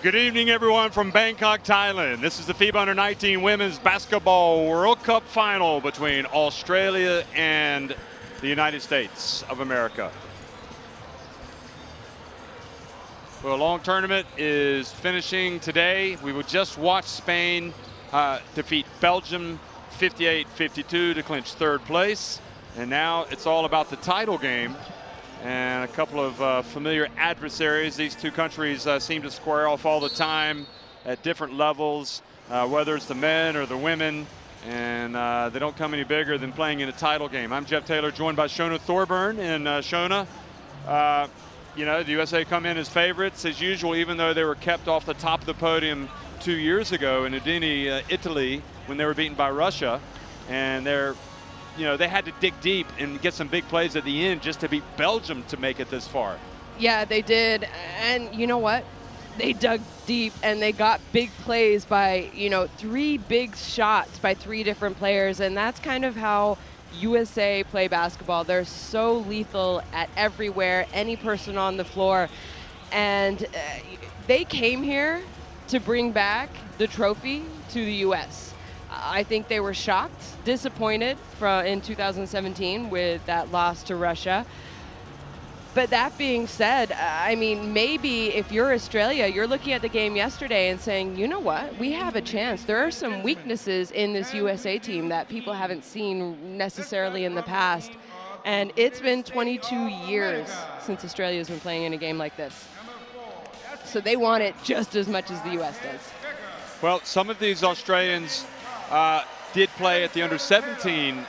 Good evening, everyone, from Bangkok, Thailand. This is the FIBA U19 Women's Basketball World Cup Final between Australia and the United States of America. Well, a long tournament is finishing today. We will just watch Spain defeat Belgium 58-52 to clinch third place. And now it's all about the title game. And a couple of familiar adversaries. These two countries seem to square off all the time at different levels, whether it's the men or the women, and they don't come any bigger than playing in a title game. I'm Jeff Taylor, joined by Shona Thorburn. And Shona, you know, the USA come in as favorites as usual, even though they were kept off the top of the podium 2 years ago in Udine, Italy, when they were beaten by Russia. And they had to dig deep and get some big plays at the end just to beat Belgium to make it this far. Yeah, they did. And you know what? They dug deep and they got big plays by, three big shots by three different players. And that's kind of how USA play basketball. They're so lethal at everywhere, any person on the floor. And they came here to bring back the trophy to the U.S. I think they were shocked, disappointed in 2017 with that loss to Russia. But that being said, I mean, maybe if you're Australia, you're looking at the game yesterday and saying, you know what, we have a chance. There are some weaknesses in this USA team that people haven't seen necessarily in the past. And it's been 22 years since Australia's been playing in a game like this. So they want it just as much as the US does. Well, some of these Australians did play at the Under-17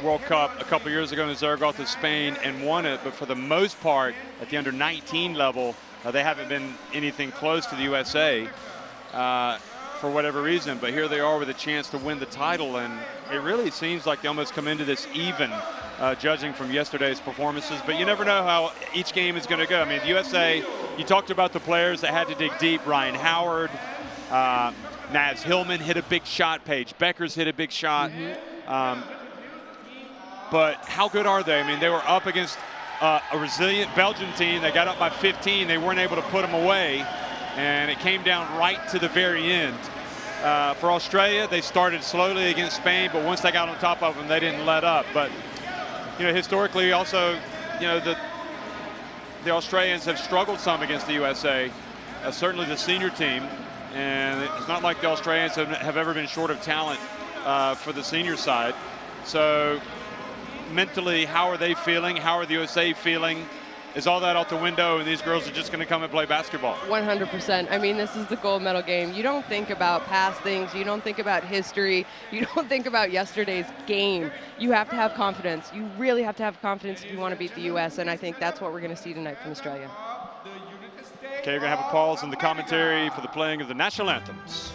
World Cup a couple years ago in Zaragoza, Spain, and won it. But for the most part, at the Under-19 level, they haven't been anything close to the USA for whatever reason. But here they are with a chance to win the title, and it really seems like they almost come into this even, judging from yesterday's performances. But you never know how each game is going to go. I mean, the USA, you talked about the players that had to dig deep. Ryan Howard, Naz Hillman hit a big shot. Paige Beckers hit a big shot. But how good are they? I mean, they were up against a resilient Belgian team. They got up by 15. They weren't able to put them away. And it came down right to the very end. For Australia, they started slowly against Spain, but once they got on top of them, they didn't let up. But, historically also, the Australians have struggled some against the USA, certainly the senior team. And it's not like the Australians have ever been short of talent for the senior side. So mentally, how are they feeling? How are the USA feeling? Is all that out the window and these girls are just going to come and play basketball? 100%. I mean, this is the gold medal game. You don't think about past things. You don't think about history. You don't think about yesterday's game. You have to have confidence. You really have to have confidence if you want to beat the US, and I think that's what we're going to see tonight from Australia. Okay, you're going to have a pause in the commentary for the playing of the national anthems.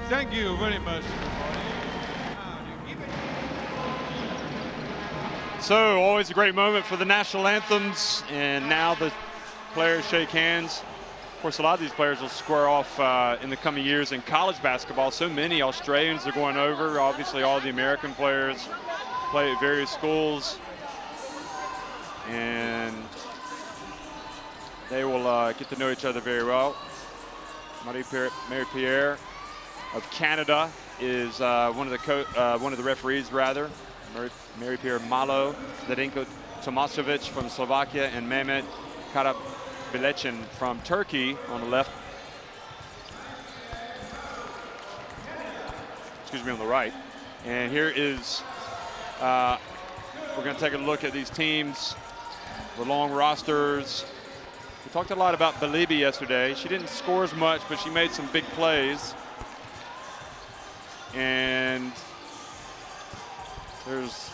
Thank you very much. So always a great moment for the national anthems, and now the players shake hands. Of course, a lot of these players will square off in the coming years in college basketball. So many Australians are going over. Obviously, all the American players play at various schools, and they will get to know each other very well. Marie-Pierre of Canada is one of the referees, rather. Marie-Pierre Malo, Zdenko Tomasevic from Slovakia, and Mehmet Karabilecin from Turkey on the left. Excuse me, on the right. And here is, we're going to take a look at these teams, the long rosters. We talked a lot about Balibi yesterday. She didn't score as much, but she made some big plays. And there's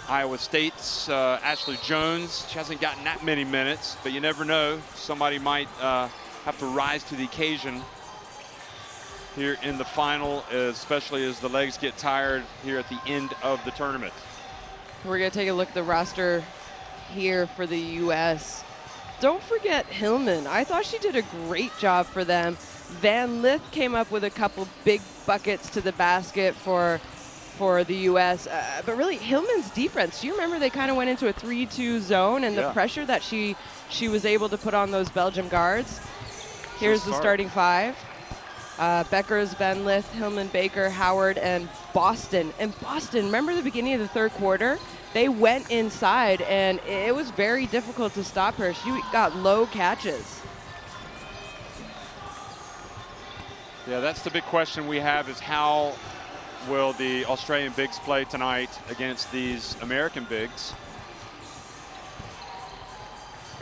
Iowa State's Ashley Jones. She hasn't gotten that many minutes, but you never know. Somebody might have to rise to the occasion here in the final, especially as the legs get tired here at the end of the tournament. We're going to take a look at the roster here for the U.S. Don't forget Hillman. I thought she did a great job for them. Van Lith came up with a couple big buckets to the basket for the U.S. But really, Hillman's defense, do you remember they kind of went into a 3-2 zone, and the pressure that she was able to put on those Belgium guards? Here's the starting five. Beckers, Van Lith, Hillman, Baker, Howard, and Boston. And Boston, remember the beginning of the third quarter? They went inside, and it was very difficult to stop her. She got low catches. Yeah, that's the big question we have, is how will the Australian bigs play tonight against these American bigs?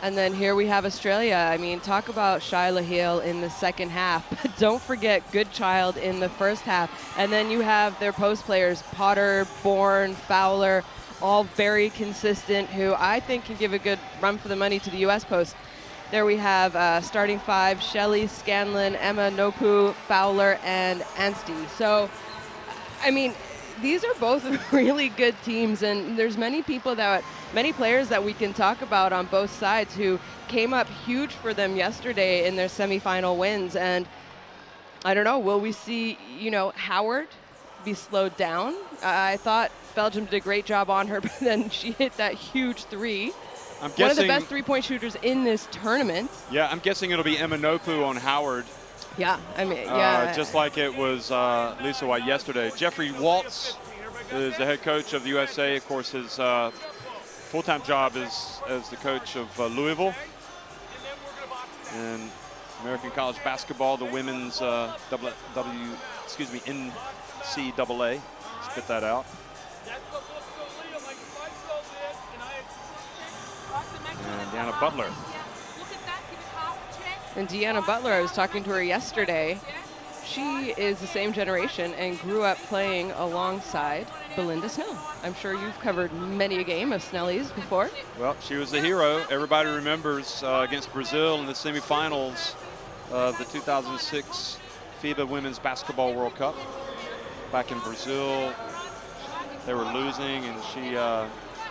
And then here we have Australia. I mean, talk about Shyla Hill in the second half. Don't forget Goodchild in the first half. And then you have their post players, Potter, Bourne, Fowler, all very consistent, who I think can give a good run for the money to the U.S. post. There we have starting five, Shelley, Scanlon, Emma, Nopu, Fowler, and Anstey. So, I mean, these are both really good teams, and there's many players that we can talk about on both sides who came up huge for them yesterday in their semifinal wins. And I don't know, will we see, Howard be slowed down? I thought Belgium did a great job on her, but then she hit that huge three. One of the best three-point shooters in this tournament. Yeah, I'm guessing it'll be Emma Nopu on Howard. Yeah, I mean, yeah. Just like it was Lisa White yesterday. Jeffrey Waltz is the head coach of the USA. Of course, his full-time job is as the coach of Louisville. And American college basketball, the women's NCAA. Spit that out. And Deanna Butler. And Deanna Butler, I was talking to her yesterday. She is the same generation and grew up playing alongside Belinda Snell. I'm sure you've covered many a game of Snellies before. Well, she was a hero. Everybody remembers against Brazil in the semifinals of the 2006 FIBA Women's Basketball World Cup. Back in Brazil, they were losing, and she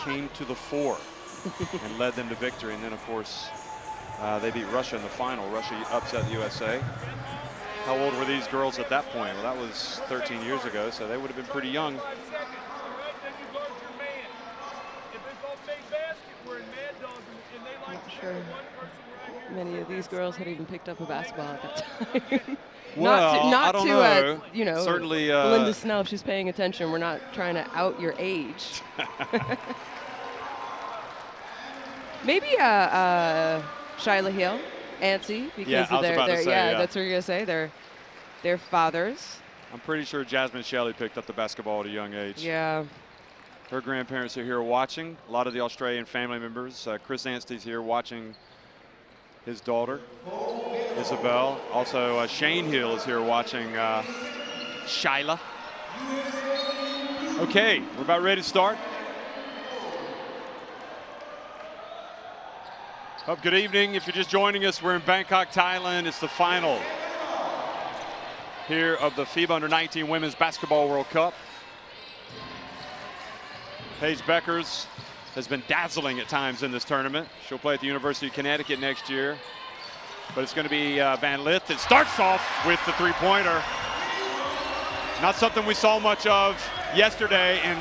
came to the fore and led them to victory. And then, of course, they beat Russia in the final. Russia upset the USA. How old were these girls at that point? Well, that was 13 years ago, so they would have been pretty young. I'm not sure many of these girls had even picked up a basketball at that time. Well, not I don't to know. Certainly, Belinda Snell, if she's paying attention, we're not trying to out your age. Maybe Shyla Hill, Antsy, because of their that's what you're gonna say. Their fathers. I'm pretty sure Jasmine Shelley picked up the basketball at a young age. Yeah. Her grandparents are here watching. A lot of the Australian family members. Chris Anstey's here watching his daughter, Isabel. Also, Shane Hill is here watching Shyla. Okay, we're about ready to start. Good evening. If you're just joining us, we're in Bangkok, Thailand. It's the final here of the FIBA U19 Women's Basketball World Cup. Paige Bueckers has been dazzling at times in this tournament. She'll play at the University of Connecticut next year. But it's going to be Van Lith that starts off with the three-pointer. Not something we saw much of yesterday. And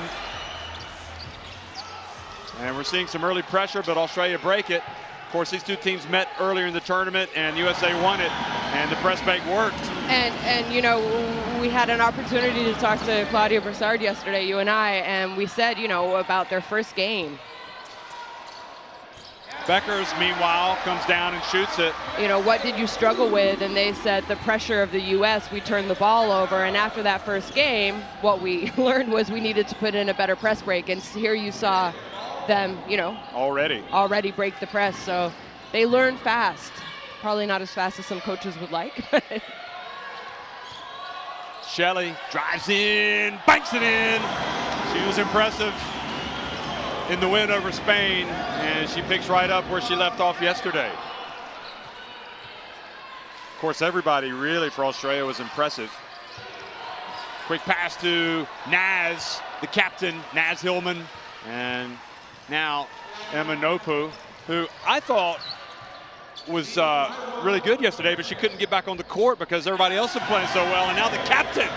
we're seeing some early pressure, but Australia break it. Of course, these two teams met earlier in the tournament, and USA won it, and the press bank worked. And you know, we had an opportunity to talk to Claudia Broussard yesterday, you and I, and we said, you know, about their first game. Bueckers, meanwhile, comes down and shoots it. You know, what did you struggle with? And they said the pressure of the U.S., we turned the ball over. And after that first game, what we learned was we needed to put in a better press break. And here you saw them, you know, already break the press. So they learn fast. Probably not as fast as some coaches would like. Shelley drives in, banks it in. She was impressive in the win over Spain, and she picks right up where she left off yesterday. Of course, everybody really for Australia was impressive. Quick pass to Naz, the captain, Naz Hillman, and now Emma Nopu, who I thought was really good yesterday, but she couldn't get back on the court because everybody else was playing so well, and now the captain,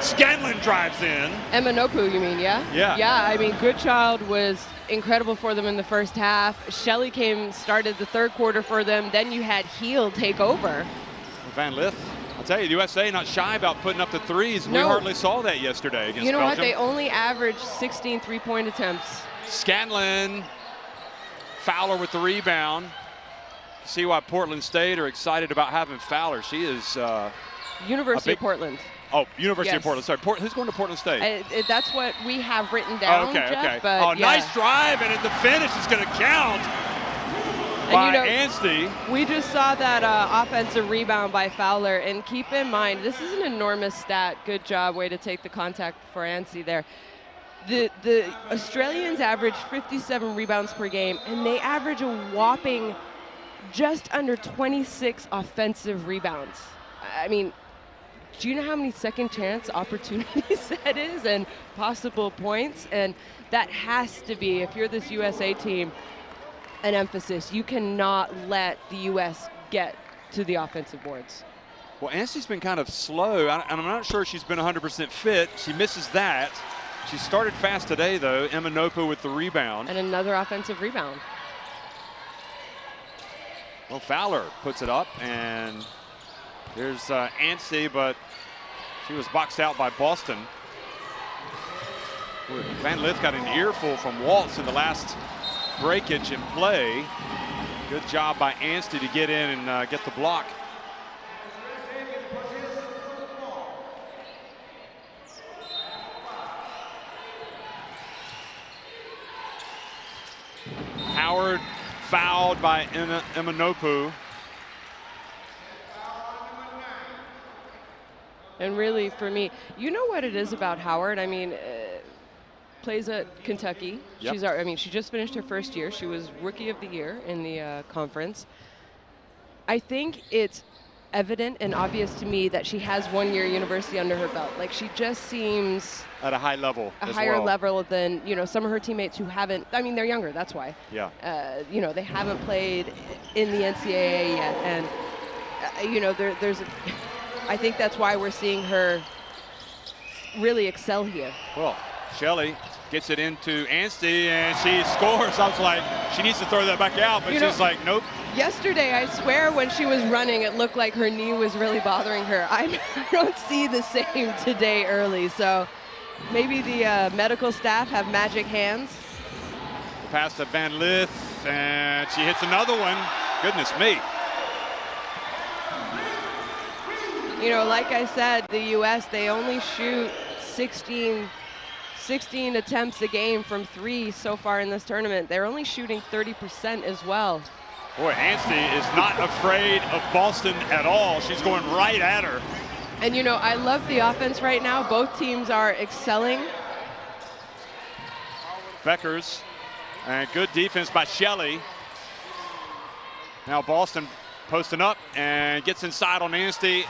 Scanlon, drives in. Emma Nopu, you mean, yeah? Yeah. Yeah, I mean, Goodchild was incredible for them in the first half. Shelley started the third quarter for them. Then you had Heel take over. Van Lith, I'll tell you, the USA not shy about putting up the threes. No. We hardly saw that yesterday against Belgium. You know what? They only averaged 16 three-point attempts. Scanlon, Fowler with the rebound. See why Portland State are excited about having Fowler. She is University of Portland. Oh, University of Portland. Sorry, who's going to Portland State? That's what we have written down, Jeff, okay. But oh, nice drive, and the finish is going to count by Anstey. We just saw that offensive rebound by Fowler, and keep in mind, this is an enormous stat. Good job, way to take the contact for Anstey there. The Australians average 57 rebounds per game, and they average a whopping just under 26 offensive rebounds. I mean, do you know how many second chance opportunities that is and possible points? And that has to be, if you're this USA team, an emphasis. You cannot let the US get to the offensive boards. Well, Anstey's been kind of slow, and I'm not sure she's been 100% fit. She misses that. She started fast today, though. Emma Nopu with the rebound. And another offensive rebound. Well, Fowler puts it up, and here's Anstey, but she was boxed out by Boston. Van Lith got an earful from Waltz in the last breakage in play. Good job by Anstey to get in and get the block. Howard fouled by Emma Nopu. And really, for me, you know what it is about Howard? I mean, plays at Kentucky. Yep. I mean, she just finished her first year. She was Rookie of the Year in the conference. I think it's evident and obvious to me that she has 1 year university under her belt. Like, she just seems at a high level, a higher level than, you know, some of her teammates who haven't. I mean, they're younger, that's why. Yeah. You know, they haven't played in the NCAA yet, and you know, I think that's why we're seeing her really excel here. Well, Shelley gets it into Anstey, and she scores. I was like, she needs to throw that back out, but she's like, nope. Yesterday, I swear, when she was running, it looked like her knee was really bothering her. I don't see the same today early, so maybe the medical staff have magic hands. The pass to Van Lith, and she hits another one. Goodness me. You know, like I said, the U.S., they only shoot 16 attempts a game from three so far in this tournament. They're only shooting 30% as well. Boy, Anstey is not afraid of Boston at all. She's going right at her. And, you know, I love the offense right now. Both teams are excelling. Bueckers, and good defense by Shelley. Now Boston posting up and gets inside on Anstey.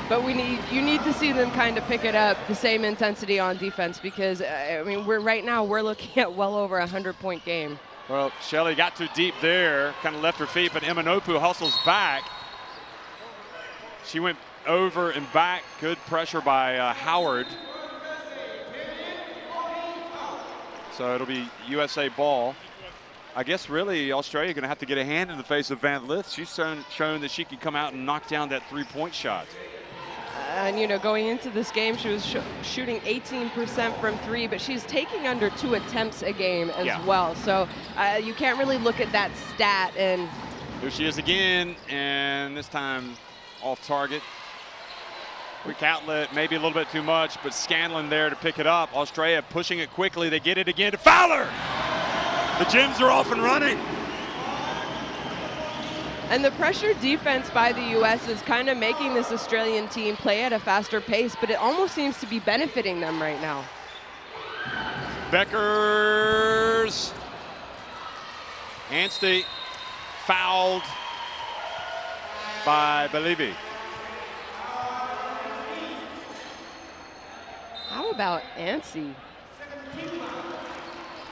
But you need to see them kind of pick it up, the same intensity on defense, because I mean, right now we're looking at well over a 100-point game. Well, Shelley got too deep there, kind of left her feet, but Emanopu hustles back. She went over and back. Good pressure by Howard. So it'll be USA ball. I guess really Australia going to have to get a hand in the face of Van Lith. She's shown that she can come out and knock down that three-point shot. And, you know, going into this game, she was shooting 18% from three, but she's taking under 2 attempts a game as well. So you can't really look at that stat. And here she is again, and this time off target. Quick outlet, maybe a little bit too much, but Scanlon there to pick it up. Australia pushing it quickly. They get it again to Fowler. The Gems are off and running. And the pressure defense by the U.S. is kind of making this Australian team play at a faster pace, but it almost seems to be benefiting them right now. Beckers. Anstey fouled by Belibi. How about Anstey?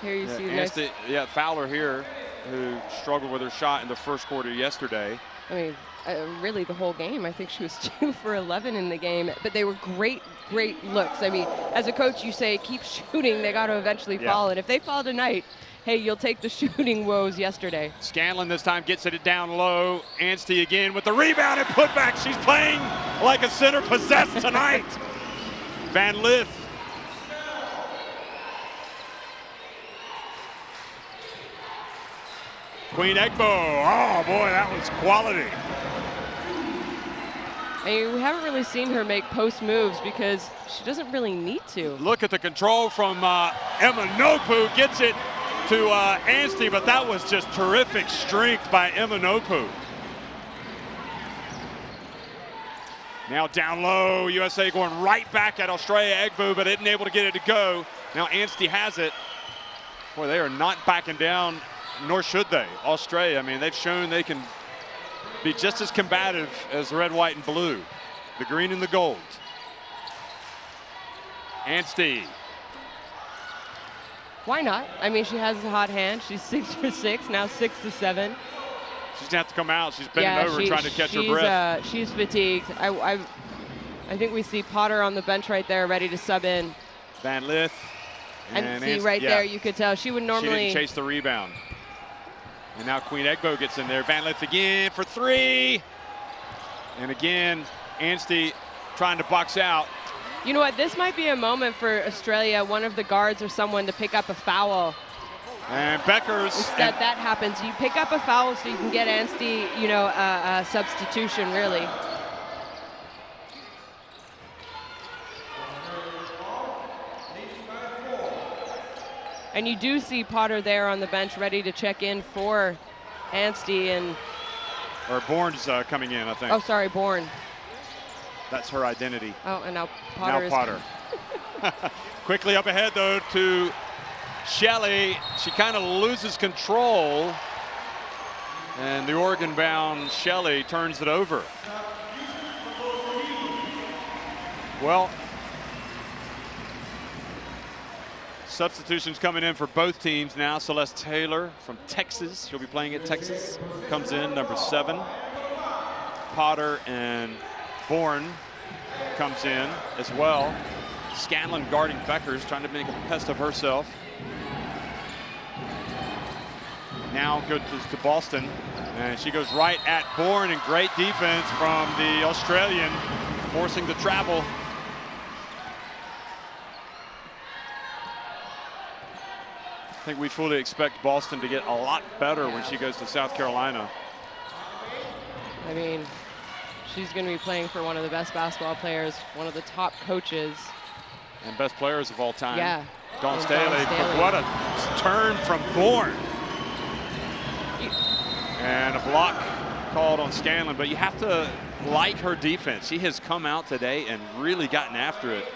Here you see Anstey, Fowler here, who struggled with her shot in the first quarter yesterday. I mean, really the whole game. I think she was 2 for 11 in the game, but they were great looks. I mean, as a coach, you say keep shooting. They got to eventually fall, and if they fall tonight, hey, you'll take the shooting woes yesterday. Scanlon this time gets it down low. Anstey again with the rebound and putback. She's playing like a center possessed tonight. Van Lith. Queen Egbo. Oh boy, that was quality. I mean, we haven't really seen her make post moves because she doesn't really need to. Look at the control from Emanopu. Gets it to Anstey, but that was just terrific strength by Emanopu. Now down low, USA going right back at Australia. Egbo, but isn't able to get it to go. Now Anstey has it. Boy, they are not backing down, nor should they. Australia, I mean, they've shown they can be just as combative as the red, white, and blue. The green and the gold. Anstey. Why not? I mean, she has a hot hand. She's 6 for 6, now 6 to 7. She's gonna have to come out. She's bending over trying to catch her breath. She's fatigued. I think we see Potter on the bench right there, ready to sub in. Van Lith. And see right there, you could tell she would normally. She didn't chase the rebound. And now Queen Egbo gets in there. Van Lith again for 3. And again, Anstey trying to box out. You know what? This might be a moment for Australia, one of the guards or someone to pick up a foul. And Beckers. Instead, that happens. You pick up a foul so you can get Anstey, you know, a substitution, really. And you do see Potter there on the bench ready to check in for Anstey. Or Bourne's coming in, I think. Oh, sorry, Bourne. That's her identity. Oh, and now Potter. Now Potter. Quickly up ahead, though, to Shelley. She kind of loses control. And the Oregon-bound Shelley turns it over. Well, substitutions coming in for both teams now. Celeste Taylor from Texas. She'll be playing at Texas. Comes in, number 7. Potter and Bourne comes in as well. Scanlon guarding Beckers, trying to make a pest of herself. Now goes to Boston, and she goes right at Bourne, and great defense from the Australian, forcing the travel. I think we fully expect Boston to get a lot better when she goes to South Carolina. I mean, she's going to be playing for one of the best basketball players, one of the top coaches. And best players of all time. Yeah. Dawn Staley. But what a turn from Bourne. And a block called on Scanlon, but you have to like her defense. She has come out today and really gotten after it.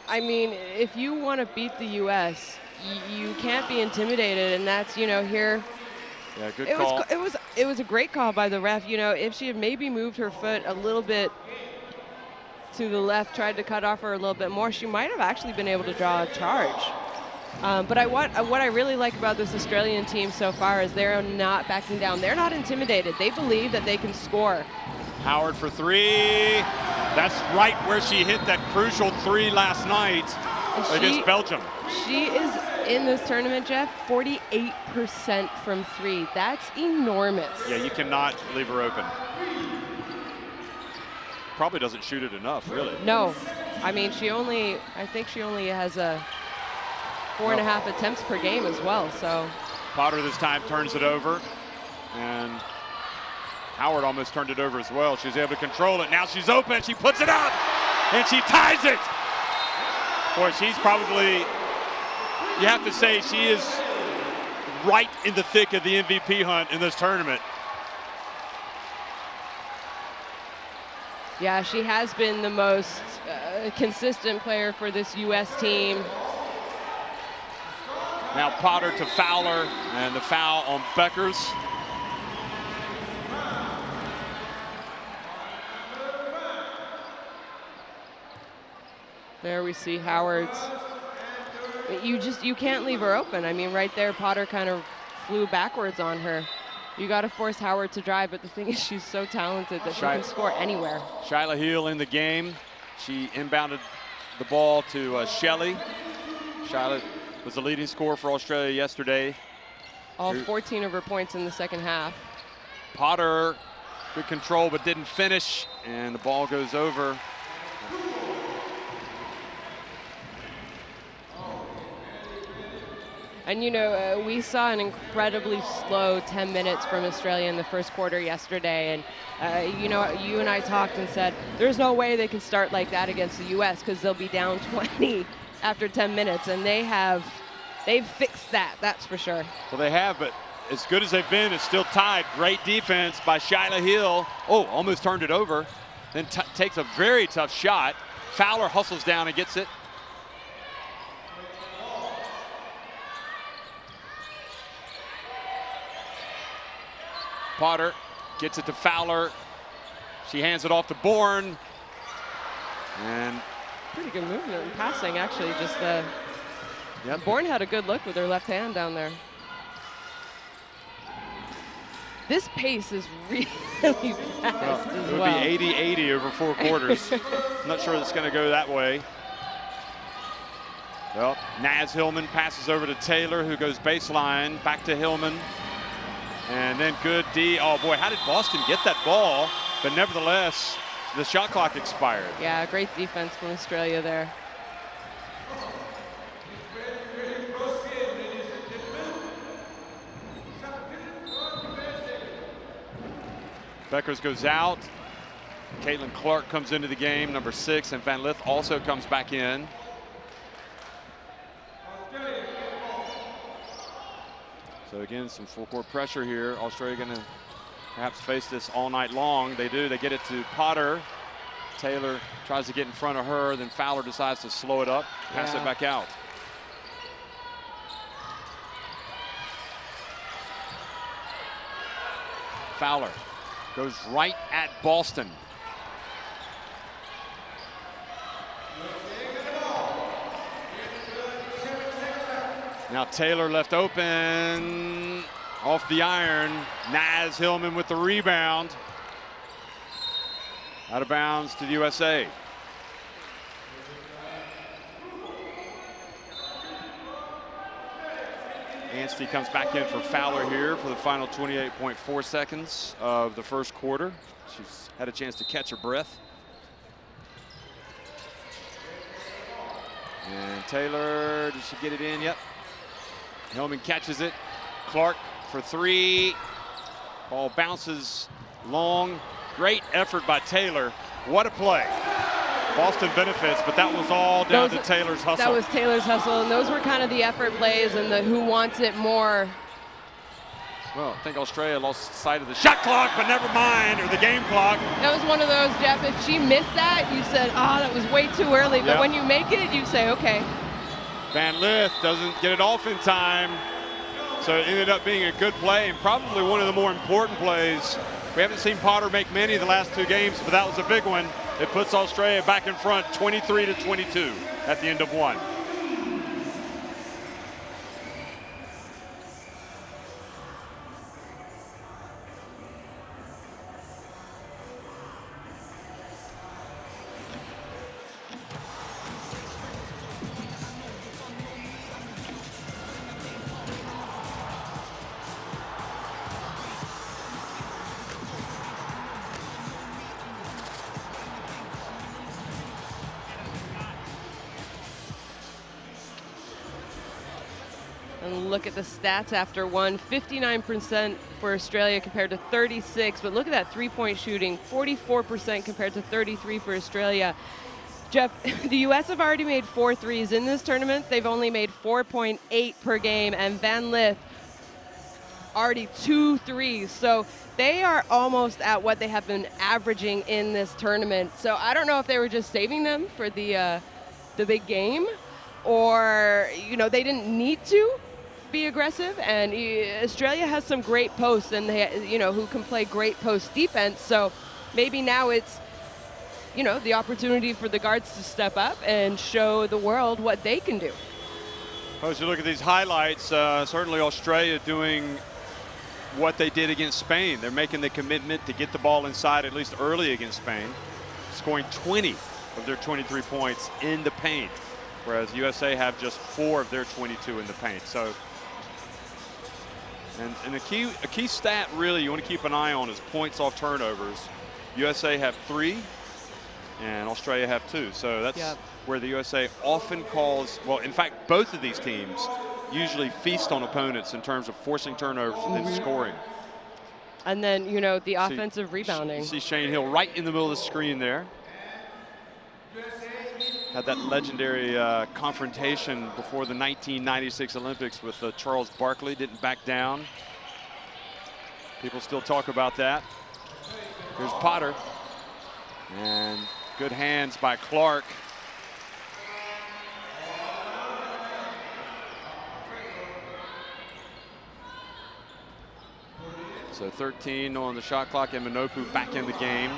I mean, if you want to beat the U.S., you can't be intimidated, and that's, you know, here. Yeah, good call. It was a great call by the ref. You know, if she had maybe moved her foot a little bit to the left, tried to cut off her a little bit more. She might have actually been able to draw a charge. But what I really like about this Australian team so far is they're not backing down. They're not intimidated. They believe that they can score. Howard for three. That's right where she hit that crucial three last night against Belgium. She is in this tournament, Jeff, 48% from three. That's enormous. Yeah, you cannot leave her open. Probably doesn't shoot it enough, really. No. I mean, I think she only has a 4.5 attempts per game as well, so. Potter this time turns it over, and Howard almost turned it over as well. She was able to control it. Now she's open, she puts it up, and she ties it. Boy, she's probably, you have to say, she is right in the thick of the MVP hunt in this tournament. Yeah, she has been the most consistent player for this U.S. team. Now Potter to Fowler, and the foul on Beckers. There we see Howard's. You can't leave her open. I mean, right there, Potter kind of flew backwards on her. You got to force Howard to drive, but the thing is, she's so talented that she can score anywhere. Shyla Heel in the game. She inbounded the ball to Shelley. Shyla was the leading scorer for Australia yesterday. All 14 of her points in the second half. Potter, good control, but didn't finish, and the ball goes over. And, you know, we saw an incredibly slow 10 minutes from Australia in the first quarter yesterday. And, you know, you and I talked and said, there's no way they can start like that against the U.S. because they'll be down 20 after 10 minutes. And they've fixed that, that's for sure. Well, they have, but as good as they've been, it's still tied. Great defense by Shyla Hill. Oh, almost turned it over. Then takes a very tough shot. Fowler hustles down and gets it. Potter gets it to Fowler. She hands it off to Bourne. And pretty good movement and passing, actually. Just Bourne had a good look with her left hand down there. This pace is really fast as well. It would be 80-80 over 4 quarters. I'm not sure it's going to go that way. Well, Naz Hillman passes over to Taylor, who goes baseline, back to Hillman. And then good D. Oh, boy, how did Boston get that ball? But nevertheless, the shot clock expired. Yeah, great defense from Australia there. Beckers goes out. Caitlin Clark comes into the game, number 6, and Van Lith also comes back in. So again, some full court pressure here. Australia going to perhaps face this all night long. They do. They get it to Potter. Taylor tries to get in front of her. Then Fowler decides to slow it up, pass it back out. Fowler goes right at Boston. Now Taylor left open, off the iron. Naz Hillman with the rebound. Out of bounds to the USA. Anstey comes back in for Fowler here for the final 28.4 seconds of the first quarter. She's had a chance to catch her breath. And Taylor, did she get it in? Yep. Hillman catches it. Clark for 3. Ball bounces long. Great effort by Taylor. What a play. Boston benefits, but that was all down to Taylor's hustle. That was Taylor's hustle, and those were kind of the effort plays and the who wants it more. Well, I think Australia lost sight of the shot clock, but never mind, or the game clock. That was one of those, Jeff, if she missed that, you said, oh, that was way too early. But when you make it, you say, okay. Van Lith doesn't get it off in time. So it ended up being a good play and probably one of the more important plays. We haven't seen Potter make many of the last 2 games, but that was a big one. It puts Australia back in front 23-22 at the end of one. And look at the stats after one. 59% for Australia compared to 36. But look at that three-point shooting. 44% compared to 33 for Australia. Jeff, the U.S. have already made 4 threes in this tournament. They've only made 4.8 per game. And Van Lith already 2 threes. So they are almost at what they have been averaging in this tournament. So I don't know if they were just saving them for the big game, or they didn't need to be aggressive. And Australia has some great posts, and they who can play great post defense. So maybe now it's the opportunity for the guards to step up and show the world what they can do. As you look at these highlights, certainly Australia doing what they did against Spain. They're making the commitment to get the ball inside at least early against Spain, scoring 20 of their 23 points in the paint, whereas USA have just 4 of their 22 in the paint. So, and a key stat really you want to keep an eye on is points off turnovers. USA have 3 and Australia have 2. So that's where the USA often calls, well, in fact, both of these teams usually feast on opponents in terms of forcing turnovers and scoring. And then, the offensive rebounding. You see Shane Hill right in the middle of the screen there. Had that legendary confrontation before the 1996 Olympics with Charles Barkley. Didn't back down. People still talk about that. Here's Potter. And good hands by Clark. So 13 on the shot clock. Eminopu back in the game.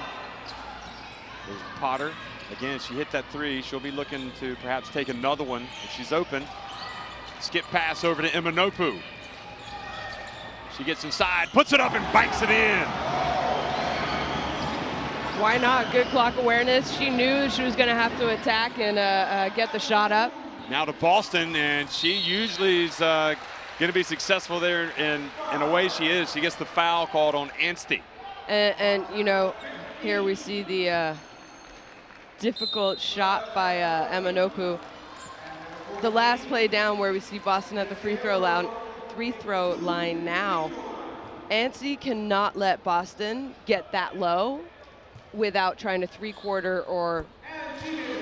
There's Potter. Again, she hit that 3. She'll be looking to perhaps take another one if she's open. Skip pass over to Eminopu. She gets inside, puts it up and banks it in. Why not? Good clock awareness. She knew she was going to have to attack and get the shot up. Now to Boston, and she usually is going to be successful there, and in a way she is. She gets the foul called on Anstey. And here we see the difficult shot by Eminopu. The last play down where we see Boston at the free throw line now. Anstey cannot let Boston get that low without trying to 3-quarter or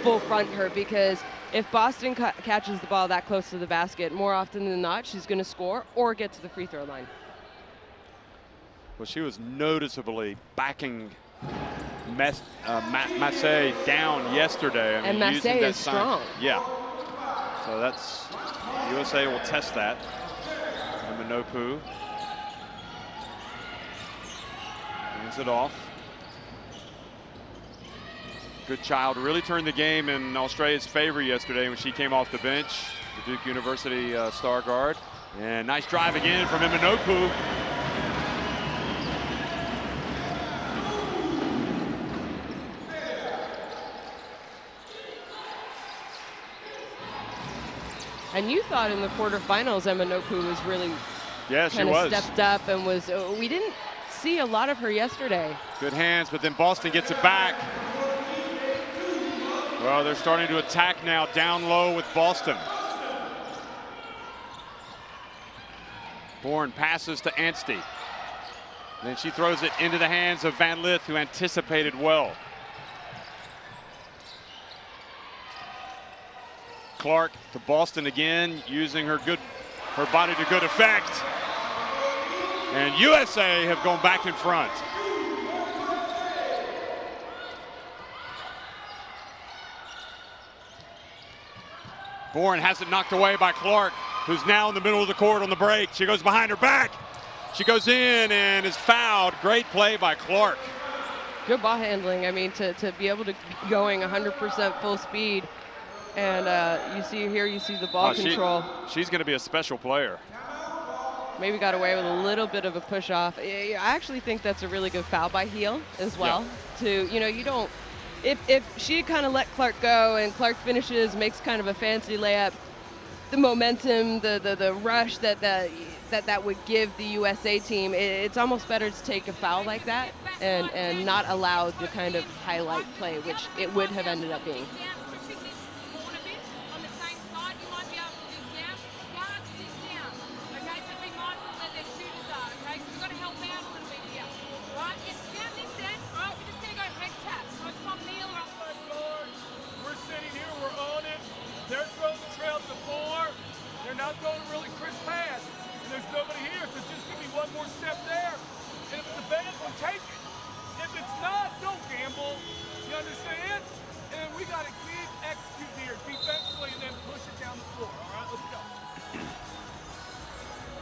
full front her, because if Boston catches the ball that close to the basket, more often than not, she's going to score or get to the free throw line. Well, she was noticeably backing Massey down yesterday. And Massey is strong. Yeah. So that's, USA will test that. Eminopu hands it off. Good child, really turned the game in Australia's favor yesterday when she came off the bench, the Duke University star guard. And nice drive again from Eminopu. And you thought in the quarterfinals Eminopu was really kind of stepped up and was, we didn't see a lot of her yesterday. Good hands, but then Boston gets it back. Well, they're starting to attack now down low with Boston. Bourne passes to Anstey. Then she throws it into the hands of Van Lith, who anticipated well. Clark to Boston again, using her body to good effect. And USA have gone back in front. Bourne has it knocked away by Clark, who's now in the middle of the court on the break. She goes behind her back. She goes in and is fouled. Great play by Clark. Good ball handling. I mean, to be able to be going 100% full speed. And you see the ball control. She's going to be a special player. Maybe got away with a little bit of a push off. I actually think that's a really good foul by Heel as well. Yeah. You don't, if she kind of let Clark go and Clark finishes, makes kind of a fancy layup, the momentum, the rush that would give the USA team, it's almost better to take a foul like that and not allow the kind of highlight play, which it would have ended up being.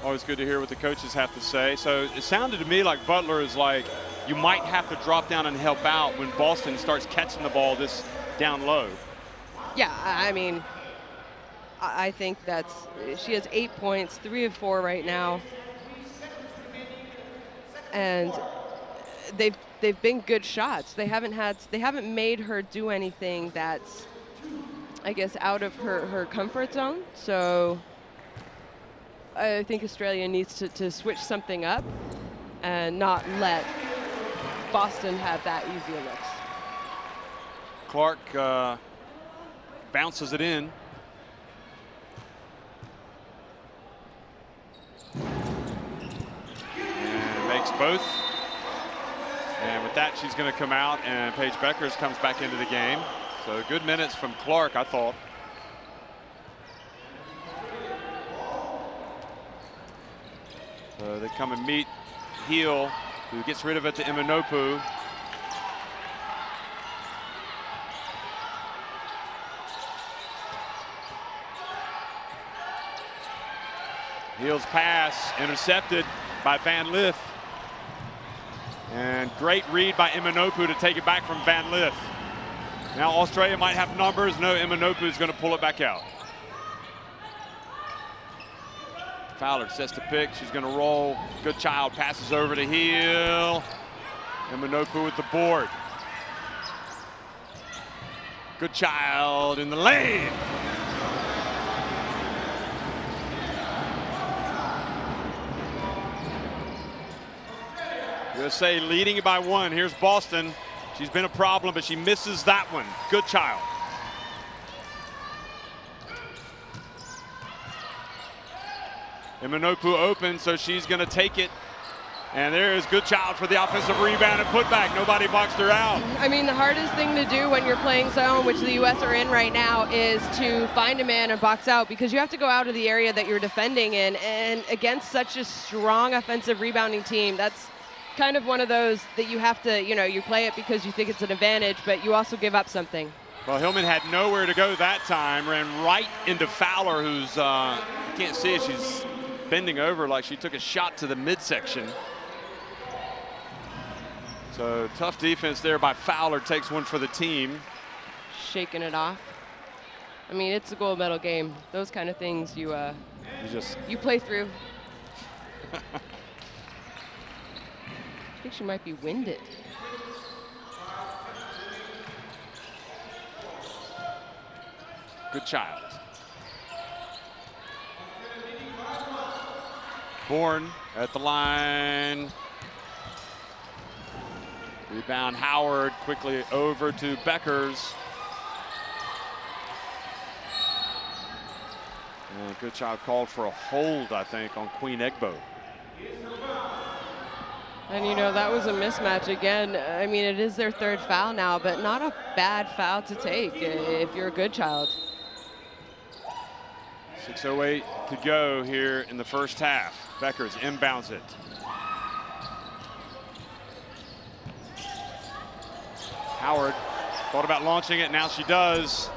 Always good to hear what the coaches have to say. So it sounded to me like Butler is like, you might have to drop down and help out when Boston starts catching the ball this down low. Yeah, I mean, I think she has 8 points, 3 of 4 right now. And they've been good shots. They haven't made her do anything that's, I guess, out of her comfort zone. So I think Australia needs to switch something up and not let Boston have that easy looks. Clark bounces it in. And makes both. And with that, she's going to come out, and Paige Beckers comes back into the game. So good minutes from Clark, I thought. So they come and meet Heel, who gets rid of it to Imanopu. Heel's pass intercepted by Van Lith. And great read by Imanopu to take it back from Van Lith. Now Australia might have numbers. No, Imanopu is going to pull it back out. Fowler sets the pick. She's going to roll. Good child passes over to Heel. Imanopu with the board. Good child in the lane. USA leading it by 1. Here's Boston. She's been a problem, but she misses that one. Good child. Imanopu open, so she's going to take it. And there's good child for the offensive rebound and putback. Nobody boxed her out. I mean, the hardest thing to do when you're playing zone, which the U.S. are in right now, is to find a man and box out, because you have to go out of the area that you're defending in. And against such a strong offensive rebounding team, that's kind of one of those that you have to, you play it because you think it's an advantage, but you also give up something. Well, Hillman had nowhere to go that time, ran right into Fowler, who's, you can't see it, she's bending over like she took a shot to the midsection. So tough defense there by Fowler, takes one for the team. Shaking it off. I mean, it's a gold medal game. Those kind of things you play through. I think she might be winded. Good child. Bourne at the line. Rebound Howard, quickly over to Beckers. And good child called for a hold, I think, on Queen Egbo. And that was a mismatch again. I mean, it is their 3rd foul now, but not a bad foul to take if you're a good child. 6:08 to go here in the first half. Beckers inbounds it. Howard thought about launching it, now she does.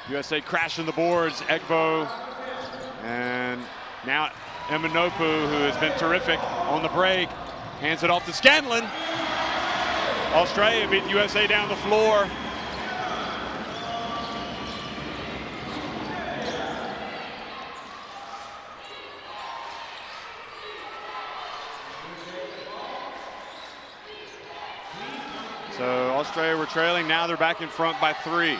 USA crashing the boards, Egbo, and now Imanopu, who has been terrific on the break, hands it off to Scanlon. Australia beat USA down the floor. So Australia were trailing, now they're back in front by 3.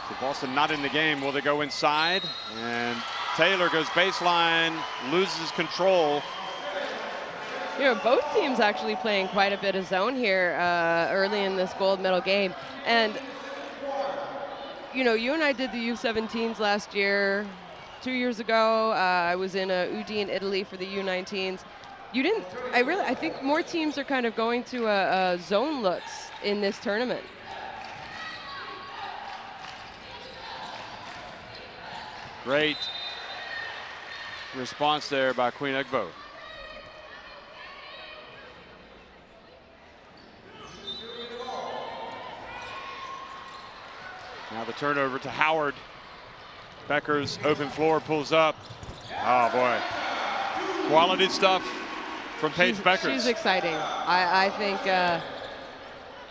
So Boston not in the game. Will they go inside? And Taylor goes baseline, loses control. You know, both teams actually playing quite a bit of zone here early in this gold medal game. And, you know, you and I did the U17s last year. 2 years ago, I was in Udine in Italy for the U19s. You didn't, I think more teams are kind of going to a zone looks in this tournament. Great response there by Queen Egbo. Now the turnover to Howard. Becker's open floor pulls up. Oh boy. Quality stuff from Paige Beckers. She's exciting. I think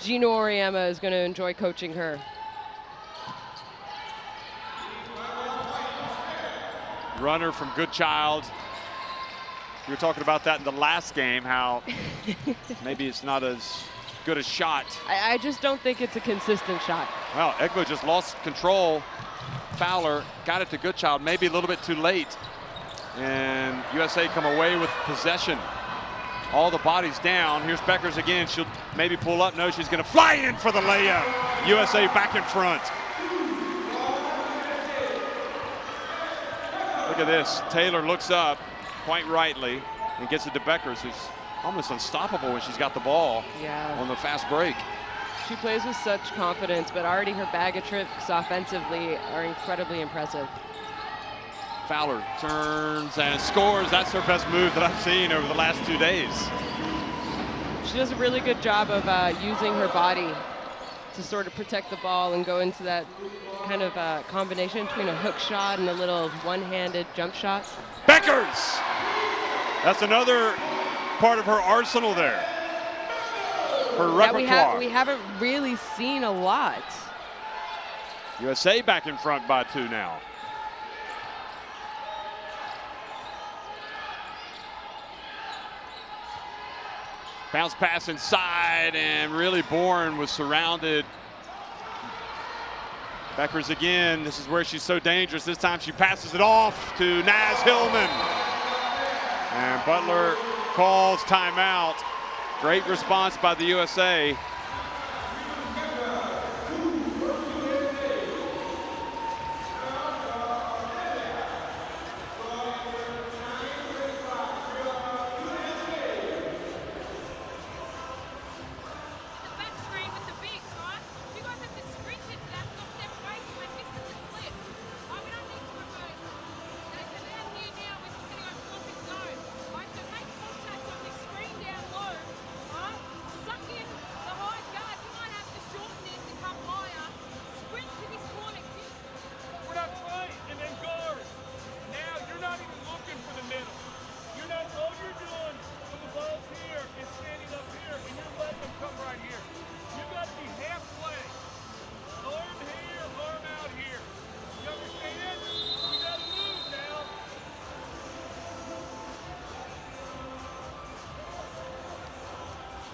Gino Auriemma is going to enjoy coaching her. Runner from Goodchild. You were talking about that in the last game, how maybe it's not as good a shot. I just don't think it's a consistent shot. Well, Egbo just lost control. Fowler got it to Goodchild, maybe a little bit too late. And USA come away with possession. All the bodies down. Here's Beckers again. She'll maybe pull up. No, she's going to fly in for the layup. USA back in front. Look at this. Taylor looks up quite rightly and gets it to Beckers, who's almost unstoppable when she's got the ball on the fast break. She plays with such confidence, but already her bag of tricks offensively are incredibly impressive. Fowler turns and scores. That's her best move that I've seen over the last 2 days. She does a really good job of using her body to sort of protect the ball and go into that kind of combination between a hook shot and a little one-handed jump shot. Beckers! That's another part of her arsenal there. Her repertoire. We haven't really seen a lot. USA back in front by 2 now. Bounce pass inside, and really Bourne was surrounded. Beckers again. This is where she's so dangerous. This time she passes it off to Naz Hillman. And Butler calls timeout. Great response by the USA.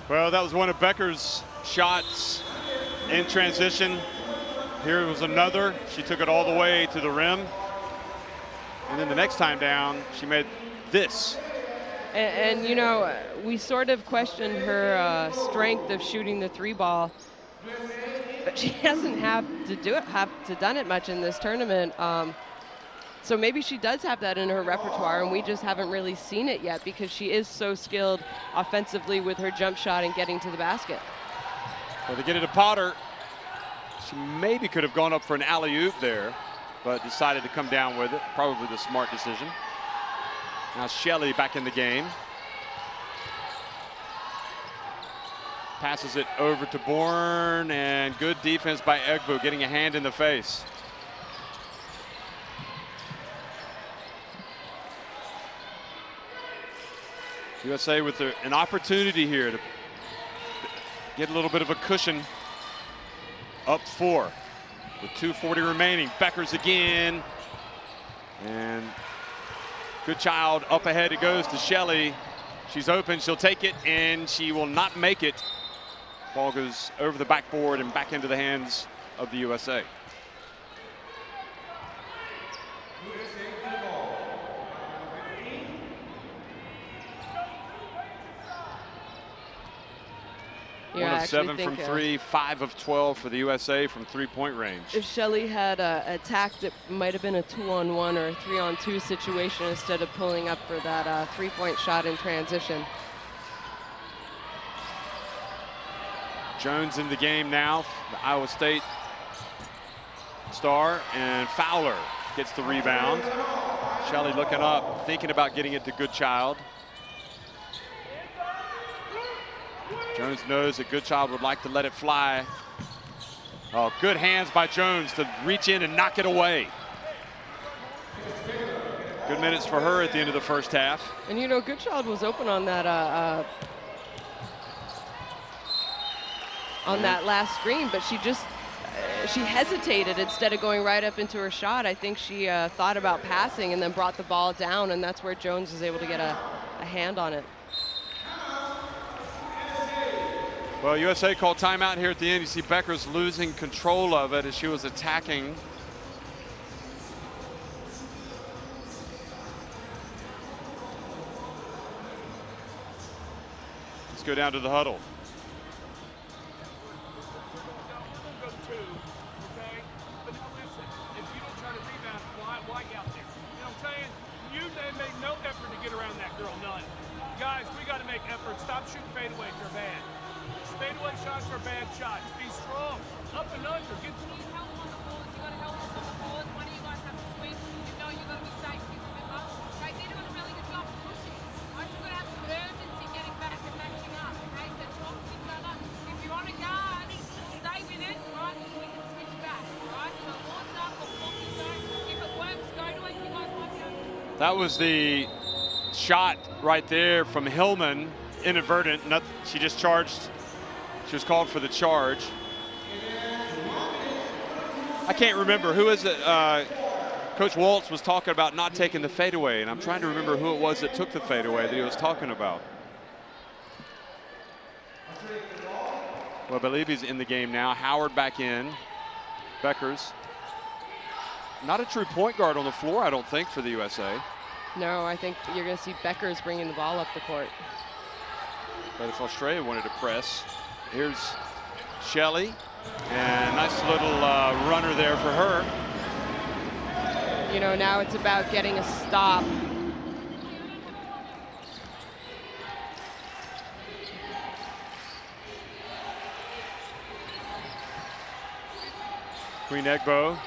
Well, that was one of Becker's shots in transition. Here was another. She took it all the way to the rim. And then the next time down, she made this. And you know, we sort of questioned her strength of shooting the 3 ball, but she hasn't have done it much in this tournament. So maybe she does have that in her repertoire, and we just haven't really seen it yet because she is so skilled offensively with her jump shot and getting to the basket. Well, to get it to Potter, she maybe could have gone up for an alley-oop there, but decided to come down with it. Probably the smart decision. Now Shelley back in the game. Passes it over to Bourne, and good defense by Egbo, getting a hand in the face. USA with an opportunity here to get a little bit of a cushion. Up 4 with 2:40 remaining. Beckers again. And Goodchild up ahead. It goes to Shelley. She's open. She'll take it, and she will not make it. Ball goes over the backboard and back into the hands of the USA. Yeah, 1 of 7 from 3, 5 of 12 for the USA from 3-point range. If Shelley had attacked, it might have been a 2-on-1 or a 3-on-2 situation instead of pulling up for that 3-point shot in transition. Jones in the game now, the Iowa State star, and Fowler gets the rebound. Shelley looking up, thinking about getting it to Goodchild. Jones knows that Goodchild would like to let it fly. Oh, good hands by Jones to reach in and knock it away. Good minutes for her at the end of the first half. And you know, Goodchild was open on that that last screen, but she just she hesitated instead of going right up into her shot. I think she thought about passing and then brought the ball down, and that's where Jones was able to get a hand on it. Well, USA called timeout here at the end. You see Beckers losing control of it as she was attacking. Let's go down to the huddle. Guys, we got to make effort. Stop shooting fadeaways. They're bad. Fadeaway shots are bad shots. Be strong. Up and under. Get You need help on the boards. You got to help us on the boards. One of you guys have to swing. You know you got to be safe. Remember? Right, they're doing a really good job of pushing. I just got to have some urgency getting back and matching up. Okay, so talk to each other. If you're on a guard, stay with it. Right, we can switch back. Right, so boards up or walking zone. If it works, go to it. You guys might be able to. That was the shot right there from Hillman, inadvertent. She just charged. She was called for the charge. I can't remember who is it. Coach Waltz was talking about not taking the fadeaway, and I'm trying to remember who it was that took the fadeaway that he was talking about. Well, I believe he's in the game now. Howard back in. Beckers. Not a true point guard on the floor, I don't think, for the USA. No, I think you're going to see Beckers bringing the ball up the court. But if Australia wanted to press, here's Shelley, and nice little runner there for her. You know, now it's about getting a stop. Queen Egbo,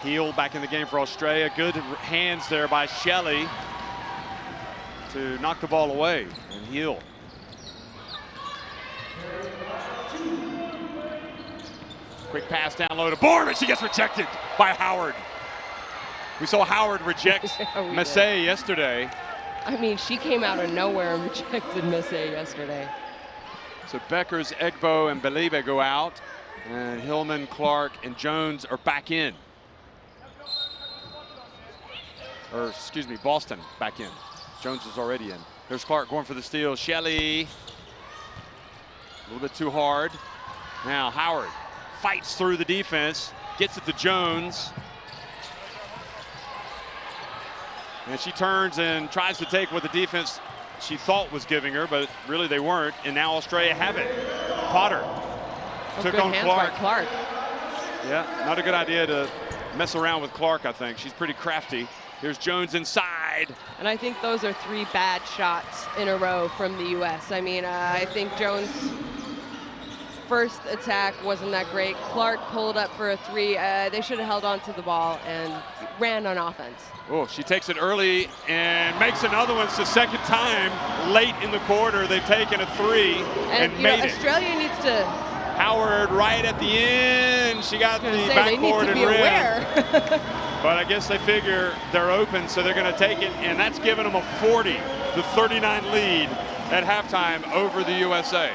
heel back in the game for Australia. Good hands there by Shelley to knock the ball away and heel. Quick pass down low to Bourne, and she gets rejected by Howard. We saw Howard reject Massey yesterday. I mean, she came out of nowhere and rejected Massey yesterday. So Beckers, Egbo, and Belibe go out, and Hillman, Clark, and Jones are back in. Or excuse me, Boston back in. Jones was already in. There's Clark going for the steal. Shelley, a little bit too hard. Now Howard fights through the defense, gets it to Jones. And she turns and tries to take what the defense she thought was giving her, but really they weren't. And now Australia have it. Potter took on Clark. Yeah, not a good idea to mess around with Clark, I think. She's pretty crafty. Here's Jones inside. And I think those are 3 bad shots in a row from the U.S. I mean, I think Jones' first attack wasn't that great. Clark pulled up for a 3. They should have held on to the ball and ran on offense. Oh, she takes it early and makes another one. It's the second time late in the quarter they've taken a 3 and made it. Australia needs to. Howard right at the end. She got the backboard and rim. But I guess they figure they're open, so they're going to take it, and that's given them a 40-39 lead at halftime over the USA.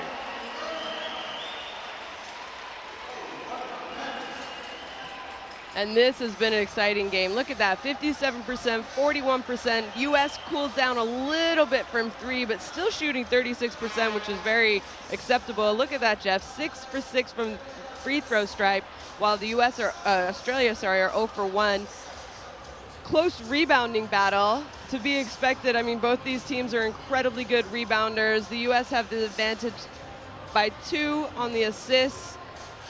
And this has been an exciting game. Look at that, 57%, 41%. U.S. cooled down a little bit from 3, but still shooting 36%, which is very acceptable. Look at that, Jeff, 6 for 6 from free throw stripe, while the U.S. or Australia, sorry, are 0 for 1. Close rebounding battle to be expected. I mean, both these teams are incredibly good rebounders. The U.S. have the advantage by 2 on the assists.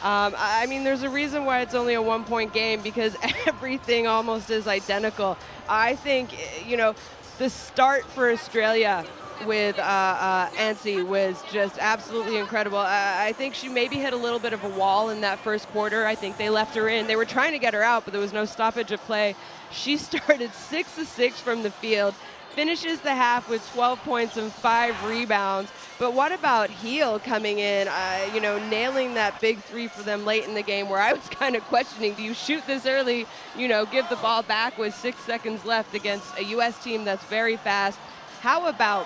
I mean, there's a reason why it's only a 1-point game, because everything almost is identical. I think, you know, the start for Australia with Ansi was just absolutely incredible. I think she maybe hit a little bit of a wall in that first quarter. I think they left her in. They were trying to get her out, but there was no stoppage of play. She started 6 of 6 from the field, finishes the half with 12 points and 5 rebounds. But what about Heel coming in, you know, nailing that big 3 for them late in the game, where I was kind of questioning, do you shoot this early, you know, give the ball back with 6 seconds left against a U.S. team that's very fast? How about,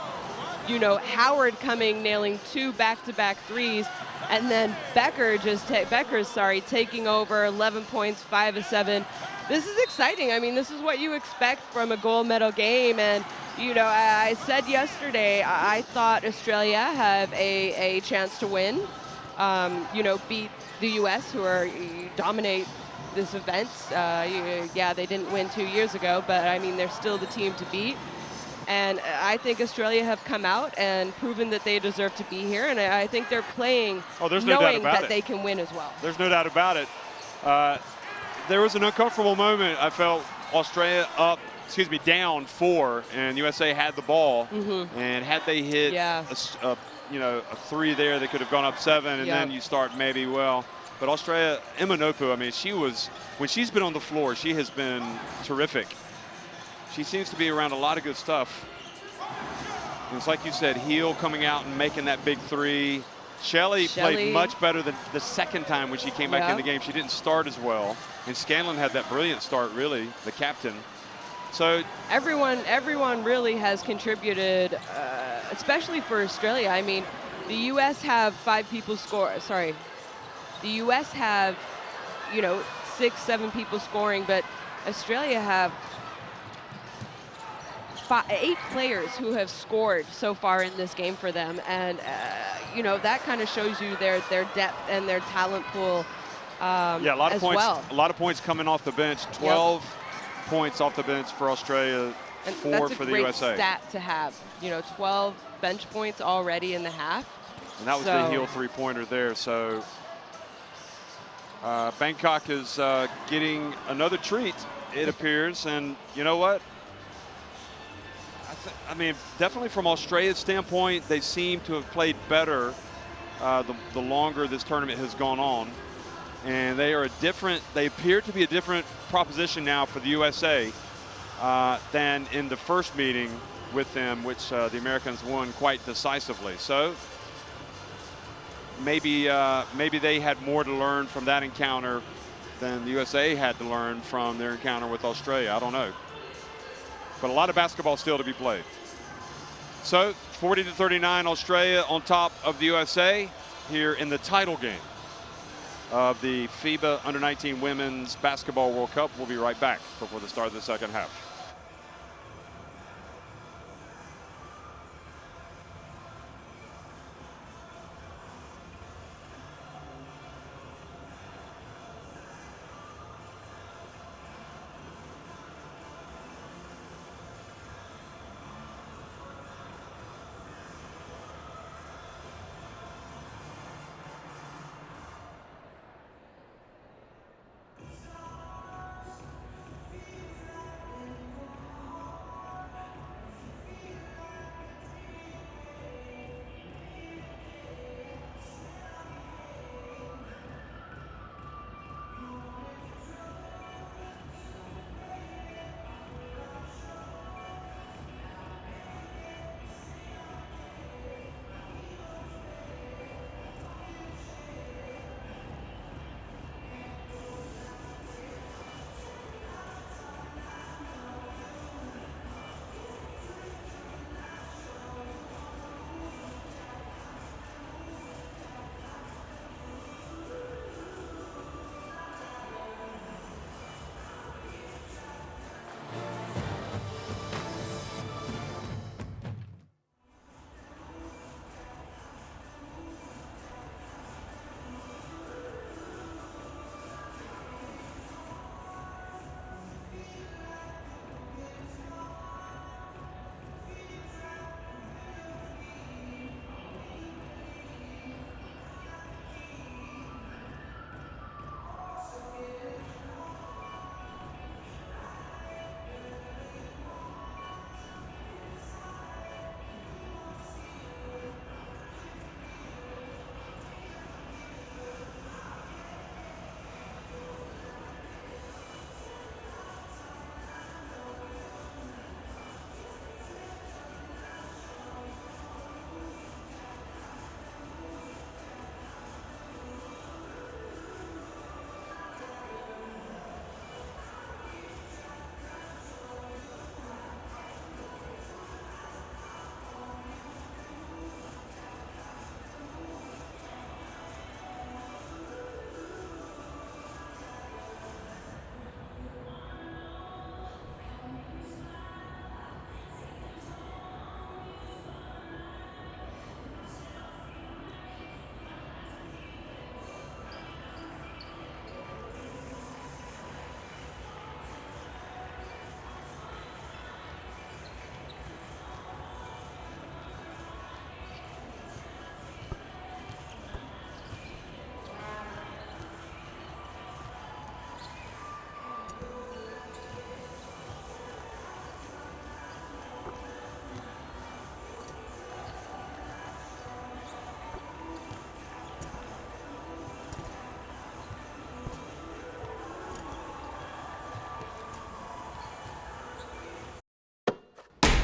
you know, Howard coming, nailing 2 back-to-back threes, and then Becker taking over, 11 points, 5 of 7. This is exciting. I mean, this is what you expect from a gold medal game. And, you know, I said yesterday, I thought Australia have a chance to win, you know, beat the U.S., who are dominate this event. Yeah, they didn't win 2 years ago, but, I mean, they're still the team to beat. And I think Australia have come out and proven that they deserve to be here. And I think they're playing knowing that they can win as well. There's no doubt about it. There was an uncomfortable moment. I felt Australia down 4, and USA had the ball. And had they hit you know, a 3 there, they could have gone up 7, and then you start maybe, well. But Australia, Emma Nopu, I mean, when she's been on the floor, she has been terrific. She seems to be around a lot of good stuff. And it's like you said, Heel coming out and making that big 3. Shelley played much better than the second time when she came back in the game. She didn't start as well. And Scanlon had that brilliant start, really, the captain. So everyone really has contributed, especially for Australia. I mean, the U.S. have 5 people score. Sorry, the U.S. have, you know, 6, 7 people scoring, but Australia have 8 players who have scored so far in this game for them, and you know, that kind of shows you their depth and their talent pool. Yeah, a lot of points. Well. A lot of points coming off the bench. 12 points off the bench for Australia, and 4 for the USA. That's a great stat to have. You know, 12 bench points already in the half. And that was the Heel 3-pointer there. So Bangkok is getting another treat, it appears. And you know what? I mean, definitely from Australia's standpoint, they seem to have played better the longer this tournament has gone on. And they appear to be a different proposition now for the USA than in the first meeting with them, which the Americans won quite decisively. So maybe they had more to learn from that encounter than the USA had to learn from their encounter with Australia. I don't know. But a lot of basketball still to be played. So 40-39, Australia on top of the USA here in the title game of the FIBA Under-19 Women's Basketball World Cup. We'll be right back before the start of the second half.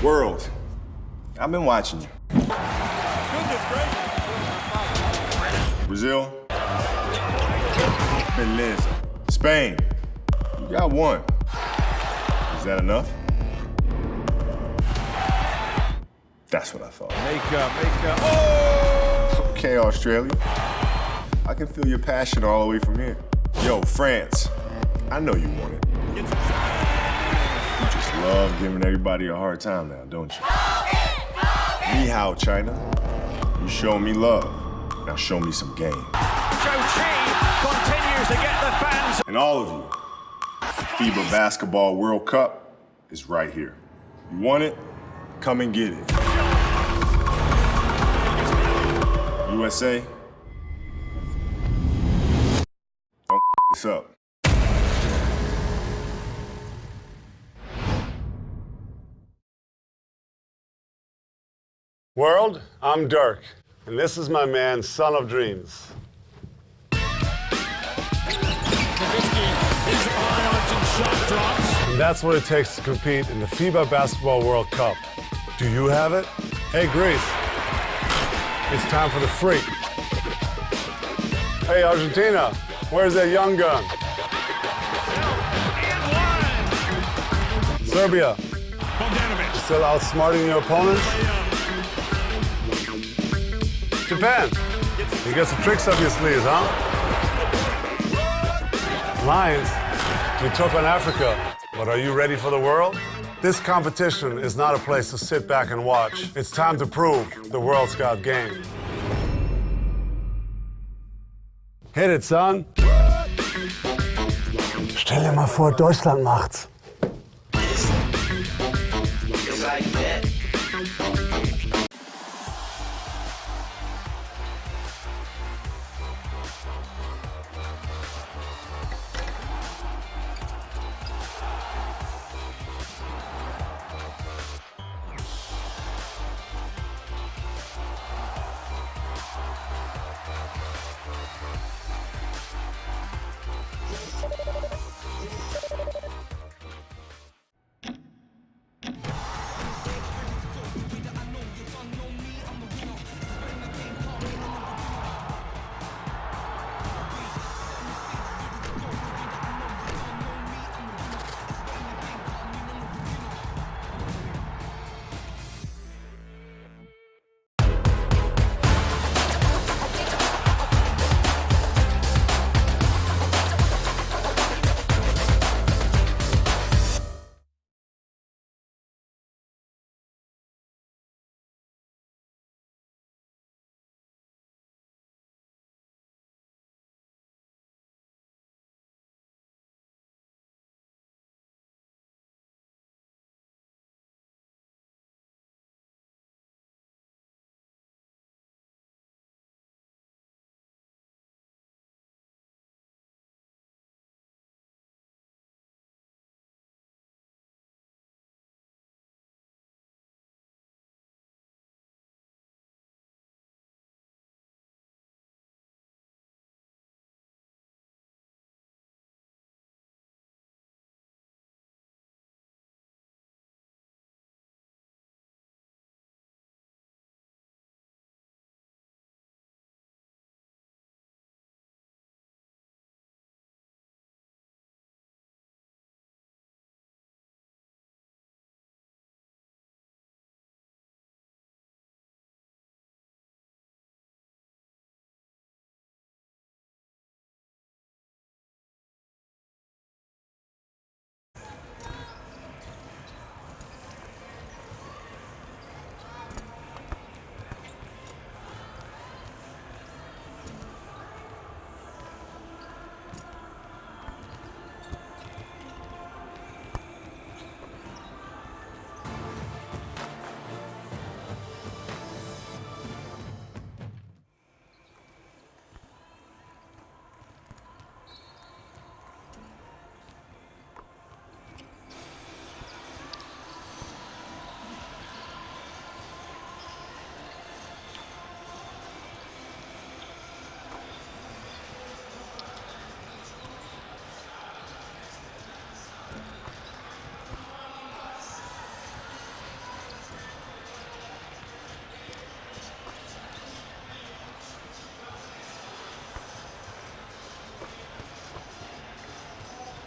World, I've been watching you. Brazil, Belize, Spain, you got one. Is that enough? That's what I thought. Oh! Okay, Australia. I can feel your passion all the way from here. Yo, France, I know you want it. You just love giving everybody a hard time now, don't you? Ni hao, China. You show me love. Now show me some game. Continues to get the fans. And all of you, the FIBA Basketball World Cup is right here. You want it? Come and get it. USA, don't this up. World, I'm Dirk, and this is my man, Son of Dreams. And that's what it takes to compete in the FIBA Basketball World Cup. Do you have it? Hey, Greece, it's time for the freak. Hey, Argentina, where's that young gun? Serbia, still outsmarting your opponents? Japan, you got some tricks up your sleeves, huh? Lions, you took on Africa, but are you ready for the world? This competition is not a place to sit back and watch. It's time to prove the world's got game. Hit it, son. Stell dir mal vor, Deutschland macht's.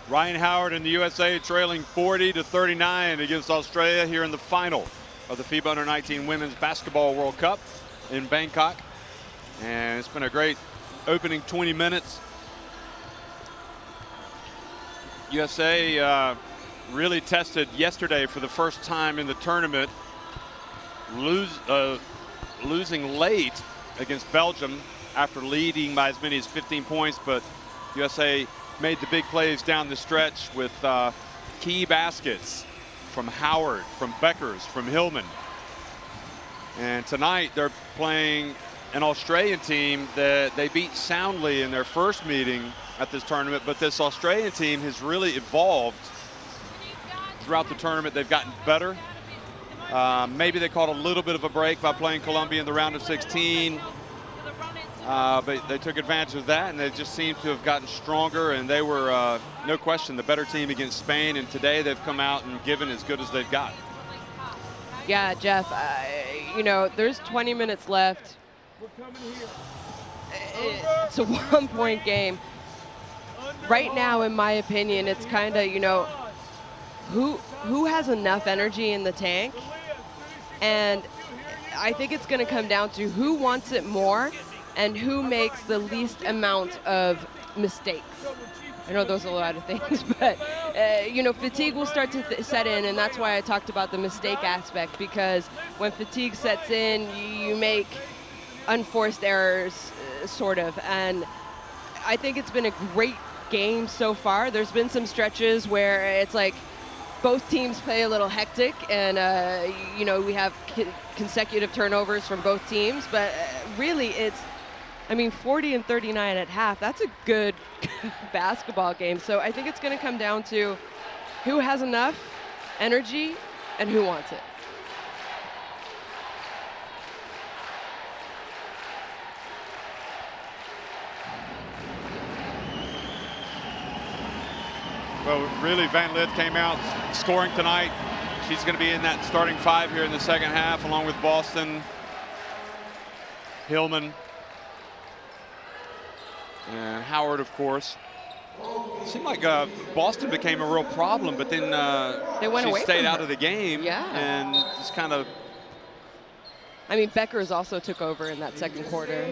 Ryan Howard and the USA trailing 40-39 against Australia here in the final of the FIBA U19 Women's Basketball World Cup in Bangkok. And it's been a great opening 20 minutes. USA really tested yesterday for the first time in the tournament, losing late against Belgium after leading by as many as 15 points, but USA made the big plays down the stretch with key baskets from Howard, from Beckers, from Hillman. And tonight they're playing an Australian team that they beat soundly in their first meeting at this tournament, but this Australian team has really evolved throughout the tournament. They've gotten better. Maybe they caught a little bit of a break by playing Colombia in the round of 16. But they took advantage of that, and they just seem to have gotten stronger, and they were, no question, the better team against Spain, and today they've come out and given as good as they've got. Yeah, Jeff, you know, there's 20 minutes left. It's a one-point game. Right now, in my opinion, it's kind of, you know, who has enough energy in the tank, and I think it's going to come down to who wants it more and who makes the least amount of mistakes. I know those are a lot of things, but you know, fatigue will start to set in, and that's why I talked about the mistake aspect, because when fatigue sets in, you make unforced errors, sort of. And I think it's been a great game so far. There's been some stretches where it's like both teams play a little hectic, and you know, we have consecutive turnovers from both teams, but really it's, I mean, 40 and 39 at half, that's a good basketball game. So I think it's going to come down to who has enough energy and who wants it. Well, really, Van Lith came out scoring tonight. She's going to be in that starting five here in the second half, along with Boston, Hillman, and Howard, of course. It seemed like Boston became a real problem, but then she stayed out of the game. Yeah. And just kind of. I mean, Beckers also took over in that second quarter.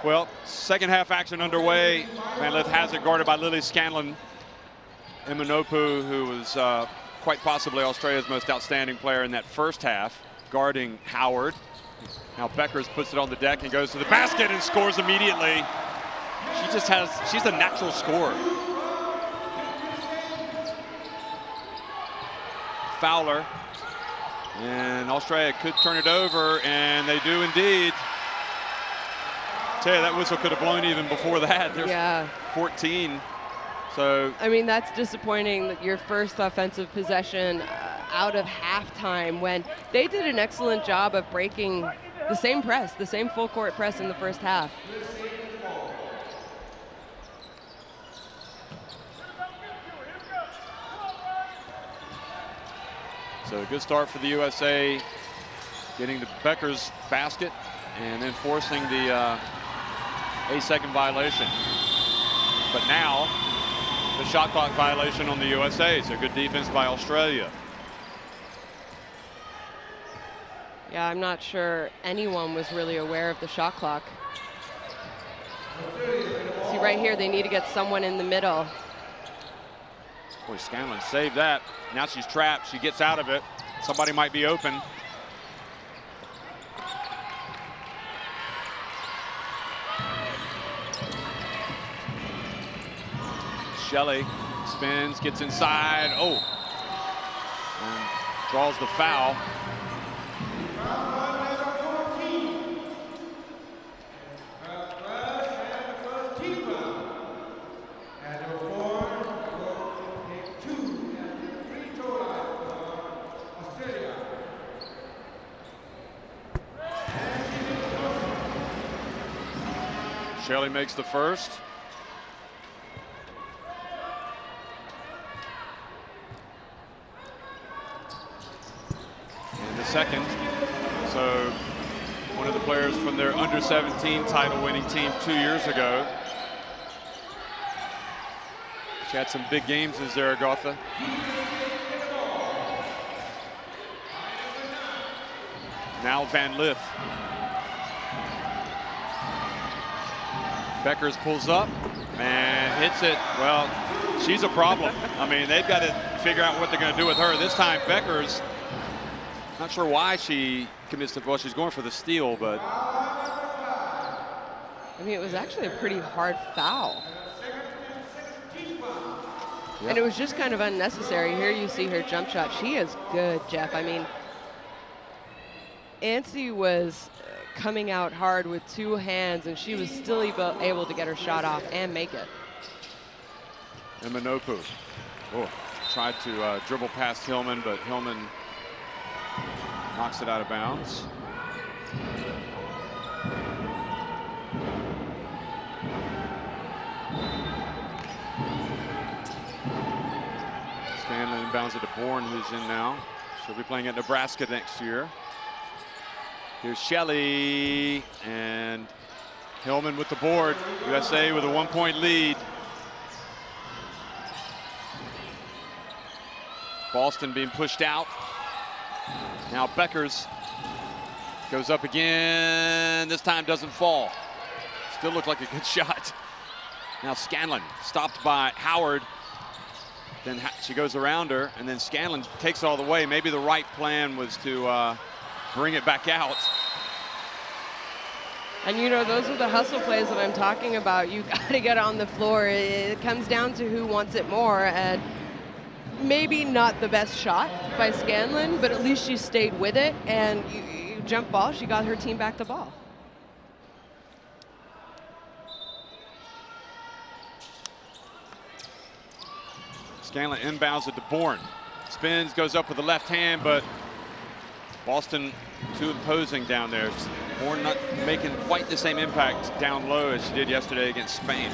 Well, second half action underway. Van Lith has it guarded by Lily Scanlon. Imanopu, who was quite possibly Australia's most outstanding player in that first half, guarding Howard. Now Beckers puts it on the deck and goes to the basket and scores immediately. She's a natural scorer. Fowler, and Australia could turn it over, and they do indeed. Tell you, that whistle could have blown even before that. There's 14. So I mean, that's disappointing that your first offensive possession out of halftime, when they did an excellent job of breaking the same press, the same full court press in the first half. So a good start for the USA, getting the Beckers basket and then forcing the a second violation. But now the shot clock violation on the USA. So good defense by Australia. Yeah, I'm not sure anyone was really aware of the shot clock. See right here, they need to get someone in the middle. Boy, Scanlon saved that. Now she's trapped. She gets out of it. Somebody might be open. Shelley spins, gets inside. Oh, and draws the foul. Shelley makes the first. And the second. So one of the players from their under-17 title winning team 2 years ago. She had some big games in Zaragoza. Now Van Lith. Beckers pulls up and hits it. Well, she's a problem. I mean, they've got to figure out what they're going to do with her. This time, Beckers, not sure why she commits the, well, she's going for the steal, but. I mean, it was actually a pretty hard foul. Yep. And it was just kind of unnecessary. Here you see her jump shot. She is good, Jeff. I mean, Antsy was coming out hard with two hands, and she was still able to get her shot off and make it. Emanopu. Oh, tried to dribble past Hillman, but Hillman knocks it out of bounds. Scanlon inbounds it to Bourne, who's in now. She'll be playing at Nebraska next year. Here's Shelley, and Hillman with the board. USA with a 1-point lead. Boston being pushed out. Now Beckers goes up again. This time doesn't fall. Still looked like a good shot. Now Scanlon stopped by Howard. Then she goes around her, and then Scanlon takes it all the way. Maybe the right plan was to bring it back out. And you know, those are the hustle plays that I'm talking about. You got to get on the floor. It comes down to who wants it more, and maybe not the best shot by Scanlon, but at least she stayed with it, and you jump ball, she got her team back the ball. Scanlon inbounds it to Bourne. Spins, goes up with the left hand, but Boston too imposing down there. Bourne not making quite the same impact down low as she did yesterday against Spain.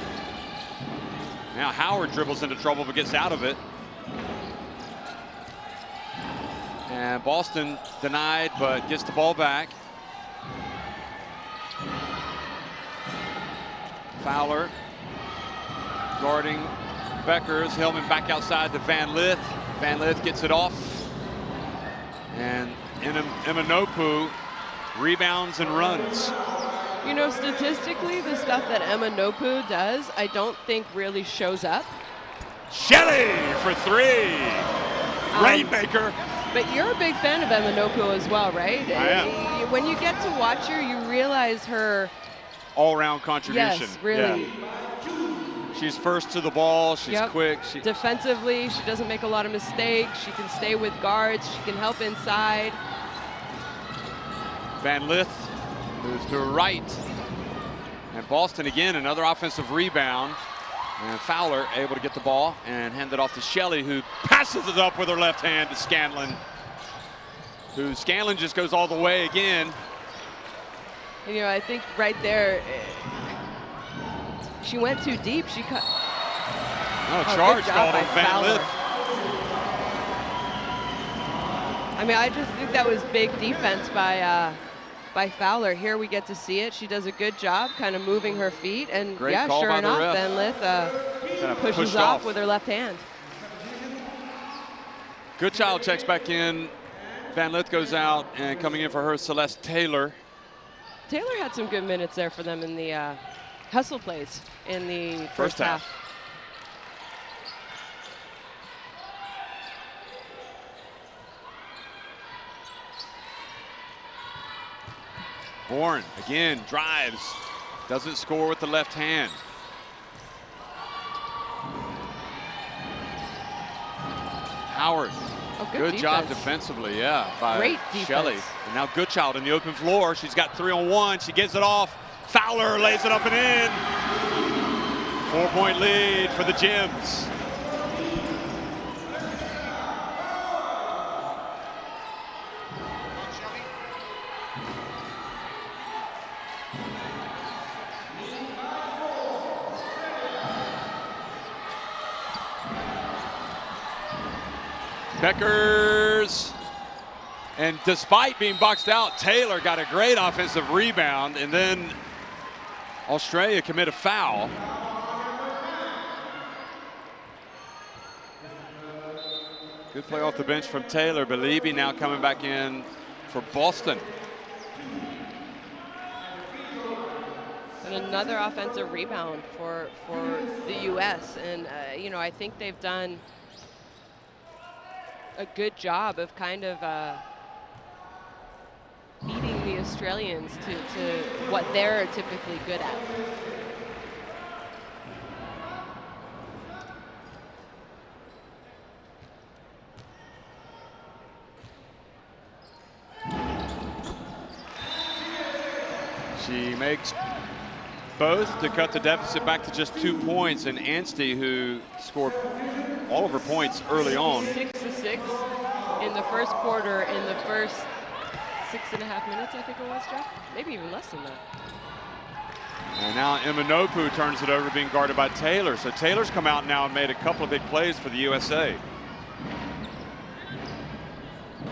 Now Howard dribbles into trouble but gets out of it. And Boston denied but gets the ball back. Fowler guarding Beckers. Hillman back outside to Van Lith. Van Lith gets it off. And Emanopu rebounds and runs. You know, statistically, the stuff that Emanopu does, I don't think really shows up. Shelley for three. Rainmaker. But you're a big fan of Emanopu as well, right? I am. When you get to watch her, you realize her all-round contribution. Yes, really. Yeah. She's first to the ball. She's quick. Defensively, she doesn't make a lot of mistakes. She can stay with guards. She can help inside. Van Lith moves to her right. And Boston again, another offensive rebound. And Fowler able to get the ball and hand it off to Shelley, who passes it up with her left hand to Scanlon. Scanlon just goes all the way again. You know, I think right there, she went too deep. She cut. Charge called on Van Lith. I mean, I just think that was big defense by Fowler. Here we get to see it. She does a good job kind of moving her feet. And Great yeah, call sure by the enough, ref. Van Lith pushes off with her left hand. Goodchild checks back in. Van Lith goes out, and coming in for her, Celeste Taylor. Taylor had some good minutes there for them in the hustle plays in the first half. Bourne again drives, doesn't score with the left hand. Howard, good job defensively, by Great defense. Shelley. And now Goodchild in the open floor. She's got 3-on-1. She gets it off. Fowler lays it up and in. 4-point lead for the Gems. Beckers, and despite being boxed out, Taylor got a great offensive rebound, and then Australia commit a foul. Good play off the bench from Taylor. Belibi now coming back in for Boston. And another offensive rebound for the U.S. And, you know, I think they've done a good job of kind of beating the Australians to what they're typically good at. She makes both to cut the deficit back to just 2 points, and Anstey, who scored all of her points early on. 6 to 6 in the first quarter, in the first 6.5 minutes, I think it was, Jeff. Maybe even less than that. And now Imanopu turns it over, being guarded by Taylor. So Taylor's come out now and made a couple of big plays for the USA.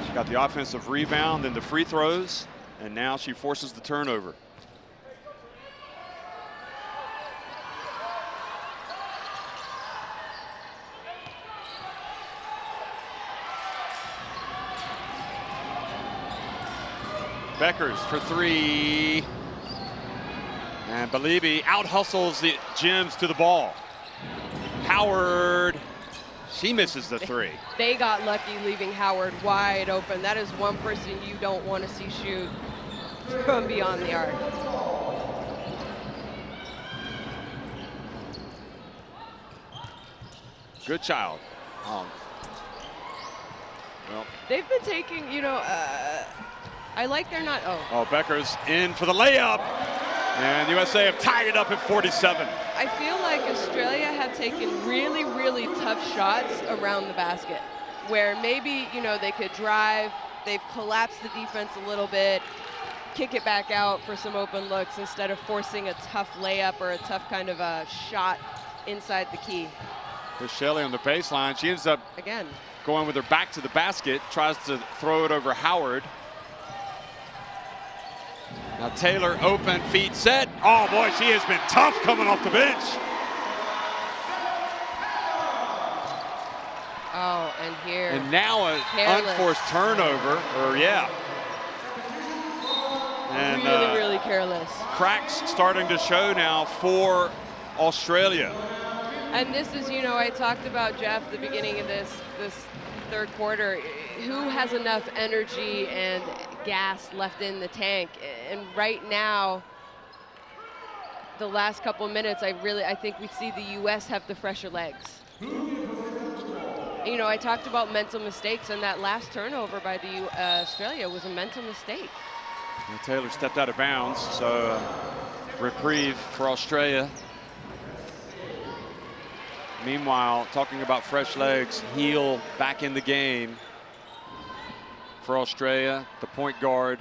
She got the offensive rebound, then the free throws, and now she forces the turnover. Beckers for three. And Belibi out hustles the Gems to the ball. Howard, she misses the three. They got lucky leaving Howard wide open. That is one person you don't want to see shoot from beyond the arc. Good child. Well, they've been taking, you know, I like they're not, oh, Becker's in for the layup. And the USA have tied it up at 47. I feel like Australia have taken really, really tough shots around the basket where maybe, you know, they could drive, they've collapsed the defense a little bit, kick it back out for some open looks instead of forcing a tough layup or a tough kind of a shot inside the key. There's Shelley on the baseline. She ends up again going with her back to the basket, tries to throw it over Howard. Now Taylor open, feet set. Oh boy, she has been tough coming off the bench. Oh, and here. And now an unforced turnover, or yeah. And really, really careless. Cracks starting to show now for Australia. And this is, you know, I talked about, Jeff, the beginning of this third quarter, who has enough energy and gas left in the tank. And right now, the last couple minutes, I think we see the U.S. have the fresher legs. You know, I talked about mental mistakes, and that last turnover by the Australia was a mental mistake. And Taylor stepped out of bounds, so reprieve for Australia. Meanwhile, talking about fresh legs, Heel back in the game for Australia, the point guard.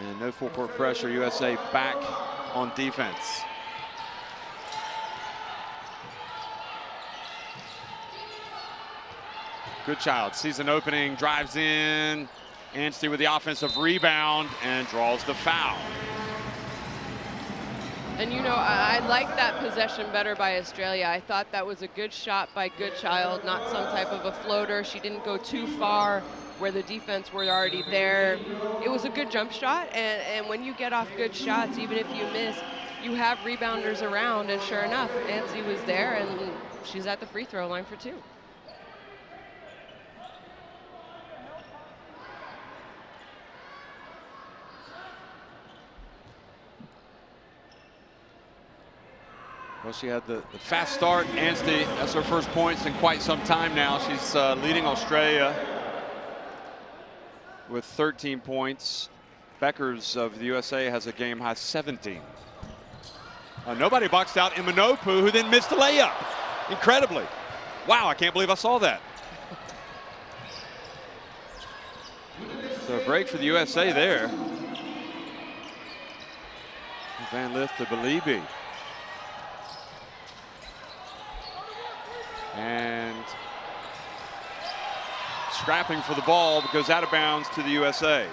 And no full court pressure, USA back on defense. Good child, sees an opening, drives in. Anstey with the offensive rebound and draws the foul. And you know, I like that possession better by Australia. I thought that was a good shot by Goodchild, not some type of a floater. She didn't go too far where the defense were already there. It was a good jump shot, and when you get off good shots, even if you miss, you have rebounders around, and sure enough, Anstey was there, and she's at the free throw line for two. Well, she had the fast start. Anstey, that's her first points in quite some time now. She's leading Australia with 13 points. Beckers of the USA has a game high 17. Nobody boxed out Imanopu, who then missed the layup. Incredibly. Wow, I can't believe I saw that. So a break for the USA there. Van Lith to Belibi. And scrapping for the ball, but goes out of bounds to the USA.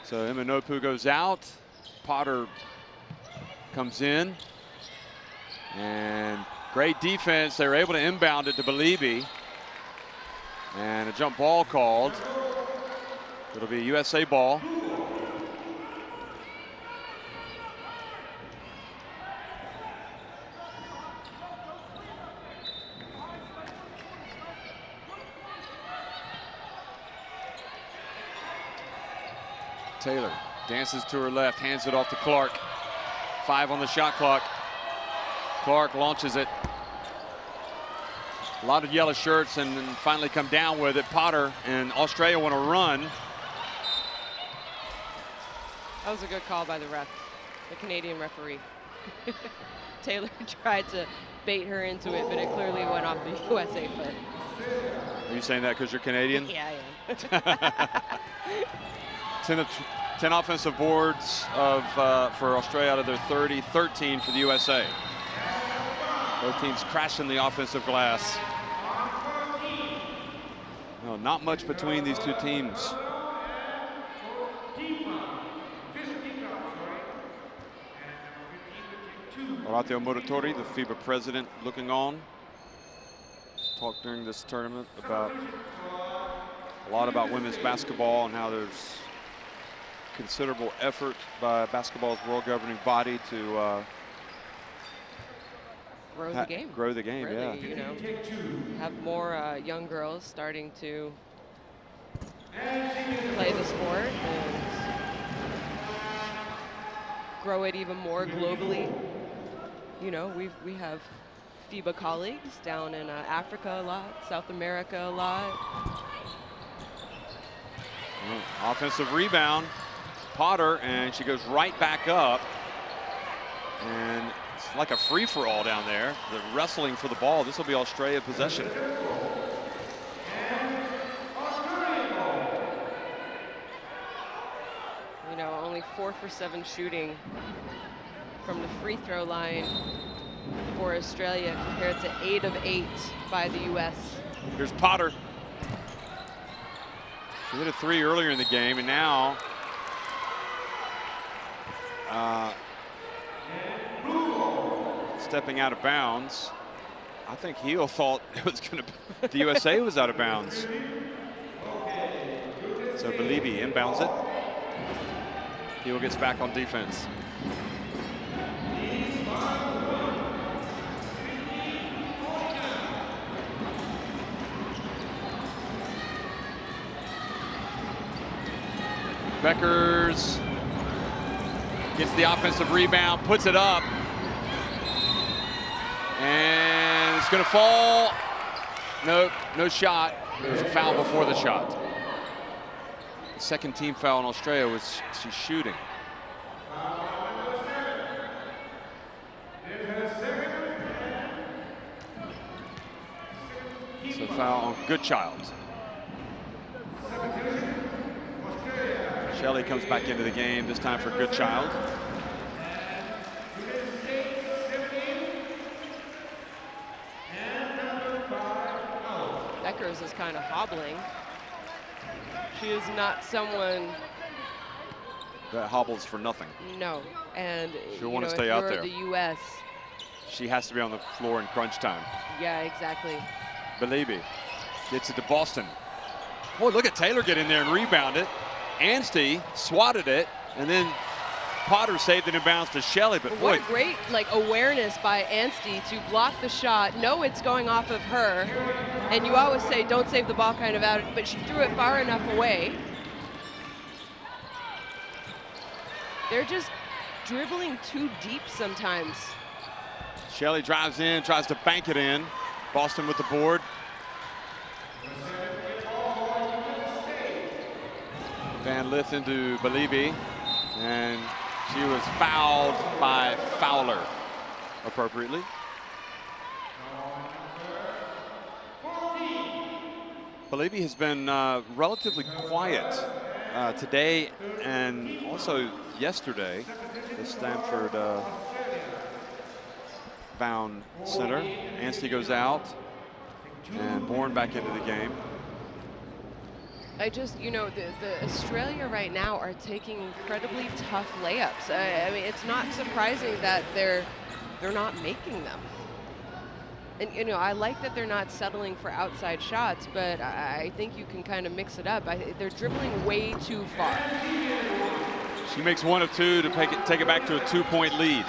So Imanopu goes out. Potter comes in. And great defense. They were able to inbound it to Belibi. And a jump ball called. It'll be a USA ball. Taylor dances to her left, hands it off to Clark. 5 on the shot clock. Clark launches it. A lot of yellow shirts and then finally come down with it. Potter and Australia want to run. That was a good call by the ref, the Canadian referee. Taylor tried to bait her into it, but it clearly went off the USA foot. Are you saying that because you're Canadian? Yeah, I am. 10 offensive boards for Australia out of their 30, 13 for the USA. Both teams crashing the offensive glass. No, not much between these two teams. Horatio Muratori, the FIBA president, looking on. Talked during this tournament about a lot about women's basketball and how there's considerable effort by basketball's world governing body to grow the game. Grow the game, really, yeah. You know, have more young girls starting to play the sport and grow it even more globally. You know, we have FIBA colleagues down in Africa a lot, South America a lot. Offensive rebound, Potter, and she goes right back up. And it's like a free-for-all down there. They're wrestling for the ball. This will be Australia possession. You know, only 4 for 7 shooting from the free throw line for Australia compared to 8 of 8 by the US. Here's Potter. She hit a 3 earlier in the game, and now stepping out of bounds. I think Heel thought it was going to, the USA was out of bounds. So Belibi inbounds it. Heel gets back on defense. Beckers gets the offensive rebound, puts it up, and it's going to fall. Nope, no shot. There was a foul before the shot. The second team foul in Australia was she's shooting. So foul on Goodchild. Shelley comes back into the game, this time for Goodchild. Beckers is kind of hobbling. She is not someone that hobbles for nothing. No, and she'll want to stay if out you're there. The U.S. She has to be on the floor in crunch time. Yeah, exactly. Belibi gets it to Boston. Boy, look at Taylor get in there and rebound it. Anstey swatted it, and then Potter saved it in bounds to Shelley. But boy, what great awareness by Anstey to block the shot, know it's going off of her, and you always say don't save the ball kind of out, but she threw it far enough away. They're just dribbling too deep sometimes. Shelley drives in, tries to bank it in. Boston with the board. Van Lith into Belibi, and she was fouled by Fowler appropriately. Belibi has been relatively quiet today and also yesterday. The Stanford bound center. Anstey goes out, and Bourne back into the game. I just, the Australia right now are taking incredibly tough layups. I mean, it's not surprising that they're not making them. And, I like that they're not settling for outside shots, but I think you can kind of mix it up. They're dribbling way too far. She makes one of two to take it back to a 2-point lead.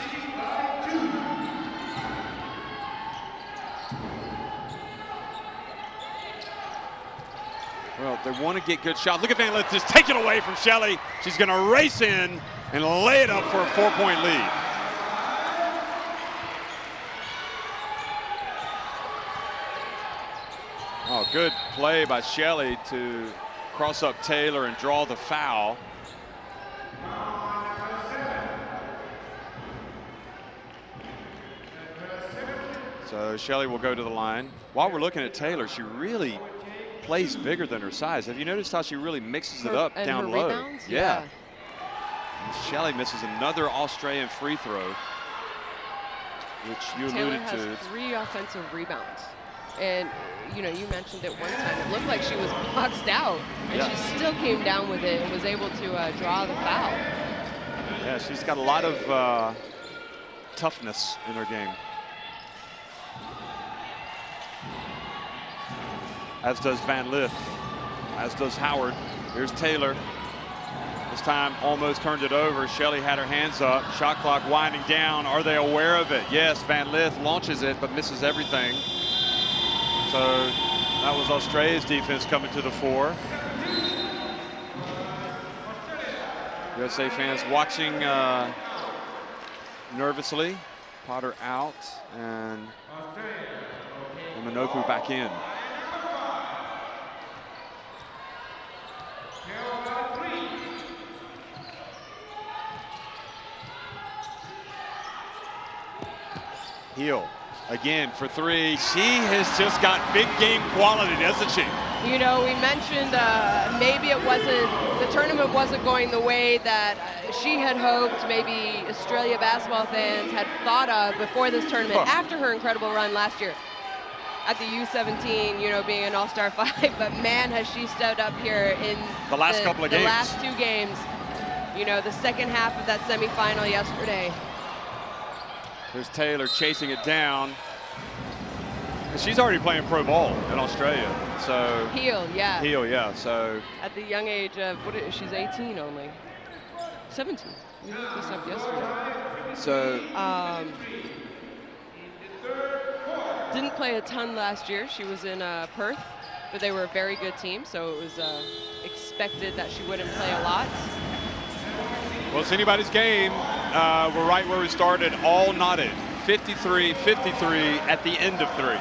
Well, they want to get good shots. Look at Van Lith just take it away from Shelley. She's going to race in and lay it up for a 4-point lead. Oh, good play by Shelley to cross up Taylor and draw the foul. So Shelley will go to the line. While we're looking at Taylor, she really plays bigger than her size. Have you noticed how she really mixes it up down low? Rebounds? Yeah. Shelley misses another Australian free throw, which you alluded to. Taylor has 3 offensive rebounds. And, you mentioned it one time. It looked like she was boxed out, and she still came down with it and was able to draw the foul. Yeah, she's got a lot of toughness in her game. As does Van Lith, as does Howard. Here's Taylor. This time almost turned it over. Shelley had her hands up. Shot clock winding down. Are they aware of it? Yes, Van Lith launches it but misses everything. So that was Australia's defense coming to the fore. USA fans watching nervously. Potter out and Manoku back in. Heel again for 3. She has just got big game quality, doesn't she? We mentioned maybe the tournament wasn't going the way that she had hoped, maybe Australia basketball fans had thought of before this tournament, after her incredible run last year at the U17, being an All-Star 5. But man, has she stepped up here in the last couple of games. The last 2 games. The second half of that semifinal yesterday. There's Taylor chasing it down. She's already playing pro ball in Australia, so Heel, yeah. So at the young age of she's 18 only, 17. We looked this up yesterday. So didn't play a ton last year. She was in Perth, but they were a very good team, so it was expected that she wouldn't play a lot. Well, it's anybody's game. We're right where we started, all knotted. 53-53 at the end of 3.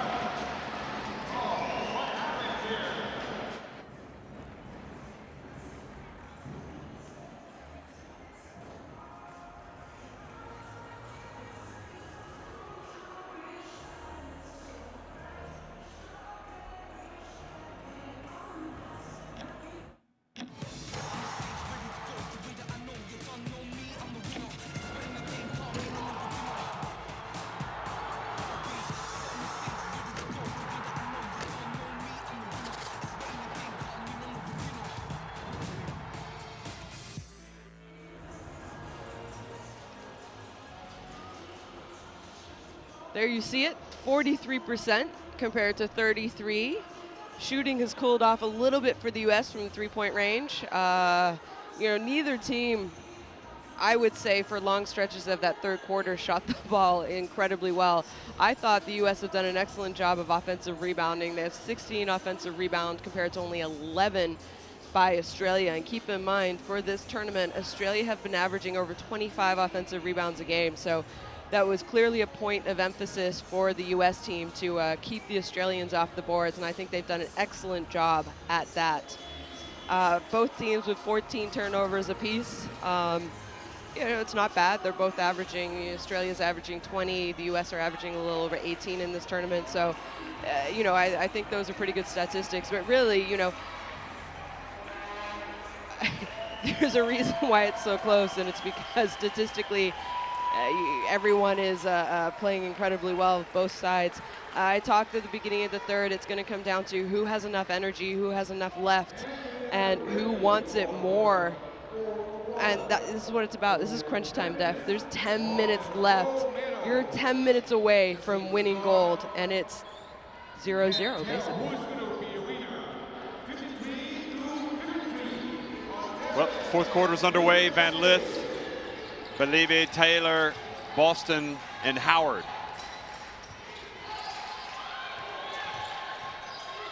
There you see it, 43% compared to 33%. Shooting has cooled off a little bit for the U.S. from the 3-point range. Neither team, I would say, for long stretches of that third quarter, shot the ball incredibly well. I thought the U.S. have done an excellent job of offensive rebounding. They have 16 offensive rebounds compared to only 11 by Australia. And keep in mind, for this tournament, Australia have been averaging over 25 offensive rebounds a game. So that was clearly a point of emphasis for the U.S. team to keep the Australians off the boards, and I think they've done an excellent job at that. Both teams with 14 turnovers apiece. It's not bad. They're both averaging, Australia's averaging 20, the U.S. are averaging a little over 18 in this tournament. So, I think those are pretty good statistics. But really, there's a reason why it's so close, and it's because statistically, Everyone is playing incredibly well, both sides. I talked at the beginning of the third, it's going to come down to who has enough energy, who has enough left, and who wants it more. And this is what it's about. This is crunch time, Def. There's 10 minutes left. You're 10 minutes away from winning gold, and it's 0-0, basically. Well, fourth quarter's underway. Van Lith, Believe, Taylor, Boston, and Howard.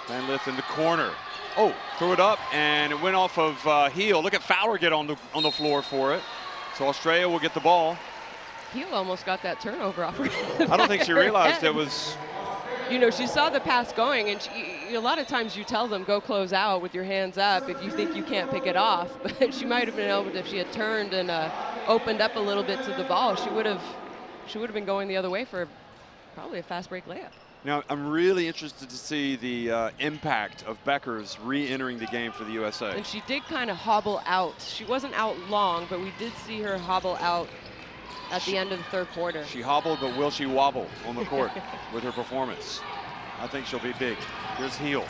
Van Lith in the corner. Oh, threw it up, and it went off of heel. Look at Fowler get on the floor for it. So Australia will get the ball. Heel almost got that turnover off. I don't think she realized it was. You know, she saw the pass going, and a lot of times you tell them go close out with your hands up if you think you can't pick it off. But she might have been able to, if she had turned and opened up a little bit to the ball, she would have been going the other way for probably a fast break layup. Now, I'm really interested to see the impact of Beckers re-entering the game for the USA. And she did kind of hobble out. She wasn't out long, but we did see her hobble out at the end of the third quarter. She hobbled, but will she wobble on the court with her performance? I think she'll be big. Here's Heel.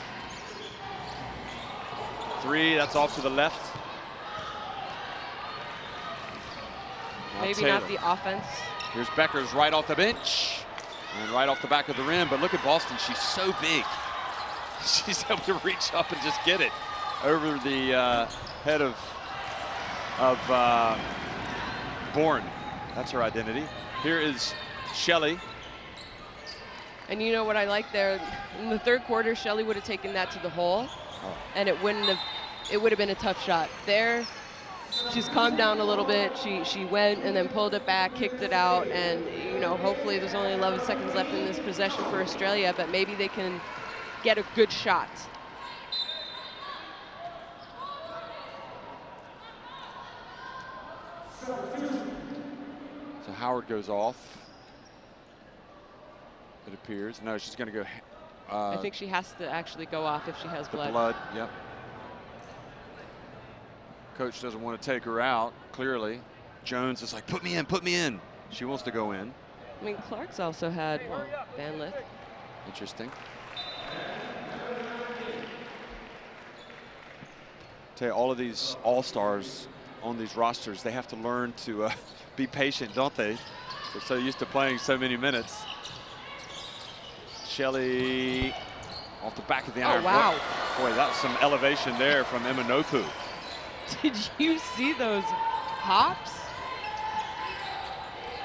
Three, that's off to the left. Maybe Taylor. not the offense. Here's Beckers right off the bench and right off the back of the rim. But look at Boston, she's so big. She's able to reach up and just get it over the head of Bourne. That's her identity. Here is Shelley. And you know what I like there? In the third quarter, Shelley would have taken that to the hole, and it would have been a tough shot. There, she's calmed down a little bit. She went and then pulled it back, kicked it out, and you know, hopefully there's only 11 seconds left in this possession for Australia, but maybe they can get a good shot. So Howard goes off. It appears. No, she's going to go. I think she has to actually go off if she has blood. Yep. Coach doesn't want to take her out, clearly. Jones is like, put me in, put me in. She wants to go in. I mean, Clark's also had Van Lith. Interesting. Tell you, all of these all-stars on these rosters, they have to learn to be patient, don't they? They're so used to playing so many minutes. Shelley off the back of the iron. Oh, wow. Boy, that's some elevation there from Eminoku. Did you see those hops?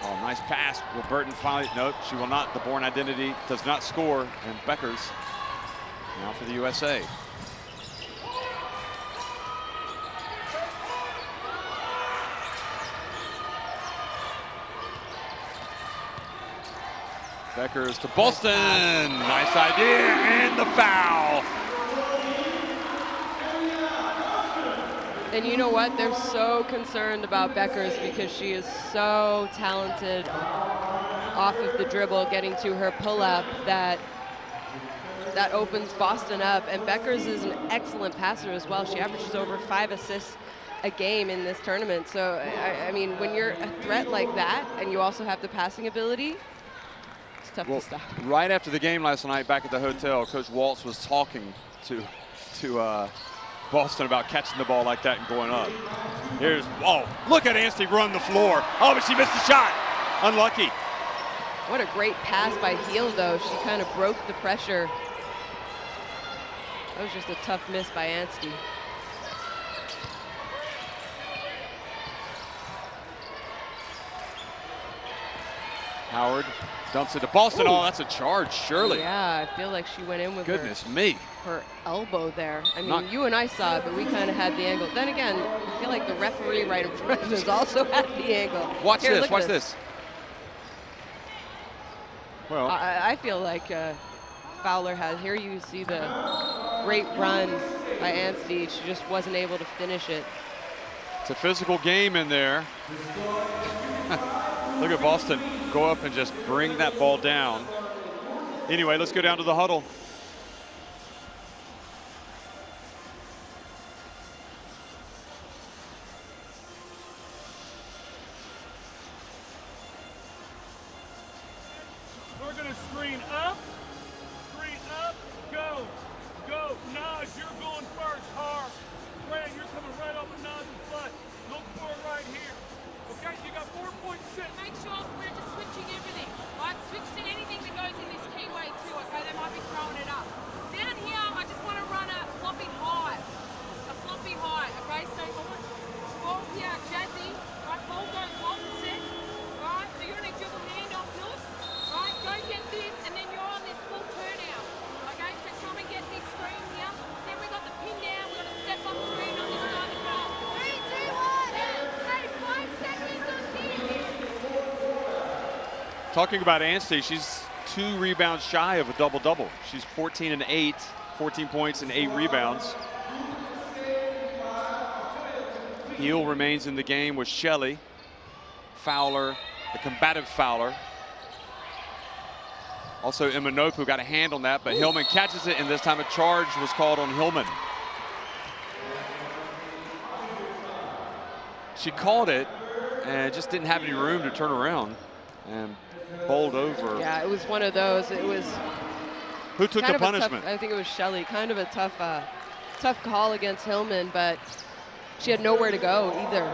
Oh, nice pass. Will Burton finally? Nope, she will not. The Bourne identity does not score. And Beckers now for the USA. Beckers to Boston. Nice idea, and the foul. And you know what? They're so concerned about Beckers because she is so talented off of the dribble, getting to her pull-up that opens Boston up. And Beckers is an excellent passer as well. She averages over 5 assists a game in this tournament. So, I mean, when you're a threat like that and you also have the passing ability, it's tough to stop. Right after the game last night back at the hotel, Coach Waltz was talking to Boston about catching the ball like that and going up. Here's, oh, look at Anstey run the floor. Oh, but she missed the shot. Unlucky. What a great pass by Heel, though. She kind of broke the pressure. That was just a tough miss by Anstey. Howard dumps it to Boston. Ooh. Oh, that's a charge, surely. Yeah, I feel like she went in with Goodness me. her elbow there. I mean, you and I saw it, but we kind of had the angle. Then again, I feel like the referee right in front of us also had the angle. Watch Here, this, watch this. Well, I feel like Fowler has, here you see the great run by Anstey. She just wasn't able to finish it. it's a physical game in there. Look at Boston go up and just bring that ball down. Anyway, let's go down to the huddle. we're going to screen up, go. Go. Naj, you're going first, hard. Fran, you're coming right off of Naj's butt. Look for it right here. Okay, you got 4.6. Make sure we're just switching everything. Right? Switch to anything that goes in this keyway too, okay? They might be throwing it up. Down here, I just want to run a floppy high. Okay? So ball here, Jazzy. Right, ball goes opposite. Right? So you're going to dribble hand on hook. Right? Go get this, and then you're on this full turnout. Okay? So come and get this screen here. Then we got the pin down. We're going to step up screen on this side of the goal. 3, 2, 1. 5 seconds on here. Talking about Anstey, she's 2 rebounds shy of a double-double. She's 14 and 8, 14 points and 8 rebounds. Heel remains in the game with Shelley. Fowler, the combative Fowler. Also Imanopu got a hand on that, but Hillman catches it, and this time a charge was called on Hillman. She called it and just didn't have any room to turn around and bowled over. Yeah, it was one of those. It was. Who took the punishment? I think it was Shelley. Kind of a tough call against Hillman, but she had nowhere to go either.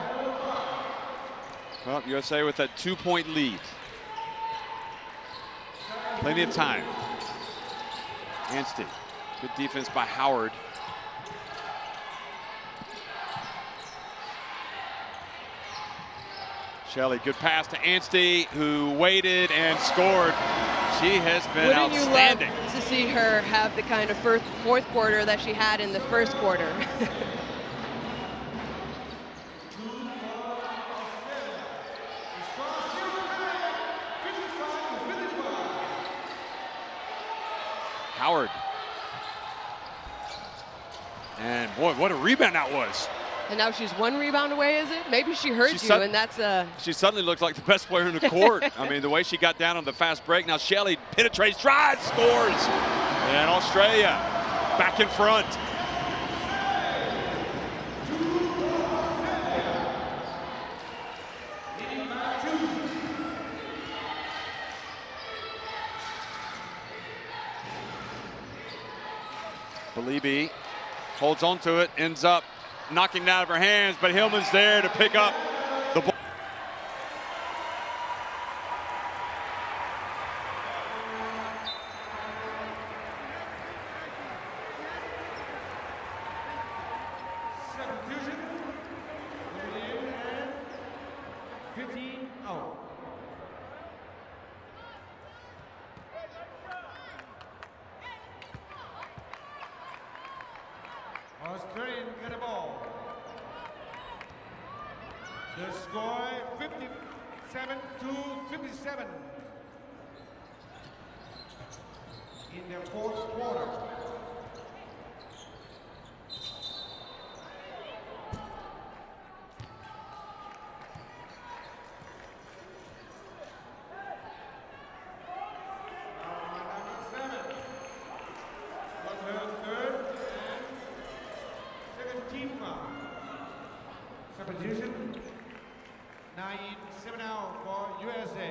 Well, USA with that 2-point lead. Plenty of time. Anstey, good defense by Howard. Shelley, good pass to Anstey, who waited and scored. She has been outstanding. Wouldn't you love to see her have the kind of fourth quarter that she had in the first quarter? Howard. And boy, what a rebound that was. And now she's 1 rebound away, is it? Maybe she heard you, and that's a... She suddenly looks like the best player in the court. I mean, the way she got down on the fast break. Now Shelley penetrates, drives, scores. And Australia back in front. Belibi holds on to it, ends up knocking it out of her hands, but Hillman's there to pick up the ball. Substitution. 15 out. Australian get a ball. The score 57-57 in the fourth quarter. Substitution. 9-7 out for USA.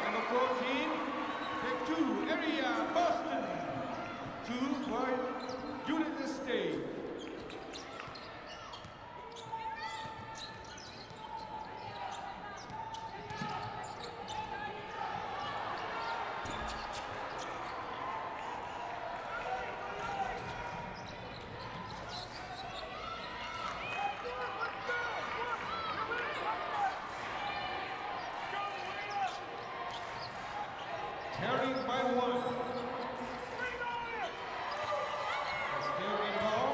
Number 14, take 2. area Boston. 2 for United States. Carrying by 1. Still in ball.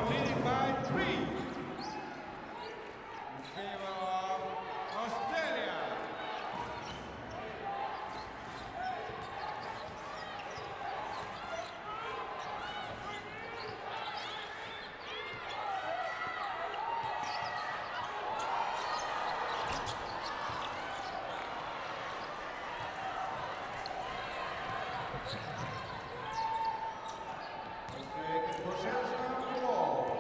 Leading by 3 in favor of Australia. Taking possession of the ball.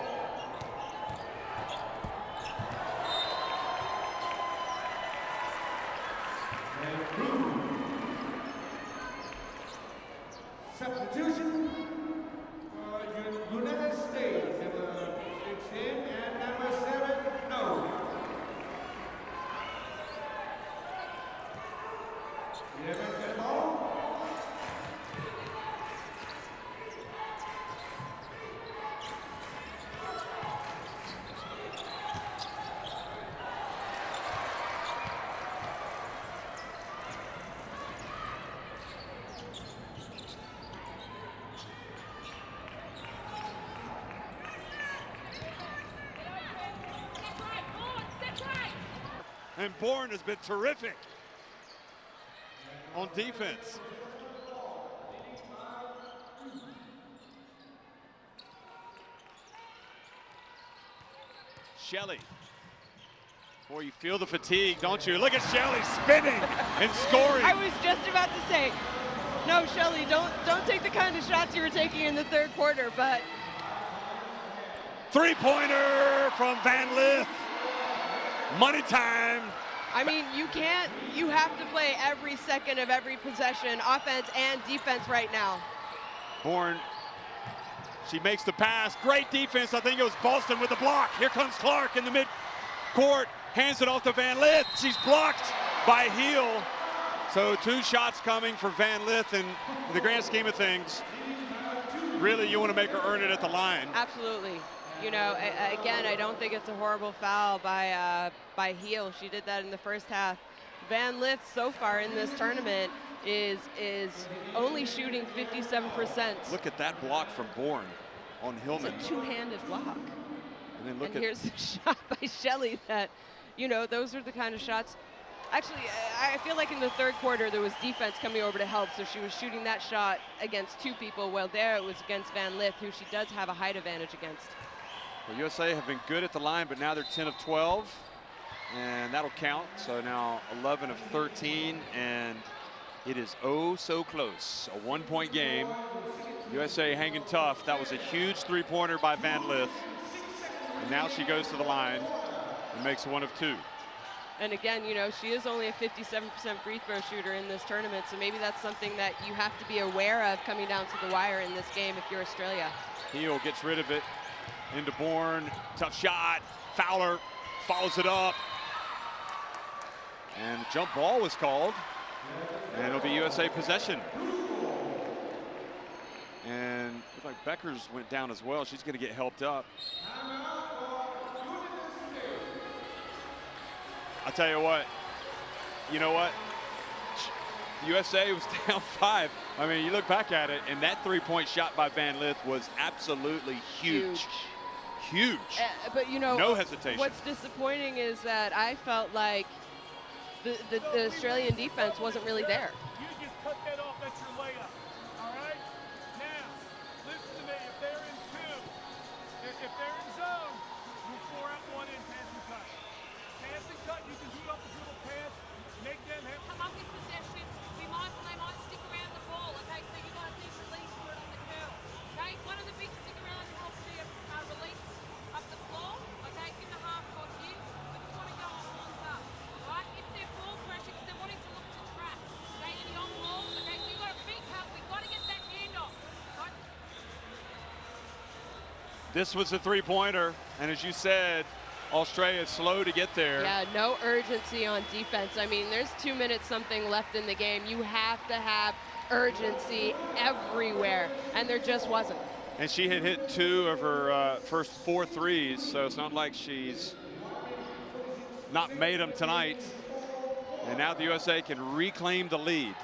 And blue. Substitution for United States. Number 16 and number 7, no. Eleven get the ball. And Bourne has been terrific on defense. Shelley. Boy, you feel the fatigue, don't you? Look at Shelley spinning and scoring. I was just about to say, no, Shelley, don't take the kind of shots you were taking in the third quarter, but Three-pointer from Van Lith. Money time. I mean, you have to play every second of every possession, offense and defense right now. Bourne, she makes the pass. Great defense. I think it was Boston with the block. Here comes Clark in the mid-court. Hands it off to Van Lith. She's blocked by Heel. So 2 shots coming for Van Lith, and in the grand scheme of things, really you want to make her earn it at the line. Absolutely. You know, again, I don't think it's a horrible foul by Heel. She did that in the first half. Van Lith so far in this tournament is only shooting 57%. Look at that block from Bourne on Hillman. It's a two-handed block. And then look at here's the shot by Shelley that, you know, those are the kind of shots. Actually, I feel like in the third quarter there was defense coming over to help, so she was shooting that shot against 2 people. Well, there it was against Van Lith, who she does have a height advantage against. Well, USA have been good at the line, but now they're 10 of 12, and that'll count. So now 11 of 13, and it is oh so close. A 1-point game. USA hanging tough. That was a huge 3-pointer by Van Lith. And now she goes to the line and makes 1 of 2. And again, you know, she is only a 57% free throw shooter in this tournament, so maybe that's something that you have to be aware of coming down to the wire in this game if you're Australia. Heel gets rid of it. Into Bourne, tough shot. Fowler follows it up. And a jump ball was called. And it'll be USA possession. And looks like Beckers went down as well. She's going to get helped up. I'll tell you what. You know what? USA was down 5. I mean, you look back at it, and that 3-point shot by Van Lith was absolutely huge. Huge. But you know, no hesitation. What's disappointing is that I felt like the Australian defense wasn't really there. You just cut that off. That's your layup. This was a three-pointer, and as you said, Australia is slow to get there. Yeah, no urgency on defense. I mean, there's 2 minutes something left in the game. You have to have urgency everywhere, and there just wasn't. And she had hit 2 of her first 4 threes, so it's not like she's not made them tonight. And now the USA can reclaim the lead.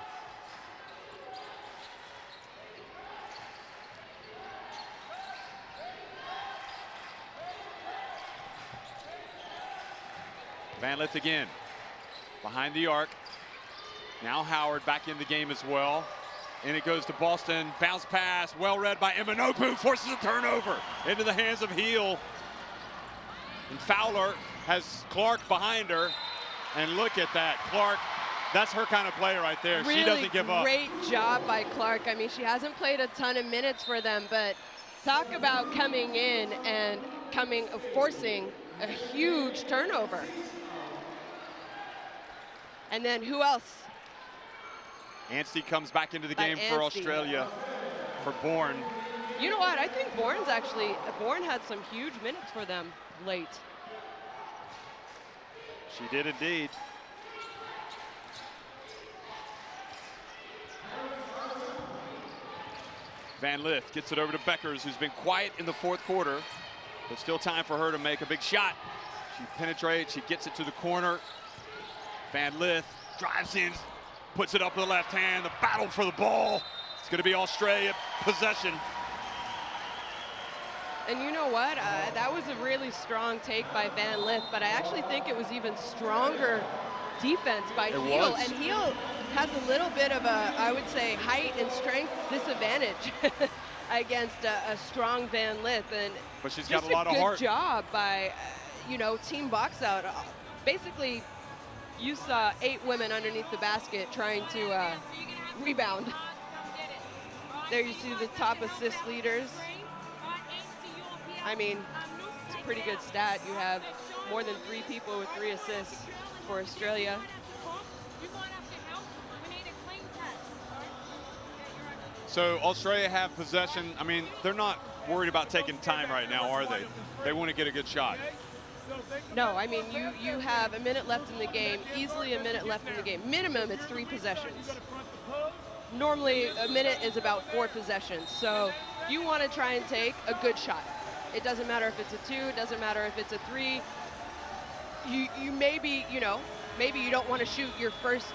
Van Lith again, behind the arc. Now Howard back in the game as well. And it goes to Boston, bounce pass, well read by Eminopu, forces a turnover into the hands of Heel. And Fowler has Clark behind her. And look at that, Clark, that's her kind of play right there. Really she doesn't give up. Great job by Clark. I mean, she hasn't played a ton of minutes for them, but talk about coming in and forcing a huge turnover. And then who else? Anstey comes back into the game for Australia for Bourne. You know what? I think Bourne had some huge minutes for them late. She did indeed. Van Lith gets it over to Beckers, who's been quiet in the fourth quarter, but still time for her to make a big shot. She penetrates, she gets it to the corner. Van Lith drives in, puts it up with the left hand. The battle for the ball. It's going to be Australia possession. And you know what? That was a really strong take by Van Lith, but I actually think it was even stronger defense by Heel. And Heel has a little bit of a, I would say, height and strength disadvantage against a strong Van Lith. But she's got a lot of heart. Good job by, team box out. Basically, you saw 8 women underneath the basket trying to rebound. There you see the top assist leaders. I mean, it's a pretty good stat. You have more than 3 people with 3 assists for Australia. So Australia have possession. I mean, they're not worried about taking time right now, are they? They want to get a good shot. No, I mean, you have a minute left in the game, easily a minute left in the game. Minimum, it's 3 possessions. Normally, a minute is about 4 possessions. So you want to try and take a good shot. It doesn't matter if it's a 2, it doesn't matter if it's a 3. You maybe, maybe you don't want to shoot your first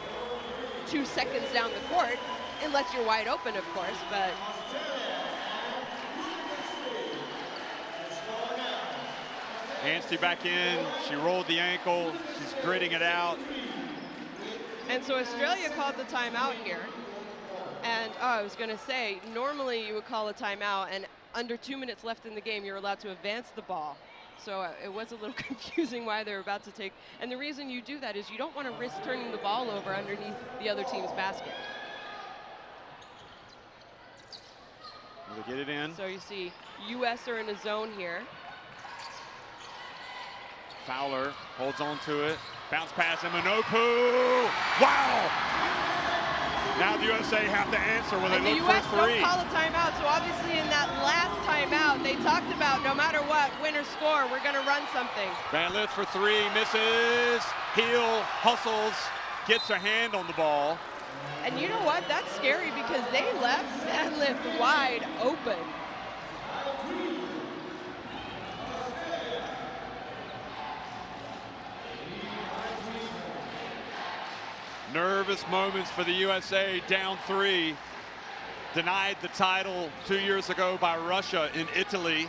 2 seconds down the court, unless you're wide open, of course, but. Anstey back in, she rolled the ankle, she's gritting it out. And so Australia called the timeout here. And I was going to say, normally you would call a timeout, and under 2 minutes left in the game, you're allowed to advance the ball. So it was a little confusing why they were about to take. And the reason you do that is you don't want to risk turning the ball over underneath the other team's basket. Will they get it in? So you see, U.S. are in a zone here. Fowler holds on to it. Bounce pass, Eminopu. Wow! Now the USA have to answer when they look for a 3. The U.S. don't call a timeout, so obviously in that last timeout, they talked about no matter what, win or score, we're going to run something. Van Lith for 3, misses. Heel hustles, gets her hand on the ball. And you know what? That's scary because they left Van Lith wide open. Nervous moments for the USA, down 3. Denied the title 2 years ago by Russia in Italy.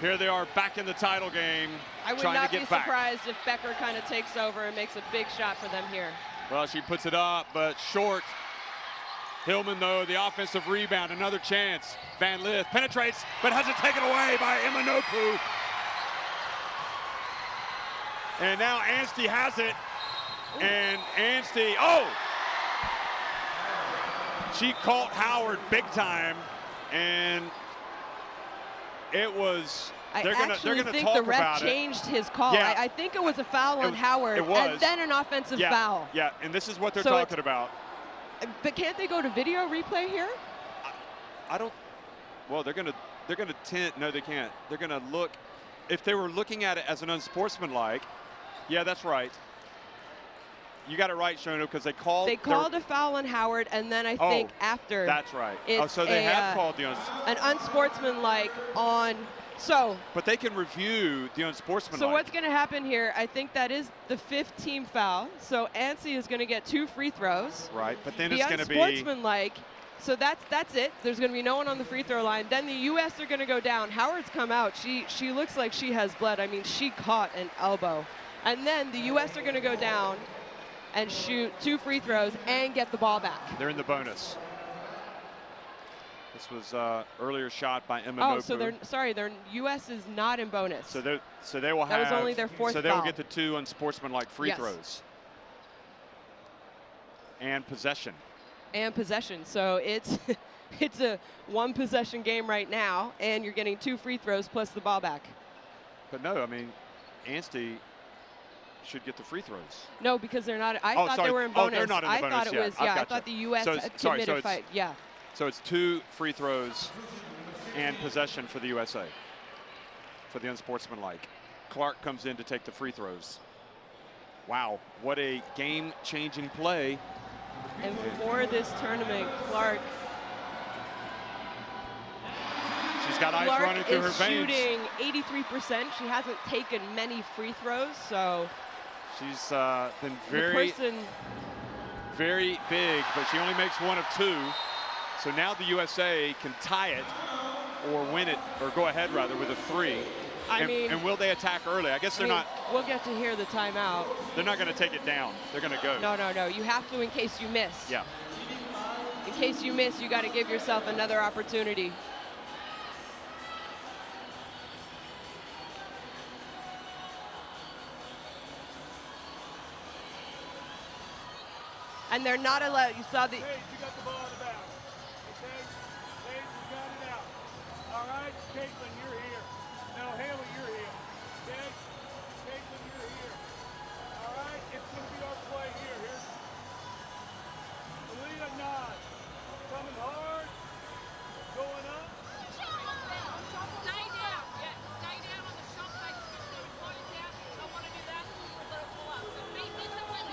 Here they are back in the title game. I would not be surprised if Becker kind of takes over and makes a big shot for them here. Well, she puts it up, but short. Hillman, though, the offensive rebound, another chance. Van Lith penetrates, but has it taken away by Eminopu. And now Anstey has it. And Anstey, she caught Howard big time, and it was. They're gonna talk about it. I think the ref changed his call. Yeah. I think it was a foul on Howard, and then an offensive foul. Yeah, and this is what they're talking about. But can't they go to video replay here? I don't. Well, they're gonna they're going to tend. No, they can't. They're going to look. If they were looking at it as an unsportsmanlike, yeah, that's right. You got it right, Shono, because they called. They called a foul on Howard, and then I think after. That's right. It's so they have called the an unsportsmanlike on. So. But they can review the unsportsmanlike. So what's going to happen here? I think that is the 5th team foul. So Ansi is going to get 2 free throws. Right, but then it's going to be. The unsportsmanlike. So that's it. There's going to be no one on the free throw line. Then the U.S. are going to go down. Howard's come out. She looks like she has bled. I mean, she caught an elbow. And then the U.S. are going to go down and shoot 2 free throws and get the ball back. They're in the bonus. This was earlier shot by Emma Oh, Nopu. so their U.S. is not in bonus. So they will have. That was only their 4th So they will foul. get the 2 unsportsmanlike free Yes. throws. And possession. And possession. So it's it's a 1 possession game right now, and you're getting 2 free throws plus the ball back. But no, I mean, Anstey should get the free throws. No, because they're not. I thought they were in bonus. Oh, they're not in the I bonus thought it yet. was. I've Yeah, I gotcha. thought the U.S. So committed fight. Yeah. So it's 2 free throws and possession for the USA for the unsportsmanlike. Clark comes in to take the free throws. Wow, what a game-changing play. And for this tournament, Clark. She's got ice running through her veins. Shooting 83%. She hasn't taken many free throws, so. She's been very big, but she only makes 1 of 2. So now the USA can tie it or win it, or go ahead rather, with a 3. And will they attack early? I guess they're not. We'll get to hear the timeout. They're not going to take it down. They're going to go. No. You have to in case you miss. Yeah. In case you miss, you got to give yourself another opportunity. And they're not allowed. You saw the. Hey, you got the ball in the bounds. Okay? Hey, you got it out. All right, Caitlin, you're here. Now, Haley, you're here. Okay? Caitlin, you're here. All right, it's going to be our play here. Here's Alina Nod. Coming hard. Going up. Stay down. Yeah, stay down on the shot fake. So we want it down. Don't want to do that. We'll let it pull up. So be disciplined.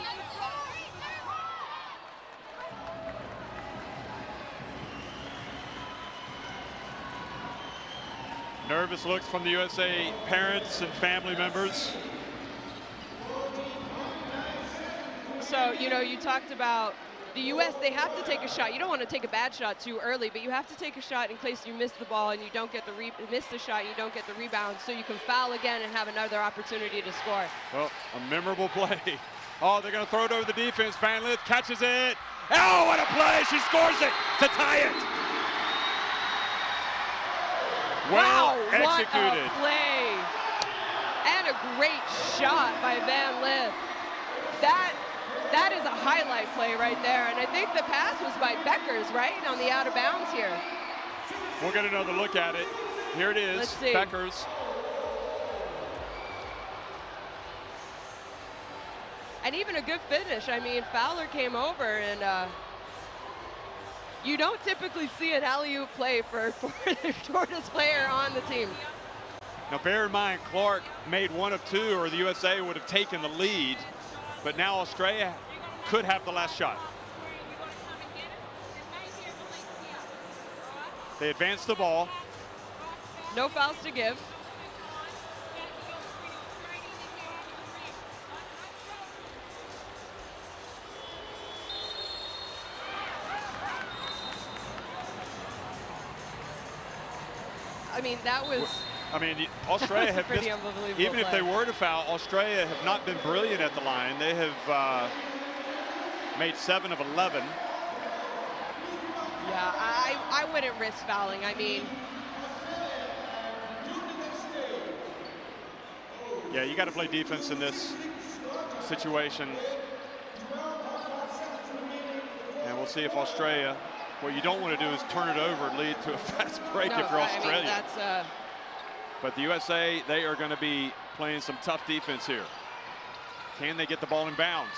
Nervous looks from the USA parents and family members. So, you talked about the U.S., they have to take a shot. You don't want to take a bad shot too early, but you have to take a shot in case you miss the ball and you don't get miss the shot, you don't get the rebound, so you can foul again and have another opportunity to score. Well, a memorable play. Oh, they're going to throw it over the defense. Van Lith catches it. Oh, what a play. She scores it to tie it. Well executed. What a play. And a great shot by Van Lith. That is a highlight play right there. And I think the pass was by Beckers, right? On the out of bounds here. We'll get another look at it. Here it is. Let's see. Beckers. And even a good finish. I mean, Fowler came over and you don't typically see an alley-oop play for the shortest player on the team. Now bear in mind, Clark made 1 of 2 or the USA would have taken the lead, but now Australia could have the last shot. They advance the ball. No fouls to give. I mean, that was. I mean, Australia have pretty missed, unbelievable even if play. they were to foul, Australia have not been brilliant at the line. They have made 7 of 11. Yeah, I wouldn't risk fouling. I mean, Yeah, you got to play defense in this situation. And we'll see if Australia, what you don't want to do is turn it over and lead to a fast break no, if you're Australia. I mean, that's But the USA, they are going to be playing some tough defense here. Can they get the ball in bounds?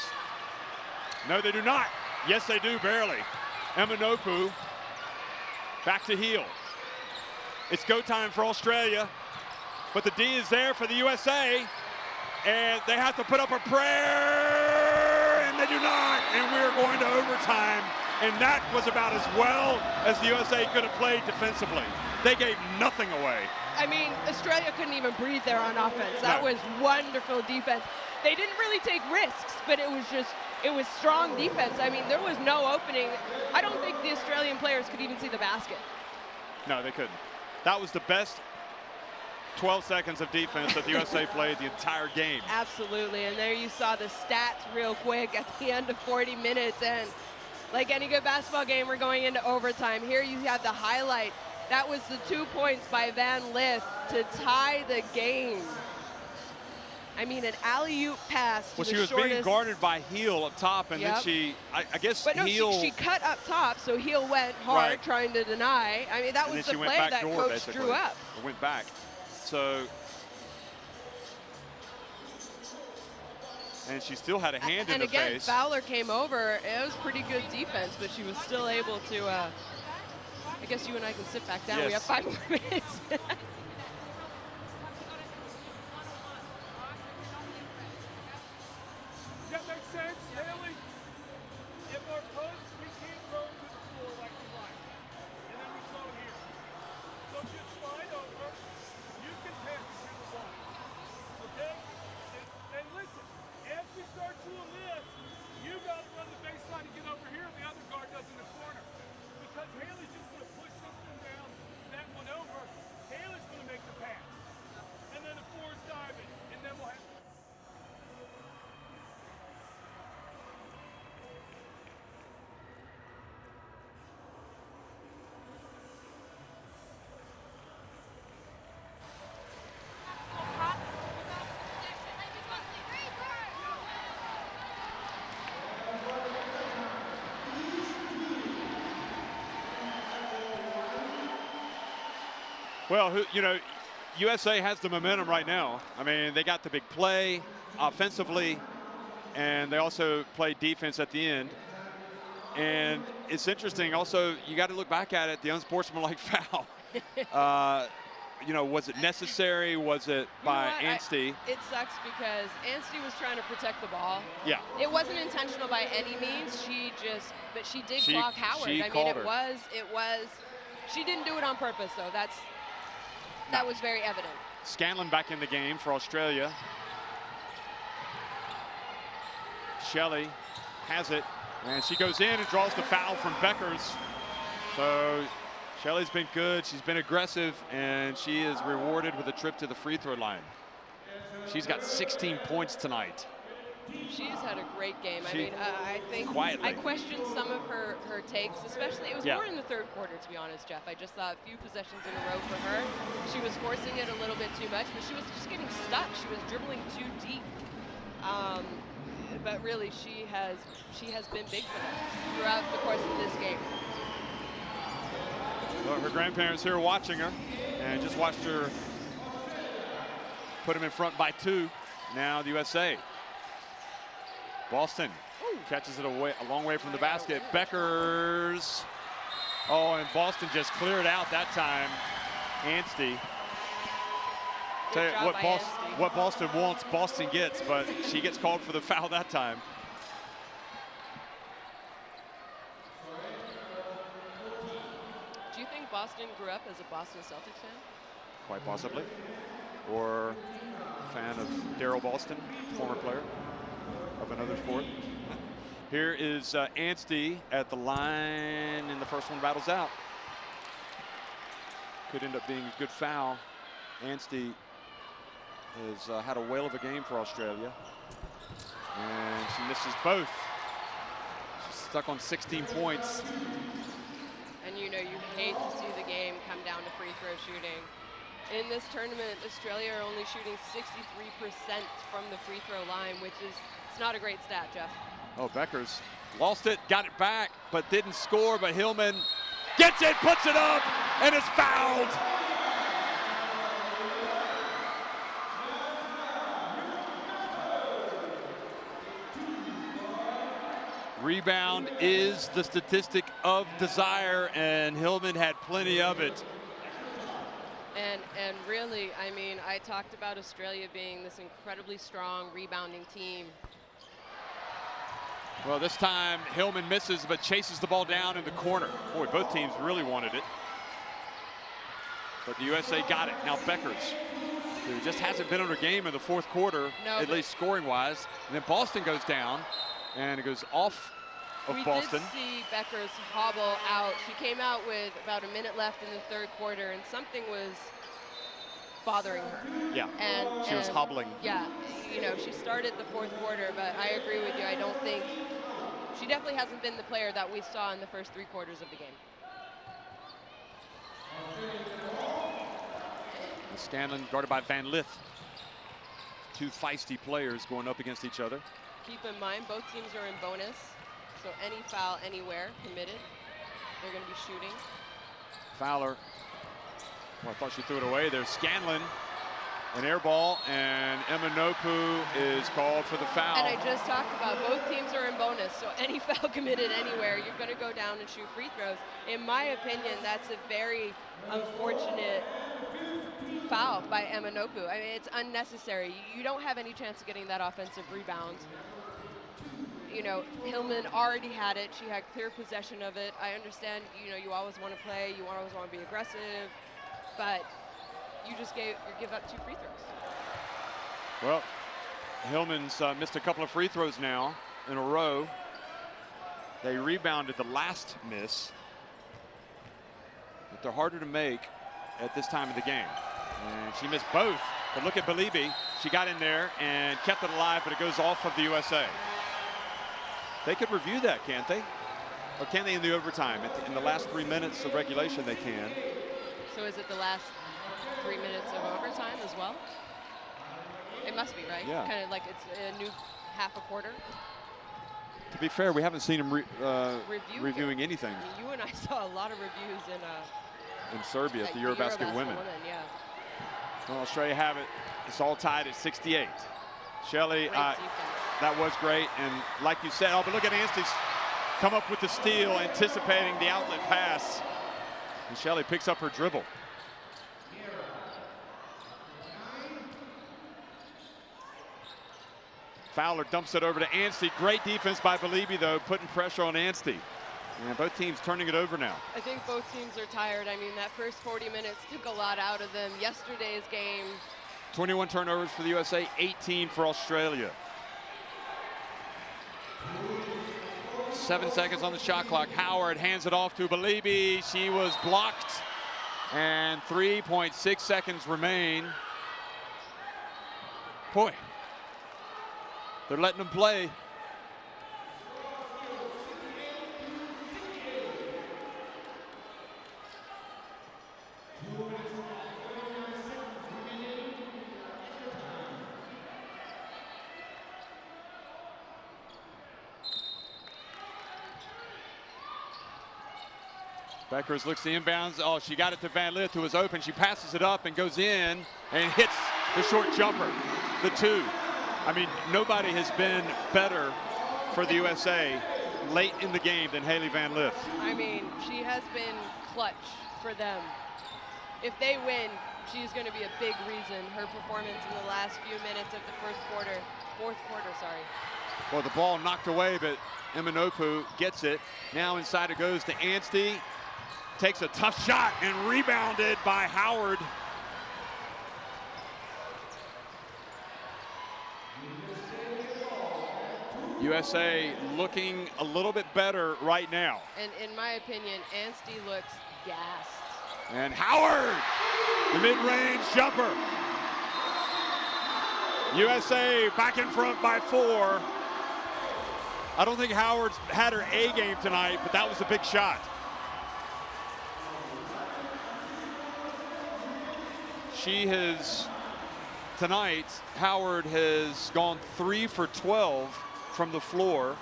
No, they do not. Yes, they do, barely. Emma Nopu back to heel. It's go time for Australia, but the D is there for the USA, and they have to put up a prayer, and they do not, and we're going to overtime, and that was about as well as the USA could have played defensively. They gave nothing away. I mean, Australia couldn't even breathe there on offense. That was wonderful defense. They didn't really take risks, but it was strong defense. I mean, there was no opening. I don't think the Australian players could even see the basket. No, they couldn't. That was the best 12 seconds of defense that the USA played the entire game. Absolutely, and there you saw the stats real quick at the end of 40 minutes, and like any good basketball game, we're going into overtime. Here you have the highlight. That was the 2 points by Van Lith to tie the game. I mean, an alley-oop pass to well, the she was shortest. being guarded by Heel up top, and then she, I guess but no, Heel. she cut up top, so Heel went hard Right. trying to deny. I mean, that and was then the she went play back that door, coach basically. drew up. Or went back. So, and she still had a hand in And the again, face. Fowler came over. It was pretty good defense, but she was still able to. I guess you and I can sit back down. Yes. We have 5 more minutes. Does that make sense, Haley? If our posts, we can't throw to the floor like we like. And then we throw here. So just slide over. You can pass it to the ball. Okay? And listen, as we start doing this, you got to run the baseline and get over here. The other guard does in the corner. Because Haley's just going to push this one down, that one over. Haley's going to make the pass. And then the four is diving. And then we'll have. Well, you know, USA has the momentum right now. I mean, they got the big play offensively, and they also played defense at the end. And it's interesting. Also, you got to look back at it, the unsportsmanlike foul. You know, was it necessary? Was it by Anstey? It sucks because Anstey was trying to protect the ball. Yeah. It wasn't intentional by any means. But she did clock Howard. She I mean, called it was. She didn't do it on purpose, though. That was very evident. Scanlon back in the game for Australia. Shelley has it, and she goes in and draws the foul from Beckers. So Shelley's been good. She's been aggressive, and she is rewarded with a trip to the free throw line. She's got 16 points tonight. She's had a great game. I She- mean, I think quietly. I questioned some of her takes, especially. It was Yeah. more in the third quarter, to be honest, Jeff. I just saw a few possessions in a row for her. She was forcing it a little bit too much, but she was just getting stuck. She was dribbling too deep. But really, she has been big for them throughout the course of this game. Well, her grandparents here watching her, and just watched her put them in front by 2. Now the USA. Boston catches it a long way from the basket. Beckers. Oh, and Boston just cleared out that time. Anstey. Tell you job what, by Anstey. what Boston wants, Boston gets, but she gets called for the foul that time. Do you think Boston grew up as a Boston Celtics fan? Quite possibly. Or a fan of Daryl Boston, former player of another sport. Here is Anstey at the line, and the first one battles out. Could end up being a good foul. Anstey has had a whale of a game for Australia, and she misses both. She's stuck on 16 points. And you know, you hate to see the game come down to free throw shooting. In this tournament, Australia are only shooting 63% from the free throw line, which is, it's not a great stat, Jeff. Oh, Beckers lost it, got it back, but didn't score. But Hillman gets it, puts it up, and is fouled. Rebound is the statistic of desire, and Hillman had plenty of it. And really, I mean, I talked about Australia being this incredibly strong rebounding team. Well, this time Hillman misses but chases the ball down in the corner. Boy, both teams really wanted it. But the USA got it. Now Beckers, who just hasn't been on her game in the fourth quarter, at least scoring-wise. And then Boston goes down, and it goes off of Boston. We did see Beckers hobble out. She came out with about a minute left in the third quarter, and something was bothering her. Yeah, and she was hobbling. Yeah, you know, she started the fourth quarter, but I agree with you. I don't think, she definitely hasn't been the player that we saw in the first 3 quarters of the game. Scanlon guarded by Van Lith. 2 feisty players going up against each other. Keep in mind, both teams are in bonus, so any foul anywhere committed, they're going to be shooting. Fowler, well, I thought she threw it away. There's Scanlon, an air ball, and Eminopu is called for the foul. And I just talked about both teams are in bonus, so any foul committed anywhere, you're going to go down and shoot free throws. In my opinion, that's a very unfortunate foul by Eminopu. I mean, it's unnecessary. You don't have any chance of getting that offensive rebound. You know, Hillman already had it. She had clear possession of it. I understand, you know, you always want to play, you always want to be aggressive, but you just give up 2 free throws. Well, Hillman's missed a couple of free throws now in a row. They rebounded the last miss, but they're harder to make at this time of the game. And she missed both, but look at Balibi. She got in there and kept it alive, but it goes off of the USA. They could review that, can't they? Or can they in the overtime? In the last 3 minutes of regulation, they can. So is it the last 3 minutes of overtime as well? It must be, right? Yeah. Kind of like it's a new half a quarter. To be fair, we haven't seen them reviewing anything. I mean, you and I saw a lot of reviews in Serbia at the Eurobasket women. Yeah. Well, Australia have it. It's all tied at 68. Shelley, that was great. And like you said, oh, but look at Anstey's come up with the steal, anticipating the outlet pass. And Shelley picks up her dribble. Fowler dumps it over to Anstey. Great defense by Balibi, though, putting pressure on Anstey. And both teams turning it over now. I think both teams are tired. I mean, that first 40 minutes took a lot out of them. Yesterday's game. 21 turnovers for the USA, 18 for Australia. 7 seconds on the shot clock. Howard hands it off to Balibi. She was blocked. And 3.6 seconds remain. Boy, they're letting them play. Beckers looks the inbounds. Oh, she got it to Van Lith, who was open. She passes it up and goes in and hits the short jumper, the 2. I mean, nobody has been better for the USA late in the game than Haley Van Lith. I mean, she has been clutch for them. If they win, she's going to be a big reason. Her performance in the last few minutes of the fourth quarter, sorry. Well, the ball knocked away, but Eminopu gets it. Now inside it goes to Anstey. Takes a tough shot and rebounded by Howard. USA looking a little bit better right now. And in my opinion, Anstey looks gassed. And Howard, the mid-range jumper. USA back in front by 4. I don't think Howard's had her A game tonight, but that was a big shot. She has, tonight, Howard has gone 3 for 12 from the floor.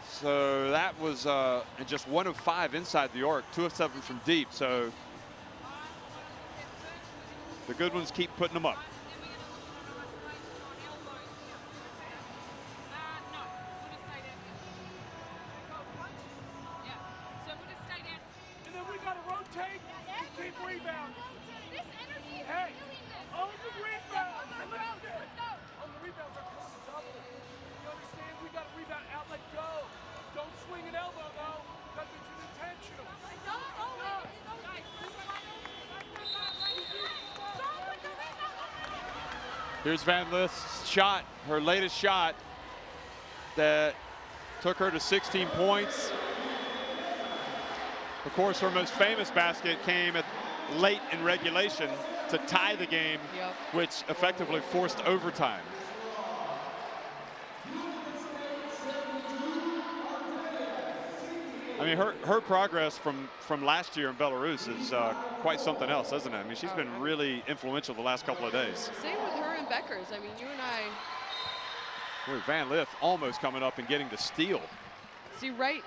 So that was and just 1 of 5 inside the arc, 2 of 7 from deep. So the good ones keep putting them up. And then we got to rotate and keep Here's Van Lith's shot, her latest shot that took her to 16 points. Of course, her most famous basket came late in regulation to tie the game, which effectively forced overtime. I mean, her progress from last year in Belarus is quite something else, isn't it? I mean, she's been really influential the last couple of days. Same with her and Beckers. I mean, you and I. With Van Lith almost coming up and getting the steal. See, right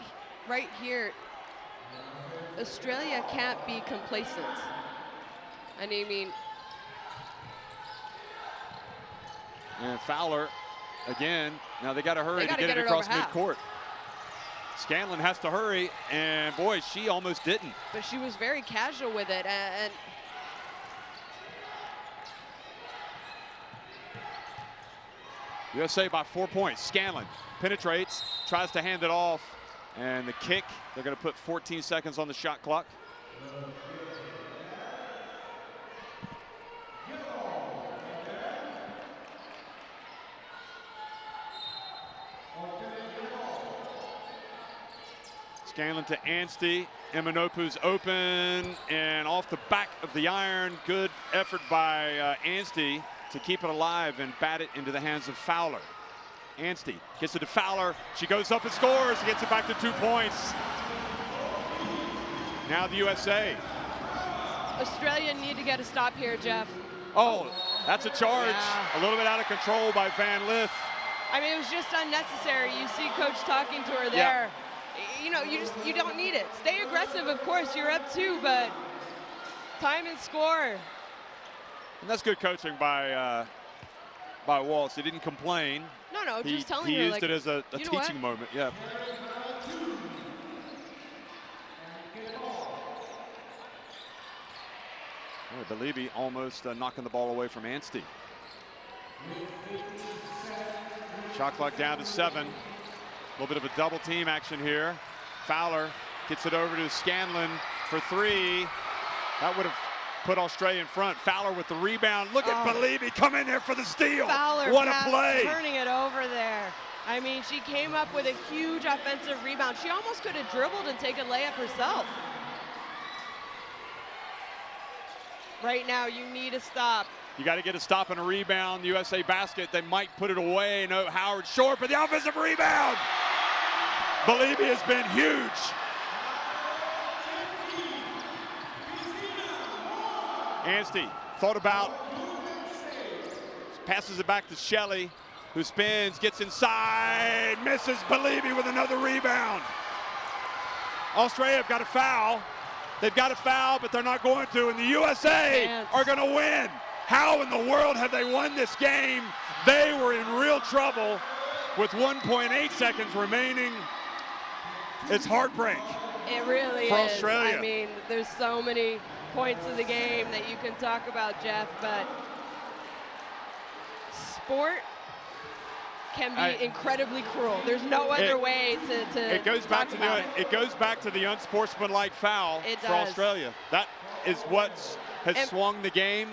here, Australia can't be complacent. And I mean. And Fowler, again, now they got to hurry to get it across midcourt. Scanlon has to hurry, and boy, she almost didn't. But she was very casual with it, and USA by 4 points. Scanlon penetrates, tries to hand it off, and the kick, they're going to put 14 seconds on the shot clock. Scanlon to Anstey. Eminopu's open and off the back of the iron. Good effort by Anstey to keep it alive and bat it into the hands of Fowler. Anstey gets it to Fowler. She goes up and scores. Gets it back to 2 points. Now the USA. Australia need to get a stop here, Jeff. Oh, that's a charge. Yeah. A little bit out of control by Van Lith. I mean, it was just unnecessary. You see Coach talking to her there. Yeah. You know, you don't need it. Stay aggressive, of course. You're up 2, but time and score. And that's good coaching by Waltz. He didn't complain. No, just telling her. He used like, it as a teaching moment. Yeah. Believe almost knocking the ball away from Anstey. Shot clock down to 7. A little bit of a double team action here. Fowler gets it over to Scanlon for 3. That would have put Australia in front. Fowler with the rebound. Look at Believe come in there for the steal. Fowler, what a play. Turning it over there. I mean, she came up with a huge offensive rebound. She almost could have dribbled and taken a layup herself. Right now, you need a stop. You got to get a stop and a rebound. USA basket, they might put it away. No, Howard short, but the offensive rebound. Believe has been huge. Anstey thought about, passes it back to Shelley, who spins, gets inside, misses. Believe with another rebound. Australia have got a foul. They've got a foul, but they're not going to, and the USA are going to win. How in the world have they won this game? They were in real trouble with 1.8 seconds remaining. It's heartbreak. It really for is. Australia. I mean, there's so many points of the game that you can talk about, Jeff, but sport can be incredibly cruel. There's no other way to it goes back to it goes back to the unsportsmanlike foul for Australia. That is what has swung the game.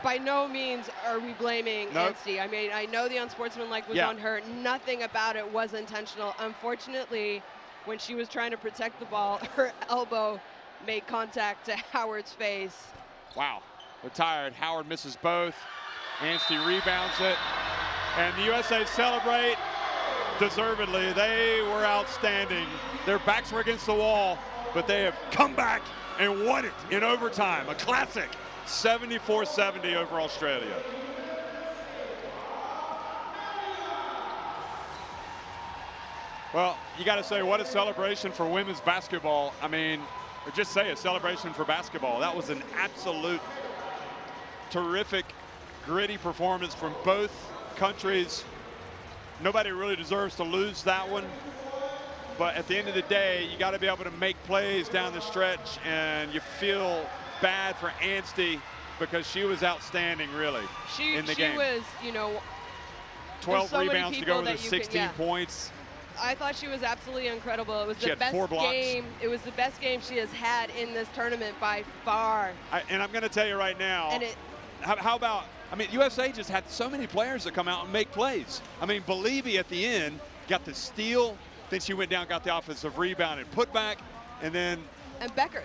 By no means are we blaming Anstey. I mean, I know the unsportsmanlike was on her. Nothing about it was intentional. Unfortunately, when she was trying to protect the ball, her elbow made contact to Howard's face. Wow, they're tired. Howard misses both. Anstey rebounds it. And the USA celebrate deservedly. They were outstanding. Their backs were against the wall, but they have come back and won it in overtime. A classic, 74-70 over Australia. Well, you got to say, what a celebration for women's basketball. I mean, or just say a celebration for basketball. That was an absolute terrific, gritty performance from both countries. Nobody really deserves to lose that one. But at the end of the day, you got to be able to make plays down the stretch, and you feel bad for Anstey because she was outstanding, really, in the game. She was, you know, 12 rebounds to go to 16 points. I thought she was absolutely incredible. It was She the had best 4 blocks. game. It was the best game she has had in this tournament by far. And I'm going to tell you right now. And it, how about I mean, USA just had so many players that come out and make plays. I mean, Believy at the end got the steal, then she went down, got the offensive rebound and put back, and then And Beckers.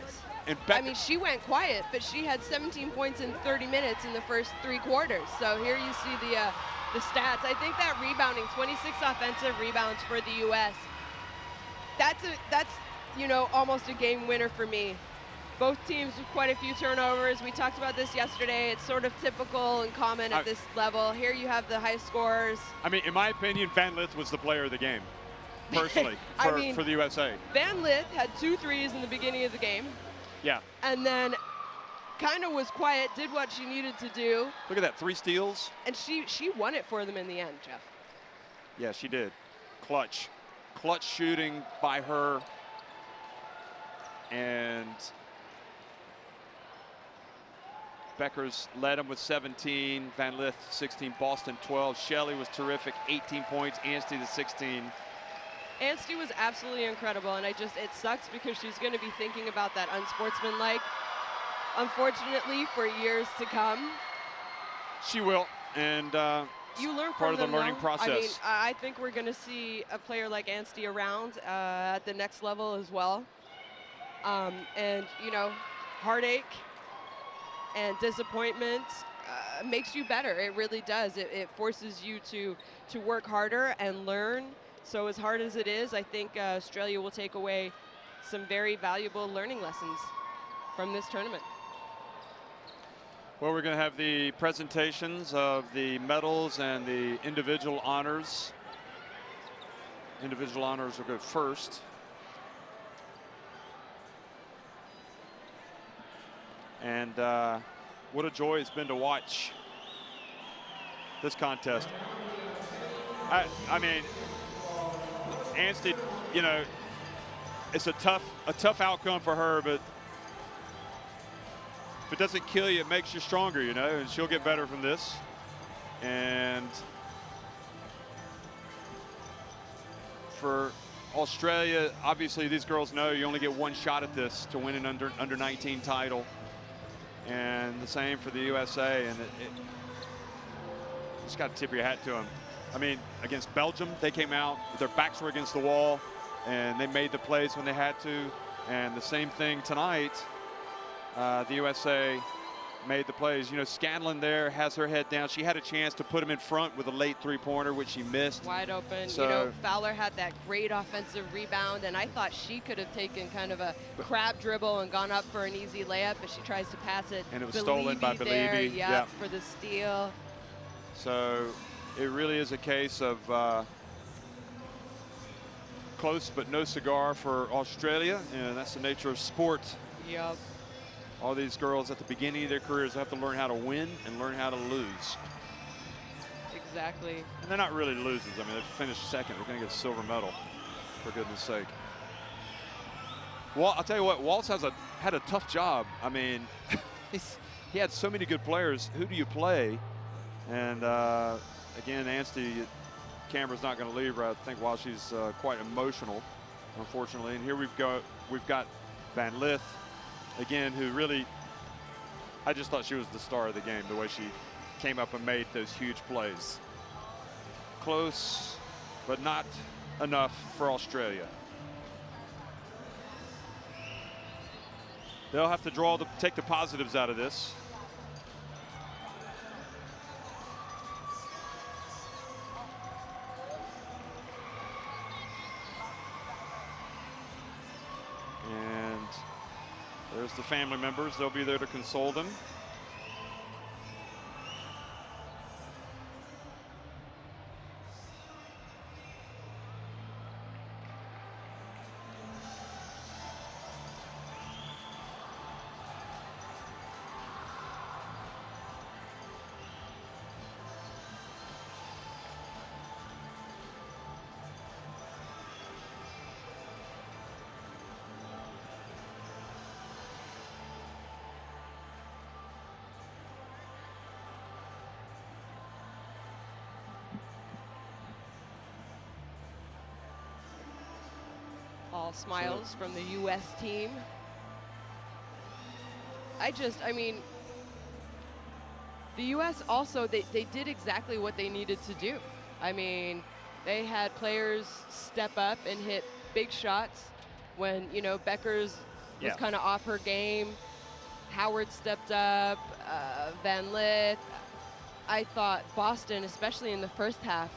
I mean, she went quiet, but she had 17 points in 30 minutes in the first 3 quarters. So here you see the stats. I think that rebounding, 26 offensive rebounds for the U.S. That's you know, almost a game winner for me. Both teams with quite a few turnovers. We talked about this yesterday. It's sort of typical and common at this level. Here you have the high scores. I mean, in my opinion, Van Lith was the player of the game, personally, for the USA. Van Lith had 2 threes in the beginning of the game. Yeah. And then kind of was quiet, did what she needed to do. Look at that, 3 steals. And she won it for them in the end, Jeff. Yeah, she did. Clutch shooting by her. And Beckers led them with 17, Van Lith 16, Boston 12. Shelley was terrific, 18 points, Anstey the 16. Anstey was absolutely incredible, and it sucks because she's going to be thinking about that unsportsmanlike, unfortunately, for years to come. She will, and you learn part from of the learning process. I mean, I think we're going to see a player like Anstey around at the next level as well. And, you know, heartache and disappointment makes you better. It really does. It forces you to work harder and learn. So as hard as it is, I think Australia will take away some very valuable learning lessons from this tournament. Well, we're going to have the presentations of the medals and the individual honors. Individual honors will go first. And what a joy it's been to watch this contest. I mean, Anstey, you know, it's a tough outcome for her, but if it doesn't kill you, it makes you stronger, you know, and she'll get better from this. And for Australia, obviously these girls know you only get 1 shot at this to win an under 19 title. And the same for the USA, and just got to tip your hat to them. I mean, against Belgium, they came out, their backs were against the wall, and they made the plays when they had to. And the same thing tonight, the USA made the plays. You know, Scanlon there has her head down. She had a chance to put him in front with a late 3-pointer, which she missed. Wide open. So, you know, Fowler had that great offensive rebound, and I thought she could have taken kind of a crab dribble and gone up for an easy layup, but she tries to pass it. And it was stolen by Believy. Yeah, for the steal. So it really is a case of close but no cigar for Australia, and that's the nature of sport. Yep. All these girls at the beginning of their careers have to learn how to win and learn how to lose. Exactly. And they're not really losers. I mean, they finished second. They're going to get a silver medal, for goodness sake. Well, I'll tell you what, Waltz had a tough job. I mean, he had so many good players. Who do you play? And again, Anstey, camera's not going to leave her, I think, while she's quite emotional, unfortunately. And here we've got Van Lith, again, who really, I just thought she was the star of the game, the way she came up and made those huge plays. Close, but not enough for Australia. They'll have to take the positives out of this. And there's the family members. They'll be there to console them. All smiles from the U.S. team. I mean, The U.S. also, they did exactly what they needed to do. I mean, they had players step up and hit big shots when, you know, Beckers was kind of off her game. Howard stepped up, Van Lith. I thought Boston, especially in the first half,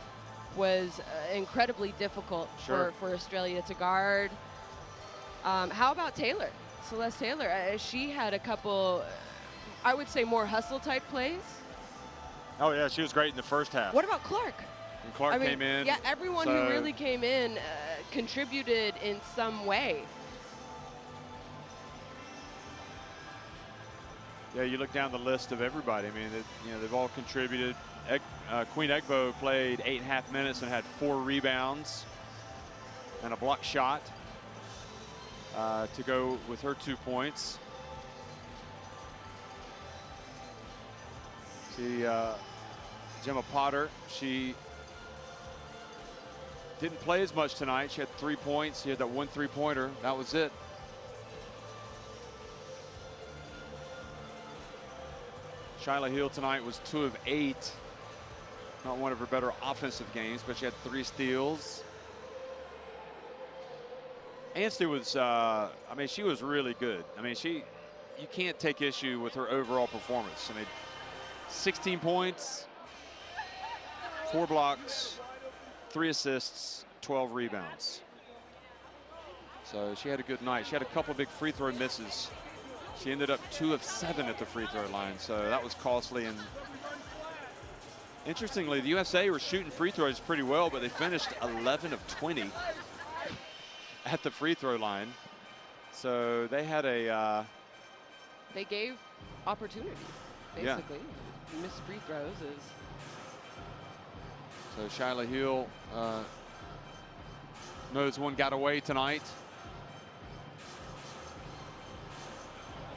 was incredibly difficult for Australia to guard. How about Taylor? Celeste Taylor, she had a couple, I would say, more hustle type plays. Oh yeah, she was great in the first half. What about Clark? And Clark came in. Yeah, everyone who really came in contributed in some way. Yeah, you look down the list of everybody. I mean, they've all contributed. Queen Egbo played 8.5 minutes and had 4 rebounds and a block shot to go with her 2 points. See, Gemma Potter, she didn't play as much tonight. She had 3 points. She had that 1 3-pointer. That was it. Shyla Hill tonight was 2 of 8. Not one of her better offensive games, but she had 3 steals. Anstey was, I mean, she was really good. I mean, you can't take issue with her overall performance. I mean, 16 points, 4 blocks, 3 assists, 12 rebounds. So she had a good night. She had a couple of big free throw misses. She ended up 2 of 7 at the free throw line, so that was costly. And interestingly, the USA were shooting free throws pretty well, but they finished 11 of 20 at the free throw line. So they had a... they gave opportunity, basically. Missed free throws is... So Shyla Hill knows one got away tonight.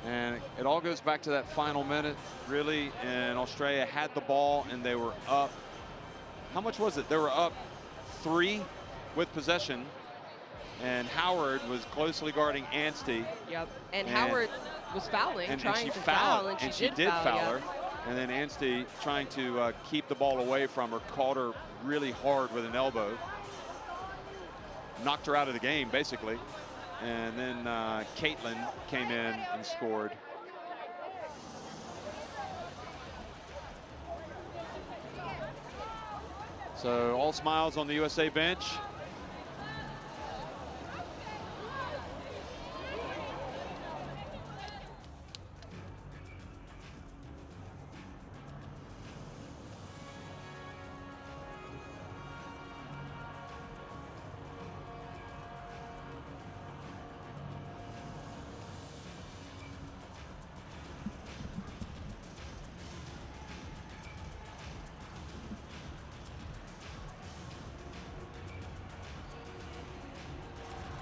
And it all goes back to that final minute, really. And Australia had the ball and they were up. How much was it? They were up 3 with possession. And Howard was closely guarding Anstey. Yep. And Howard was fouling, trying to foul, and she did foul her. And then Anstey, trying to keep the ball away from her, caught her really hard with an elbow. Knocked her out of the game, basically. And then Caitlin came in and scored. So all smiles on the USA bench.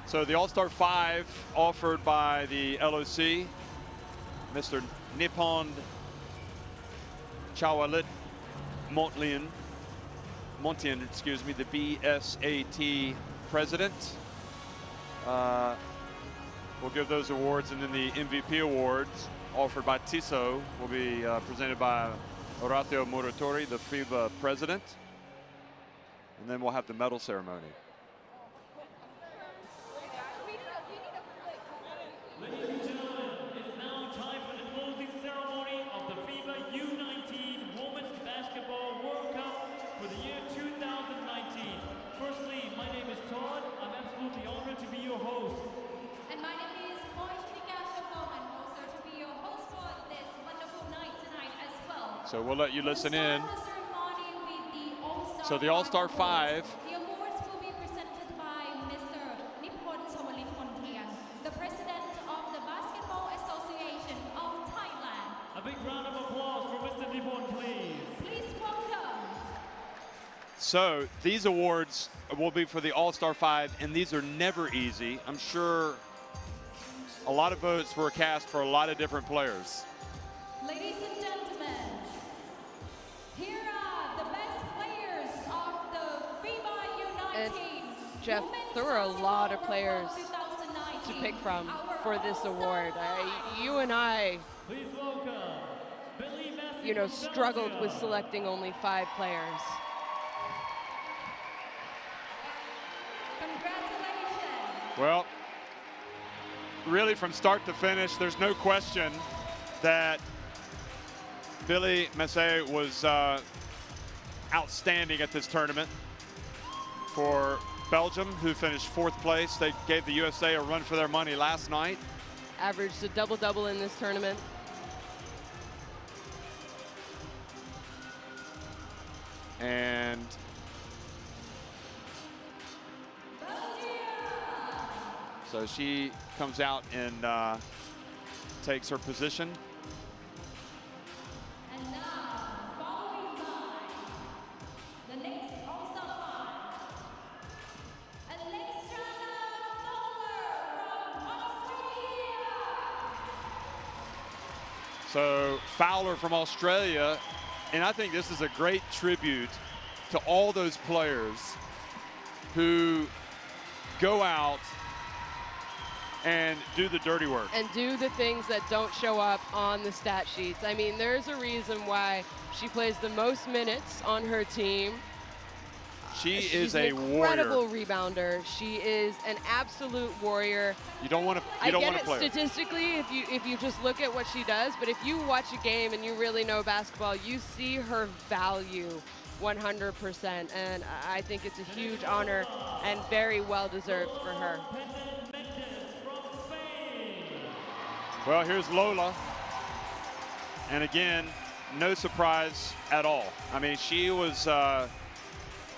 So the All-Star 5 offered by the LOC, Mr. Nippon Chawalit Montian, excuse me, the BSAT president. We'll give those awards, and then the MVP awards offered by TISO will be presented by Horatio Muratori, the FIBA president. And then we'll have the medal ceremony. Ladies and gentlemen, it's now time for the closing ceremony of the FIBA U19 Women's Basketball World Cup for the year 2019. Firstly, my name is Todd. I'm absolutely honored to be your host. And my name is Moishnika Shokoman, also to be your host for this wonderful night tonight as well. So we'll let you listen in. We'll start the ceremony with the All-Star So the All-Star 5. The awards will be presented by Mr. Nippon Chawalit Montian, the president of the Basketball Association of Thailand. A big round of applause for Mr. Nippon, please. Please welcome. So these awards will be for the All-Star 5, and these are never easy. I'm sure a lot of votes were cast for a lot of different players. Ladies and gentlemen, here are the best players of the FIBA U19. And Jeff, there were a lot of players to pick from for this award. You and I. Please welcome Billy Messi. you know, struggled with selecting only 5 players. Congratulations. Well, really from start to finish, there's no question that Billy Massey was outstanding at this tournament. For Belgium, who finished 4th place, they gave the USA a run for their money last night. Averaged a double-double in this tournament. And so she comes out and takes her position. And now, following by the next All-Star 5, Alexandra Fowler from Australia. So Fowler from Australia, and I think this is a great tribute to all those players who go out and do the dirty work. And do the things that don't show up on the stat sheets. I mean, there's a reason why she plays the most minutes on her team. She She's is an a incredible warrior. rebounder. She is an absolute warrior. You don't want to. I You don't get want to it play her. statistically if you just look at what she does, but if you watch a game and you really know basketball, you see her value 100%, and I think it's a huge honor and very well deserved for her. Well, here's Lola, and again, no surprise at all. I mean, she was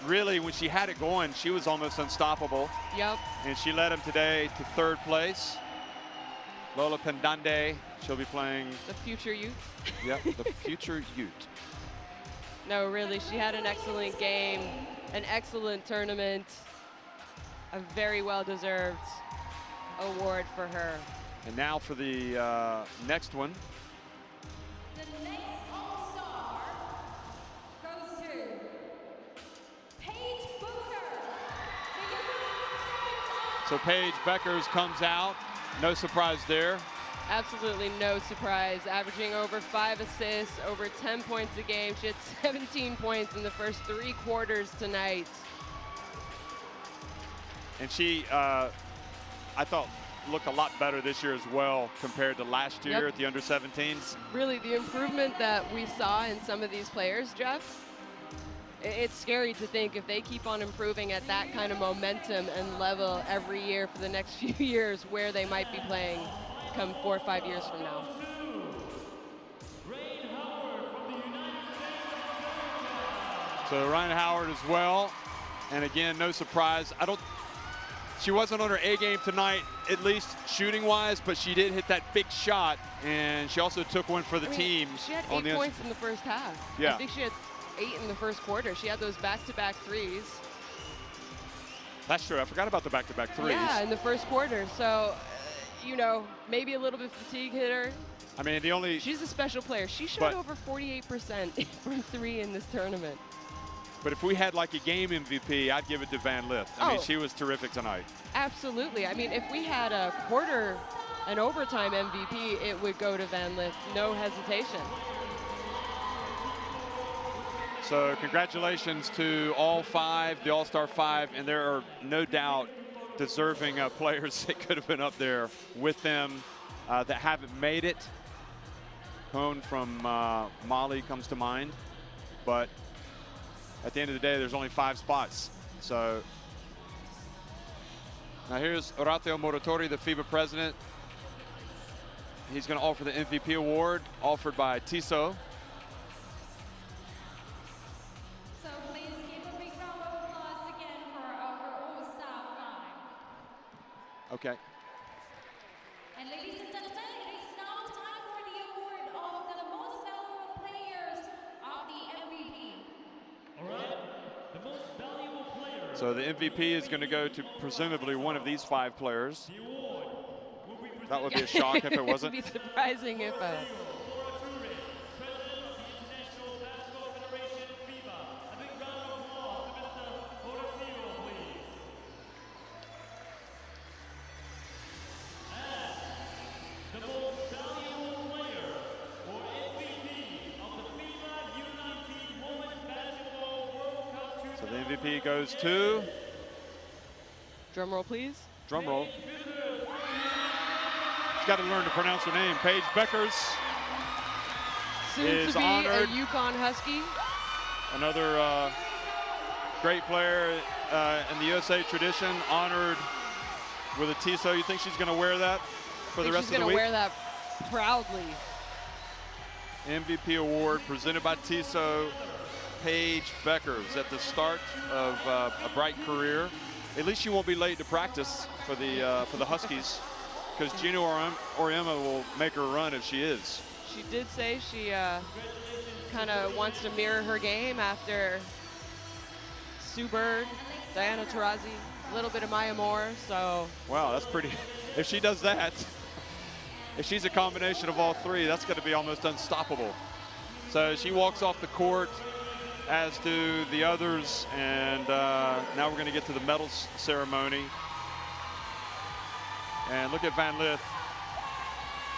really, when she had it going, she was almost unstoppable. Yep. And she led them today to 3rd place. Lola Pendande, she'll be playing. The future youth. Yep, the future Ute. No, really, she had an excellent game, an excellent tournament, a very well-deserved award for her. And now for the next one. The next All-Star goes to Paige Booker. The United States of So Paige Beckers comes out. No surprise there. Absolutely no surprise, averaging over 5 assists, over 10 points a game. She had 17 points in the first 3 quarters tonight. And she, I thought, looked a lot better this year as well compared to last year Yep. at the under-17s. Really, the improvement that we saw in some of these players, Jeff, it's scary to think if they keep on improving at that kind of momentum and level every year for the next few years, where they might be playing come 4 or 5 years from now. So Ryan Howard as well. And again, no surprise. She wasn't on her A game tonight, at least shooting-wise, but she did hit that big shot, and she also took one for the team. She had on 8 the points in the first half. Yeah. I think she had 8 in the first quarter. She had those back-to-back threes. That's true. I forgot about the back-to-back threes. Yeah, in the first quarter. So, you know, maybe a little bit fatigue hit her. I mean, the only. She's a special player. She shot over 48% from 3 in this tournament. But if we had like a game MVP, I'd give it to Van Lith. I mean, she was terrific tonight. Absolutely. I mean, if we had an overtime MVP, it would go to Van Lith, no hesitation. So congratulations to all 5, the All-Star 5, and there are no doubt deserving players that could have been up there with them that haven't made it. Cone from Mali comes to mind, but at the end of the day, there's only 5 spots. So now here's Orazio Moratori, the FIBA president. He's going to offer the MVP award, offered by Tissot. So please give a big round of applause again for our All-Star 5. Okay. And ladies and gentlemen, it is now time for the award of the most valuable players of the MVP. All right, the most valuable player. So the MVP is going to go to presumably one of these 5 players. The award will be presented That would be a shock if it wasn't. It would be surprising if Laura Toure, President of the International Basketball Federation, FIBA. A big round of applause to Mr. Horacio, please. And the most valuable player or MVP of the So the MVP goes to, Drum roll, please. drum roll. She's got to learn to pronounce her name. Paige Beckers, Soon is to be honored. a Yukon Husky. another great player in the USA tradition, honored with a TISO. You think she's going to wear that for the rest of the She's week? going to wear that proudly. MVP award presented by TISO. Paige Beckers at the start of a bright career. At least she won't be late to practice for the Huskies, because Gino Oriema will make her run if she is. She did say she kind of wants to mirror her game after Sue Bird, Diana Taurasi, a little bit of Maya Moore. So Wow, that's pretty. If she does that, if she's a combination of all three, that's going to be almost unstoppable. So she walks off the court, as do the others, and now we're going to get to the medals ceremony. And look at Van Lith.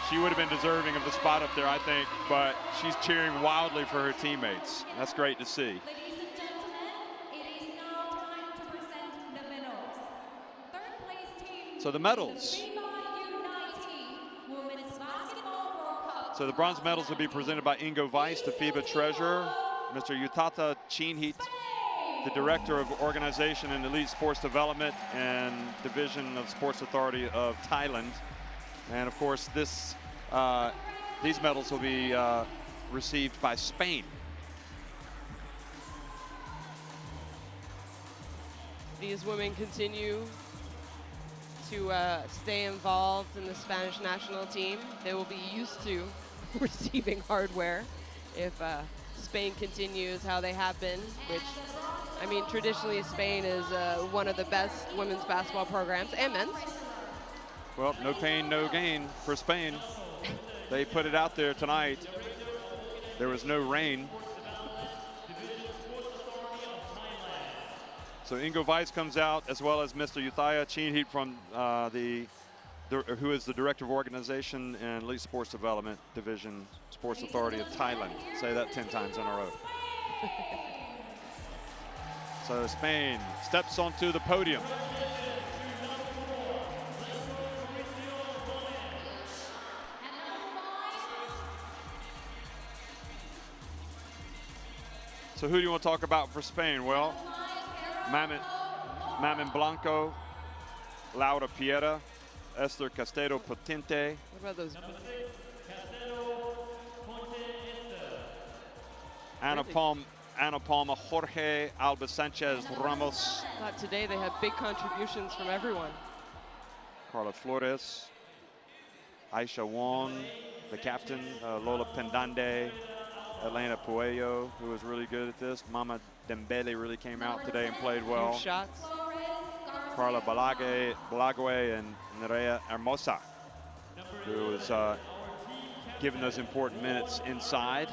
She would have been deserving of the spot up there, I think, but she's cheering wildly for her teammates. That's great to see. Ladies and gentlemen, it is now time to present the medals. Third place team. So the medals. FIBA U19 Women's Basketball World Cup. So the bronze medals will be presented by Ingo Weiss, the FIBA treasurer, Mr. Yutata Chinheat, the Director of Organization and Elite Sports Development and Division of Sports Authority of Thailand. And of course, these medals will be received by Spain. these women continue to stay involved in the Spanish national team. They will be used to receiving hardware if Spain continues how they have been, which, I mean, traditionally Spain is one of the best women's basketball programs, and men's. Well, no pain, no gain for Spain. They put it out there tonight. There was no rain. So Ingo Weiss comes out, as well as Mr. Yuthaya Chinheat from who is the Director of Organization and Elite Sports Development Division, Sports Authority of Thailand. Say that 10 times in a row. So Spain steps onto the podium. So who do you want to talk about for Spain? Well, Mamen Blanco, Laura Piera, Esther Castelo Potente. What about those? Ana Palma, Jorge Alba Sanchez Ramos. Not today. They had big contributions from everyone. Carla Flores, Aisha Wong, the captain, Lola Pendande, Elena Puello, who was really good at this. Mama Dembele really came out today and played well. Huge shots. Carla Balague and Nerea Hermosa, who was given those important minutes inside.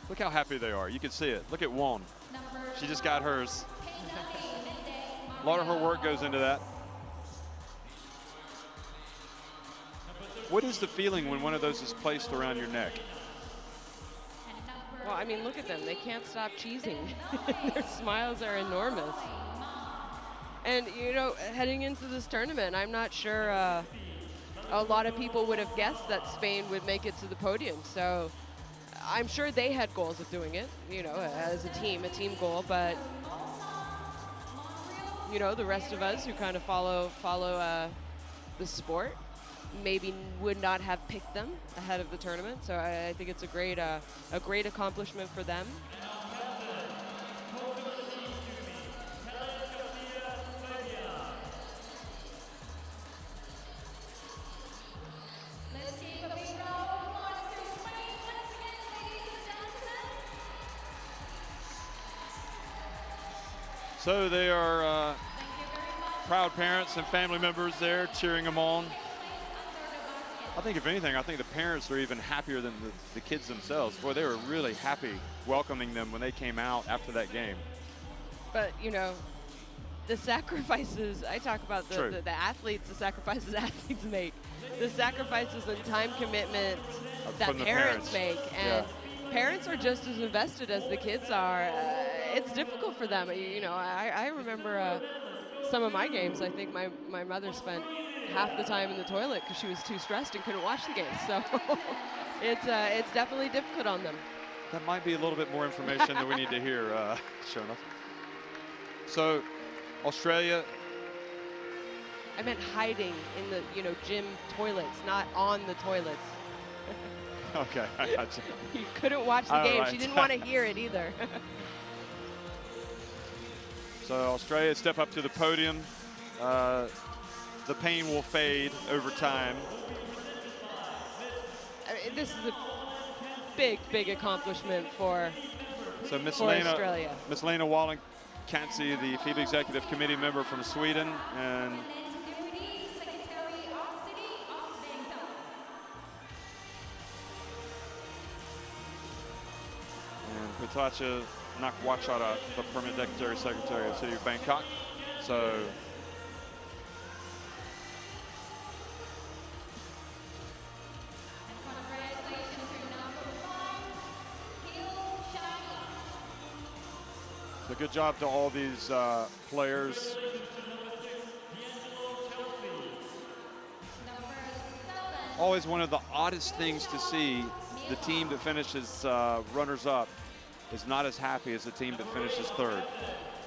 Look how happy they are. You can see it. Look at Wong. She just got hers. A lot of her work goes into that. What is the feeling when one of those is placed around your neck? Well, I mean, look at them. They can't stop cheesing. Their smiles are enormous. And, you know, heading into this tournament, I'm not sure a lot of people would have guessed that Spain would make it to the podium. So I'm sure they had goals of doing it, you know, as a team goal. But, you know, the rest of us who kind of follow the sport maybe would not have picked them ahead of the tournament. So I think it's a great accomplishment for them. Let's give a big round of applause to Spain once again, ladies and gentlemen. So they are Thank you very much. proud parents and family members there cheering them on. I think if anything, I think the parents are even happier than the kids themselves. Boy, they were really happy welcoming them when they came out after that game. But, you know, the sacrifices, I talk about True. the athletes, the sacrifices athletes make, the sacrifices and time commitment that From the parents parents. make. And, parents are just as invested as the kids are. It's difficult for them. You know, I remember some of my games. I think my mother spent half the time in the toilet because she was too stressed and couldn't watch the game. So it's definitely difficult on them. That might be a little bit more information that we need to hear, Shona. So, Australia. I meant hiding in the gym toilets, not on the toilets. Okay, I got you. You couldn't watch the All game. right. She didn't want to hear it either. So Australia step up to the podium. The pain will fade over time. I mean, this is a big accomplishment for Australia. Miss Lena Wallen-Kansi, the FIBA Executive Committee member from Sweden, and Pitacha Nakwachara, the Permanent Deputy Secretary of the City of Bangkok. So so good job to all these players. Always one of the oddest things to see, the team that finishes runners-up is not as happy as the team that finishes third.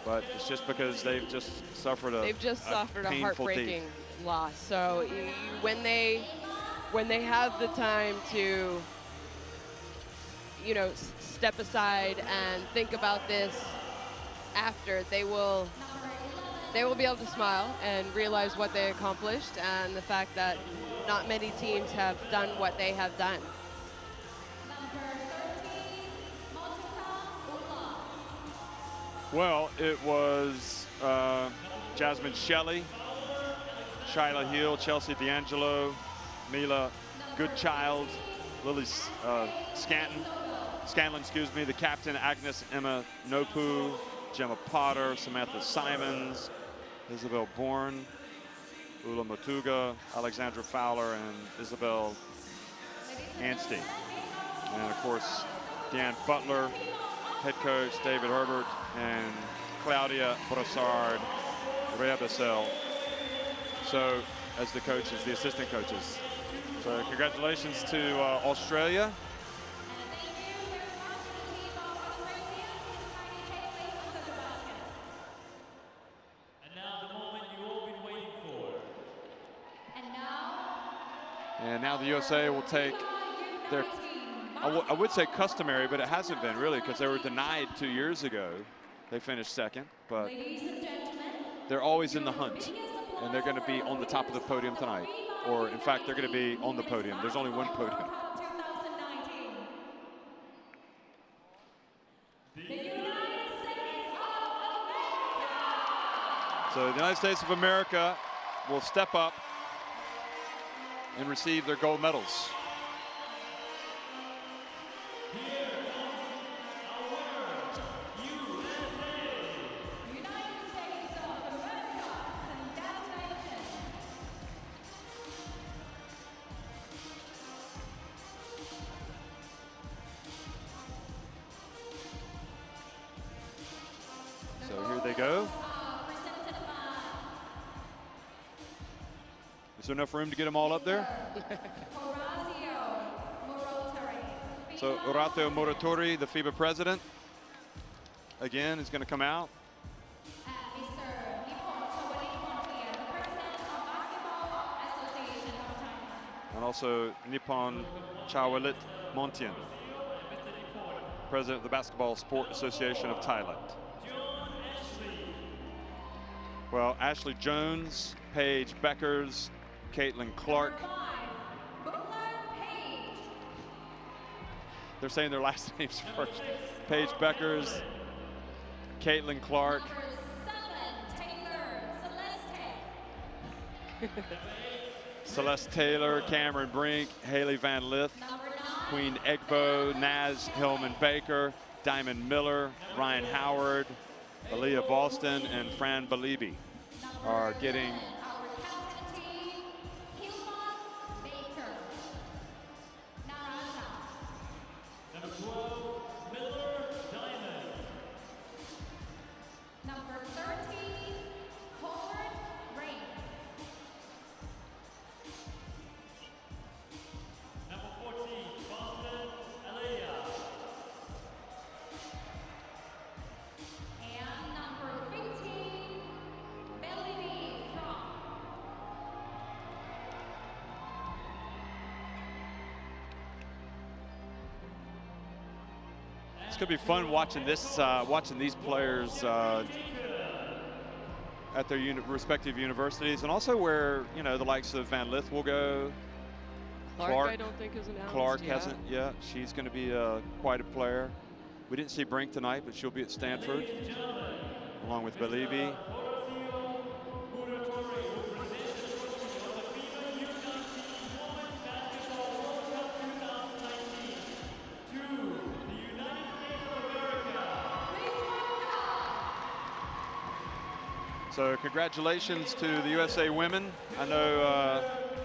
But it's just because they've just suffered a heartbreaking loss. So when they have the time to step aside and think about this after, they will be able to smile and realize what they accomplished and the fact that not many teams have done what they have done. Well, it was Jasmine Shelley, Shyla Hill, Chelsea D'Angelo, Mila Goodchild, Lily Scanlon, the captain, Agnes Emma Nopu, Gemma Potter, Samantha Simons, Isabel Bourne, Ula Matuga, Alexandra Fowler, and Isabel Anstey. And of course, Deanne Butler, head coach David Herbert, and Claudia Broussard Rebesel. So, as the coaches, the assistant coaches. So, congratulations to Australia. And now the moment you've all been waiting for. And now the USA will take their, I would say customary, but it hasn't been really because they were denied 2 years ago. They finished second, but they're always in the hunt, and they're going to be on the top of the podium tonight. Or, in fact, they're going to be on the podium. There's only one podium. So the United States of America will step up and receive their gold medals. So here they go. Is there enough room to get them all up there? So Orazio Moratori, the FIBA president, again is going to come out. And also Nippon Chawalit Montian, president of the Basketball Sport Association of Thailand. Well, Ashley Jones, Paige Beckers, Caitlin Clark. They're saying their last names first. Paige Beckers, Caitlin Clark. Celeste Taylor, Cameron Brink, Haley Van Lith, Queen Egbo, Naz Hillman Baker, Diamond Miller, Ryan Howard, Aaliyah Boston, and Fran Balibi are getting Number 12. going to be fun watching this, watching these players at their respective universities, and also where, you know, the likes of Van Lith will go. Clark, I don't think is announced. Clark hasn't yet. She's going to be quite a player. We didn't see Brink tonight, but she'll be at Stanford along with Belibi. So congratulations to the USA women. I know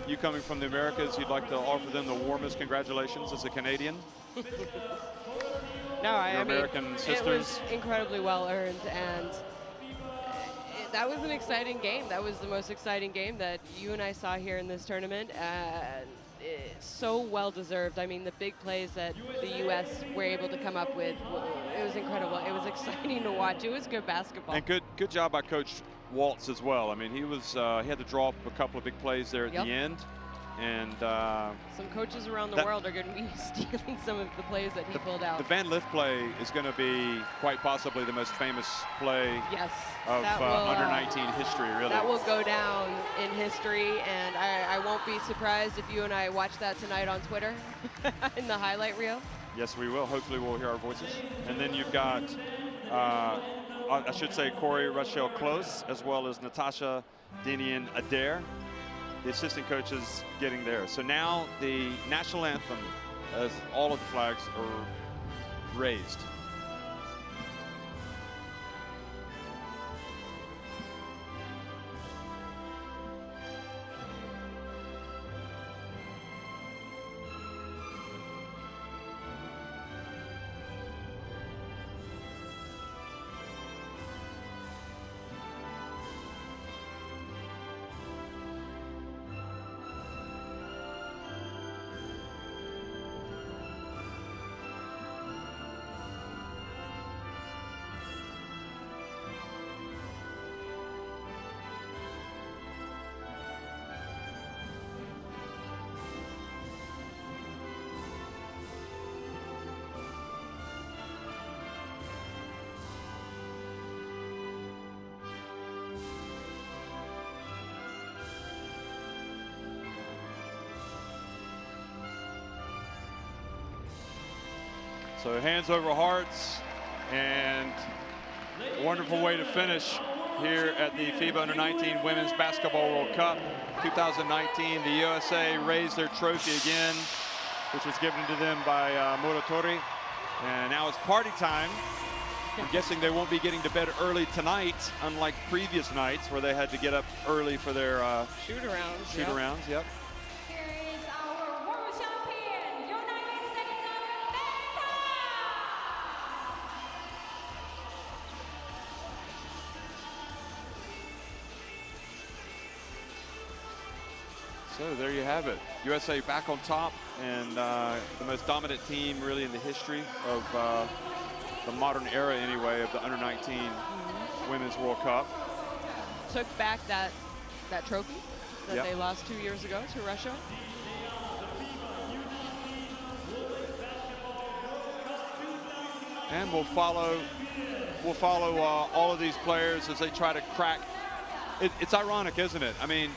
you coming from the Americas, you'd like to offer them the warmest congratulations as a Canadian. No, I mean, American sisters. It was incredibly well earned, and that was an exciting game. That was the most exciting game that you and I saw here in this tournament. It's so well deserved. I mean, the big plays that the U.S. were able to come up with, it was incredible. It was exciting to watch. It was good basketball. And good job by Coach Waltz as well. I mean, he had to draw up a couple of big plays there at the end. And some coaches around the world are going to be stealing some of the plays that he pulled out. The Van Lith play is going to be quite possibly the most famous play of under 19 history, really. That will go down in history, and I won't be surprised if you and I watch that tonight on Twitter in the highlight reel. Yes, we will. Hopefully we'll hear our voices. And then you've got, I should say, Corey Rochelle Close, as well as Natasha Dinian Adair, the assistant coaches getting there. So now the national anthem, as all of the flags are raised. So hands over hearts, and a wonderful way to finish here at the FIBA U19 Women's Basketball World Cup 2019. The USA raised their trophy again, which was given to them by Muratori. And now it's party time. I'm guessing they won't be getting to bed early tonight, unlike previous nights where they had to get up early for their shoot-arounds. Shoot-arounds, yep. So there you have it. USA back on top, and the most dominant team really in the history of the modern era anyway of the Under-19 Women's World Cup. Took back that trophy that they lost 2 years ago to Russia. And we'll follow all of these players as they try to crack. It's ironic, isn't it? I mean,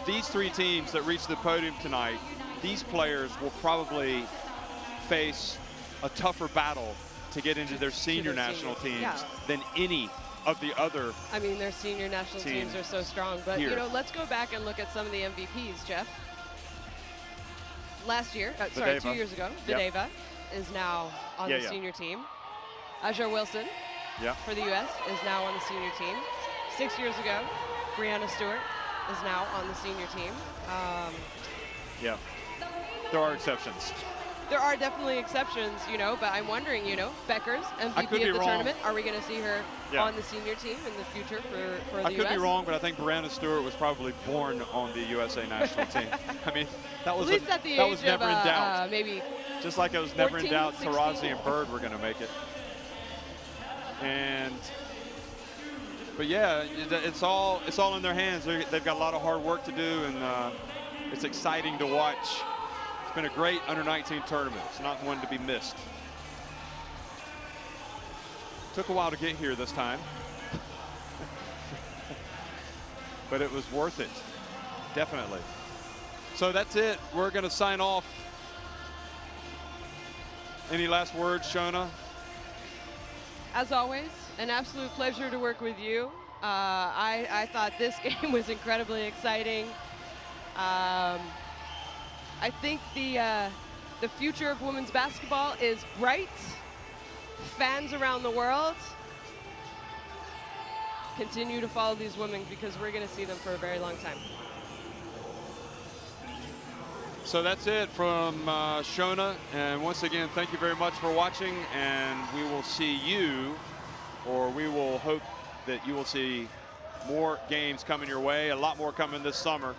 these three teams that reach the podium tonight, these players will probably face a tougher battle to get into their senior national teams than any of the other. I mean, their senior national teams are so strong. But, you know, let's go back and look at some of the MVPs, Jeff. Last year, 2 years ago, Videva is now on the senior team. Aja Wilson for the U.S. is now on the senior team. 6 years ago, Brianna Stewart is now on the senior team. There are exceptions. There are definitely exceptions, you know, but I'm wondering, you know, Beckers, MVP of the tournament, are we going to see her on the senior team in the future for the I could be wrong, but I think Brianna Stewart was probably born on the USA national team. I mean, that was, that was never in doubt. Maybe just like it was never in doubt Tarazi and Bird were going to make it. But yeah, it's all in their hands. They've got a lot of hard work to do, and it's exciting to watch. It's been a great under-19 tournament. It's not one to be missed. Took a while to get here this time. But it was worth it, definitely. So that's it. We're going to sign off. Any last words, Shona? As always, an absolute pleasure to work with you. I thought this game was incredibly exciting. I think the future of women's basketball is bright. Fans around the world, continue to follow these women because we're going to see them for a very long time. So that's it from Shona. And once again, thank you very much for watching. And we will see you, or we will hope that you will see more games coming your way, a lot more coming this summer.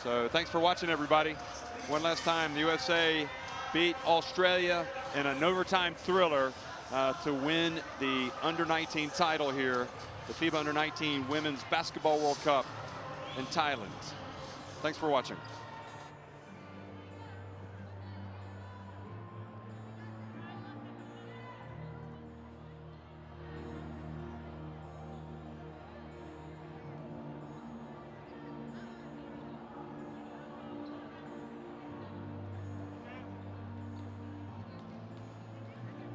So thanks for watching, everybody. One last time, the USA beat Australia in an overtime thriller to win the under-19 title here, the FIBA Under-19 Women's Basketball World Cup in Thailand. Thanks for watching.